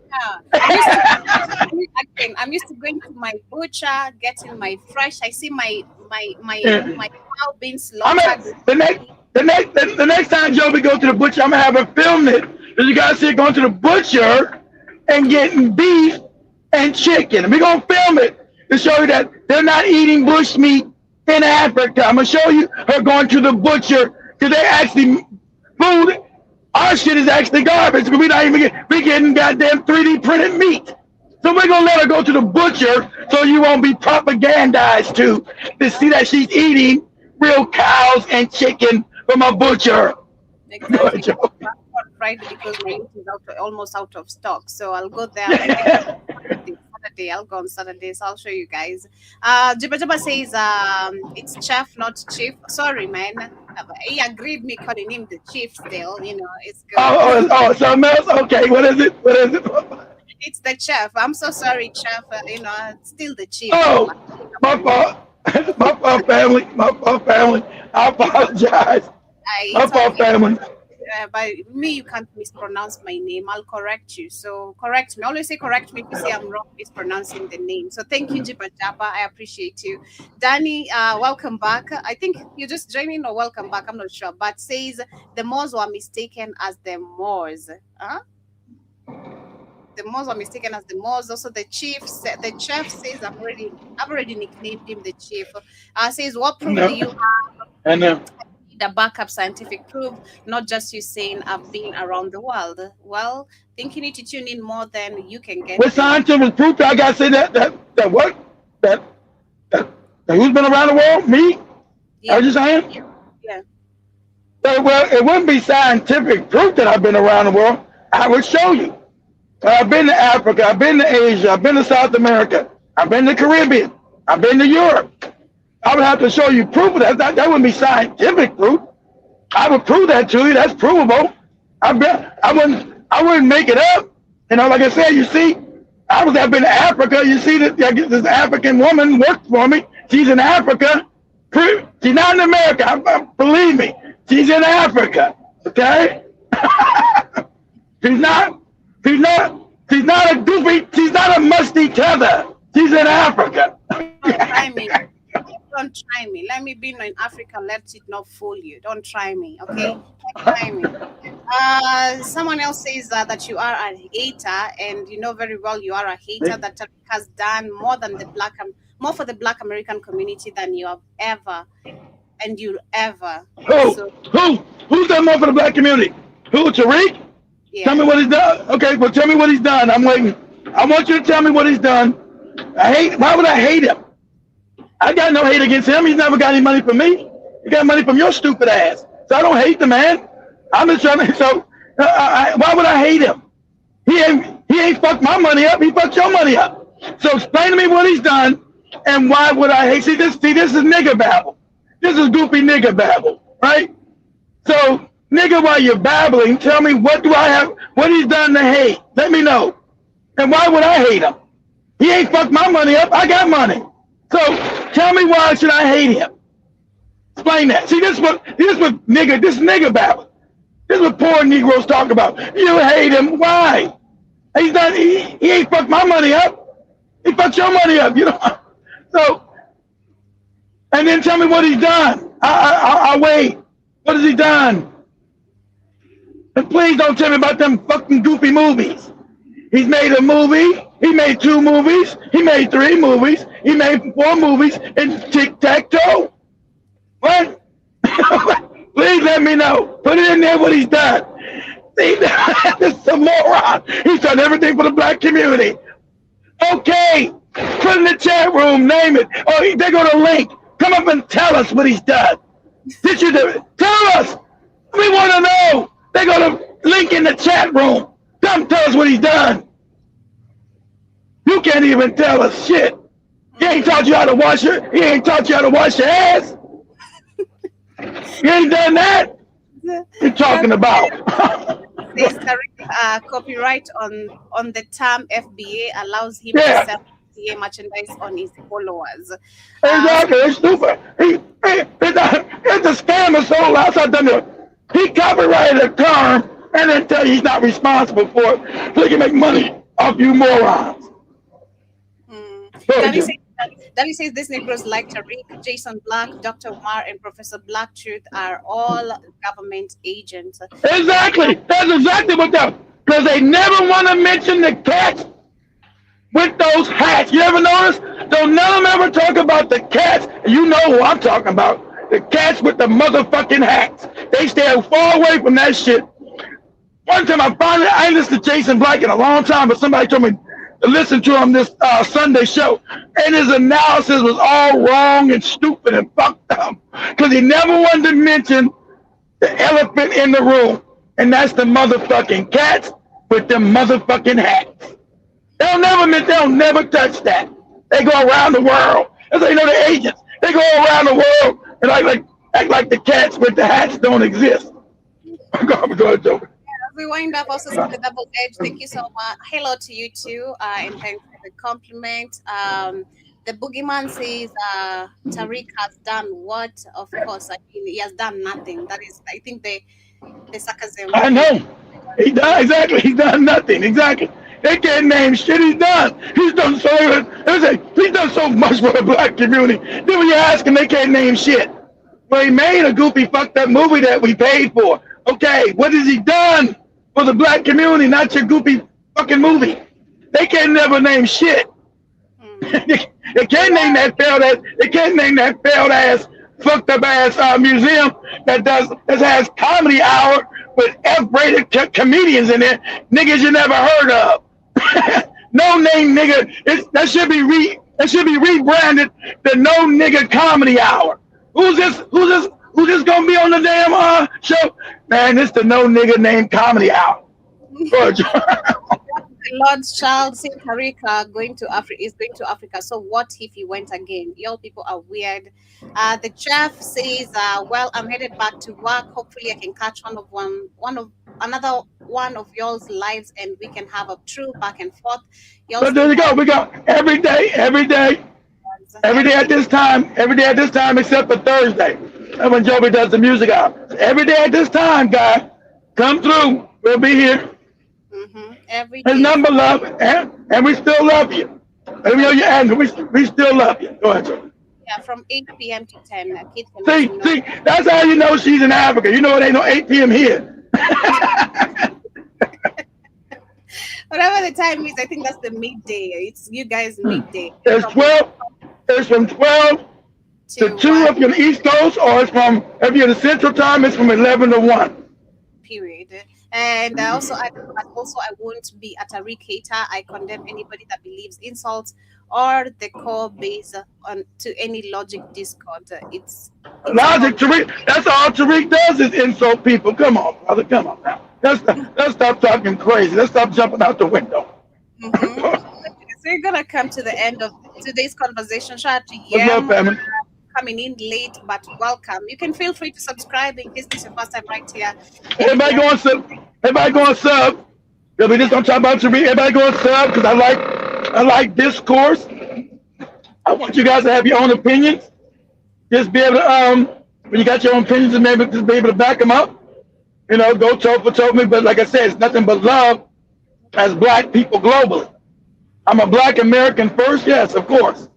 I'm used to going to my butcher, getting my fresh. I see my cow being slaughtered. The next time Joby goes to the butcher, I'm gonna have her film it. Because you guys see it going to the butcher and getting beef and chicken. And we're gonna film it to show you that they're not eating bush meat in Africa. I'm gonna show you her going to the butcher because they actually food. Our shit is actually garbage because we're not even getting goddamn 3D printed meat. So we're gonna let her go to the butcher so you won't be propagandized to see that she's eating real cows and chicken from a butcher. Exactly. Friday because my meat is almost out of stock. So I'll go there. Saturday. I'll go on Saturday, so I'll show you guys. Jibba says it's chef, not chief. Sorry, man. He agreed me calling him the chief still. You know, it's good. Something else? Okay, what is it? It's the chef. I'm so sorry, chef. You know, it's still the chief. Oh, my fault. My fault, family. My fault, family. I apologize. My fault, family. By me, you can't mispronounce my name. I'll correct you. So correct me. Always say correct me if you say I'm wrong mispronouncing the name. So thank you, Jiba Jabba. I appreciate you. Danny, welcome back. I think you're just joining or welcome back. I'm not sure. But says the Moors were mistaken as the Moors. Huh? The Moors were mistaken as the Moors. Also, the chef says I've already nicknamed him the chief. Says what proof do you have? I know. The backup scientific proof, not just you saying I've been around the world. Well, think you need to tune in more than you can get. What scientific proof? I gotta say that who's been around the world? Me? Yeah. Are you saying? Yeah. Well, it wouldn't be scientific proof that I've been around the world. I would show you. I've been to Africa. I've been to Asia. I've been to South America. I've been to the Caribbean. I've been to Europe. I would have to show you proof of that. That wouldn't be scientific proof. I would prove that to you. That's provable. I wouldn't make it up. You know, like I said, you see, I've been to Africa. You see that this African woman worked for me. She's in Africa. She's not in America. Believe me, she's in Africa. Okay? She's not a goofy. She's not a musty tether. She's in Africa. Don't try me. Let me be in Africa. Let it not fool you. Don't try me, okay? Don't try me. Someone else says that you are a hater, and you know very well you are a hater. That TARIQ has done more for the Black American community than you have ever, and you'll ever. Who's done more for the Black community? Who? TARIQ? Yeah. Tell me what he's done. Okay, well, tell me what he's done. I'm waiting. I want you to tell me what he's done. Why would I hate him? I got no hate against him. He's never got any money from me. He got money from your stupid ass. So I don't hate the man. I'm just trying to. So why would I hate him? He ain't fucked my money up. He fucked your money up. So explain to me what he's done and why would I hate? See this is nigga babble. This is goofy nigga babble, right? So nigga, while you're babbling, tell me what he's done to hate. Let me know. And why would I hate him? He ain't fucked my money up. I got money. So tell me why should I hate him? Explain that. See, this is what nigga babble. This is what poor Negroes talk about. You hate him. Why? He ain't fucked my money up. He fucked your money up. You know. So, and then tell me what he's done. I'll wait. What has he done? And please don't tell me about them fucking goofy movies. He's made a movie. He made 2 movies. He made 3 movies. He made 4 movies in tic-tac-toe. What? Please let me know. Put it in there what he's done. See, this is a moron. He's done everything for the Black community. Okay. Put in the chat room. Name it. Oh, they go to link. Come up and tell us what he's done. Did you do it? Tell us. We want to know. They go to link in the chat room. Come tell us what he's done. You can't even tell us shit. He ain't taught you how to wash your ass. You ain't done that. You're talking about. There's copyright on the term FBA allows him to sell FBA merchandise on his followers. Exactly, it's stupid. It's a scam of soul outside the. He copyrighted a term and then tell you he's not responsible for it, so he can make money off you morons. Danny says Dali says these Negroes like Tariq, Jason Black, Dr. Umar, and Professor Black Truth are all government agents. Exactly. That's exactly what that. Because they never want to mention the cats with those hats. You ever notice? Don't none of them ever talk about the cats. You know who I'm talking about. The cats with the motherfucking hats. They stay far away from that shit. One time I ain't listened to Jason Black in a long time, but somebody told me to listen to him this Sunday show. And his analysis was all wrong and stupid and fucked up. Because he never wanted to mention the elephant in the room. And that's the motherfucking cats with them motherfucking hats. They'll never touch that. They go around the world. That's how you know the agents. They go around the world and act like the cats with the hats don't exist. Go ahead, Joe. We wind up also to the double edge. Thank you so much. Hello to you too, and thanks for the compliment. The boogeyman says Tariq has done what? Of course, I mean he has done nothing. That is, I think the sarcasm. I know. He done exactly. He's done nothing. Exactly. They can't name shit he's done. He's done so much for the black community. Then when you ask him, they can't name shit. Well, he made a goofy fucked up movie that we paid for. Okay, what has he done for the black community? Not your goofy fucking movie. They can't never name shit. They can't name that failed ass. They can't name that failed ass, fucked up ass museum that has comedy hour with F-rated comedians in it. Niggas you never heard of. No name nigga. That should be rebranded the No Nigga Comedy Hour. Who's this gonna be on the damn show? Man, it's the No Nigga Name Comedy Hour. Lord's child said Tariq is going to Africa. So what if he went again? Y'all people are weird. The chef says, well, I'm headed back to work. Hopefully I can catch another one of y'all's lives and we can have a true back and forth. So there you go. We got every day at this time except for Thursday. That's when Joby does the music out. Every day at this time, guys, come through. We'll be here. Every His number love, and we still love you. Let me know your answer. We still love you. Go ahead, Joby. Yeah, from 8 p.m. to 10. See, that's how you know she's in Africa. You know it ain't no 8 p.m. here. Whatever the time is, I think that's the midday. It's you guys midday. It's from 12 to 2 if you're on the East Coast, or it's from, if you're in the Central Time, it's from 11 to 1. Period. And also, I won't be a Tariq hater. I condemn anybody that believes insults or the core base on to any logic discord. It's logic. Tariq. That's all Tariq does is insult people. Come on, brother. Come on now. Let's stop talking crazy. Let's stop jumping out the window. So we're gonna come to the end of today's conversation. Shout out to What's up, family? Coming in late, but welcome. You can feel free to subscribe in case this is your first time right here. Everybody go and sub. Yeah, we just don't talk about Tariq. Everybody go and sub because I like discourse. I want you guys to have your own opinions. Just be able to when you got your own opinions and maybe just be able to back them up. You know, go toe for toe me. But like I said, it's nothing but love as black people globally. I'm a black American first, yes, of course.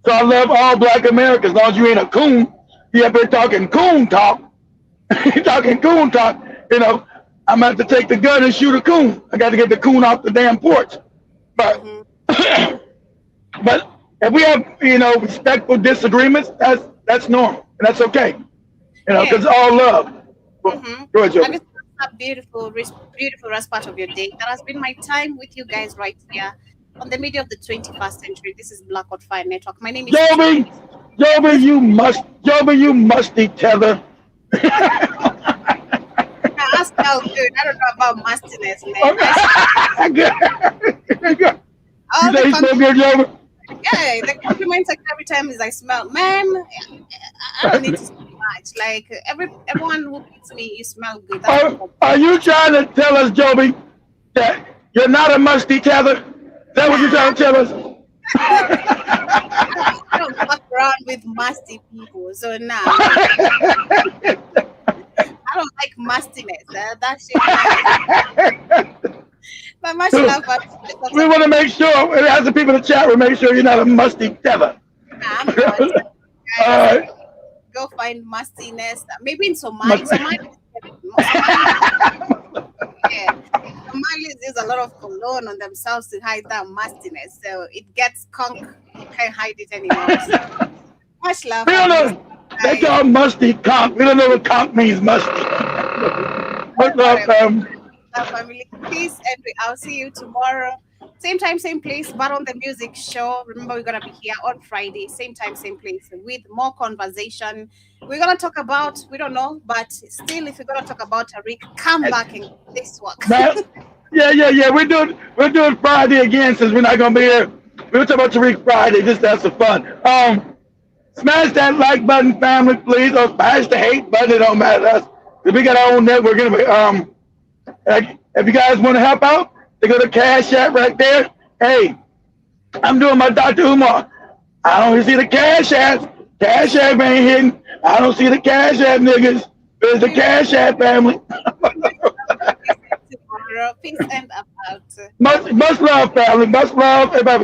So I love all black Americans. As long as you ain't a coon, you up here talking coon talk. Talking coon talk, you know, I'm going to have to take the gun and shoot a coon. I got to get the coon off the damn porch. But but if we have, you know, respectful disagreements, that's normal. And that's okay. You know, because it's all love. Go ahead, Joe. A beautiful rest part of your day. That has been my time with you guys right here on the media of the 21st century. This is Blackout Fire Network. My name is Joby, you musty tether. I smell good. I don't know about mustiness, man. Yeah, the compliments every time is I smell. Man, I don't need to smell much. Like everyone who meets me, you smell good. Are you trying to tell us, Joby, that you're not a musty tether? Is that what you're trying to tell us? I don't fuck around with musty people, so now I don't like mustiness. That shit. But much love. We want to make sure, as the people in the chat, we make sure you're not a musty tether. I'm not. Guys, All right. go find mustiness. Maybe in Somalia. Yeah. Somalis use a lot of cologne on themselves to hide that mustiness. So it gets conk. You can't hide it anymore. So, much love. We don't know. They call musty conk. We don't know what conk means, musty. Much love, family. Peace, and I'll see you tomorrow. Same time, same place, but on the music show. Remember, we're going to be here on Friday, same time, same place, with more conversation. We're going to talk about, we don't know, but still, if you're going to talk about TARIQ, come back and this work. Yeah. We're doing Friday again since we're not going to be here. We'll talk about TARIQ Friday just to have some fun. Smash that like button, family, please, or smash the hate button. It don't matter to us. We got our own network anyway. If you guys want to help out, they go to Cash App right there. Hey, I'm doing my Dr. Umar. I don't see the Cash App. Cash App ain't hitting. I don't see the Cash App niggas. There's the Cash App family. Peace and about. Much love, family. Much love, everybody.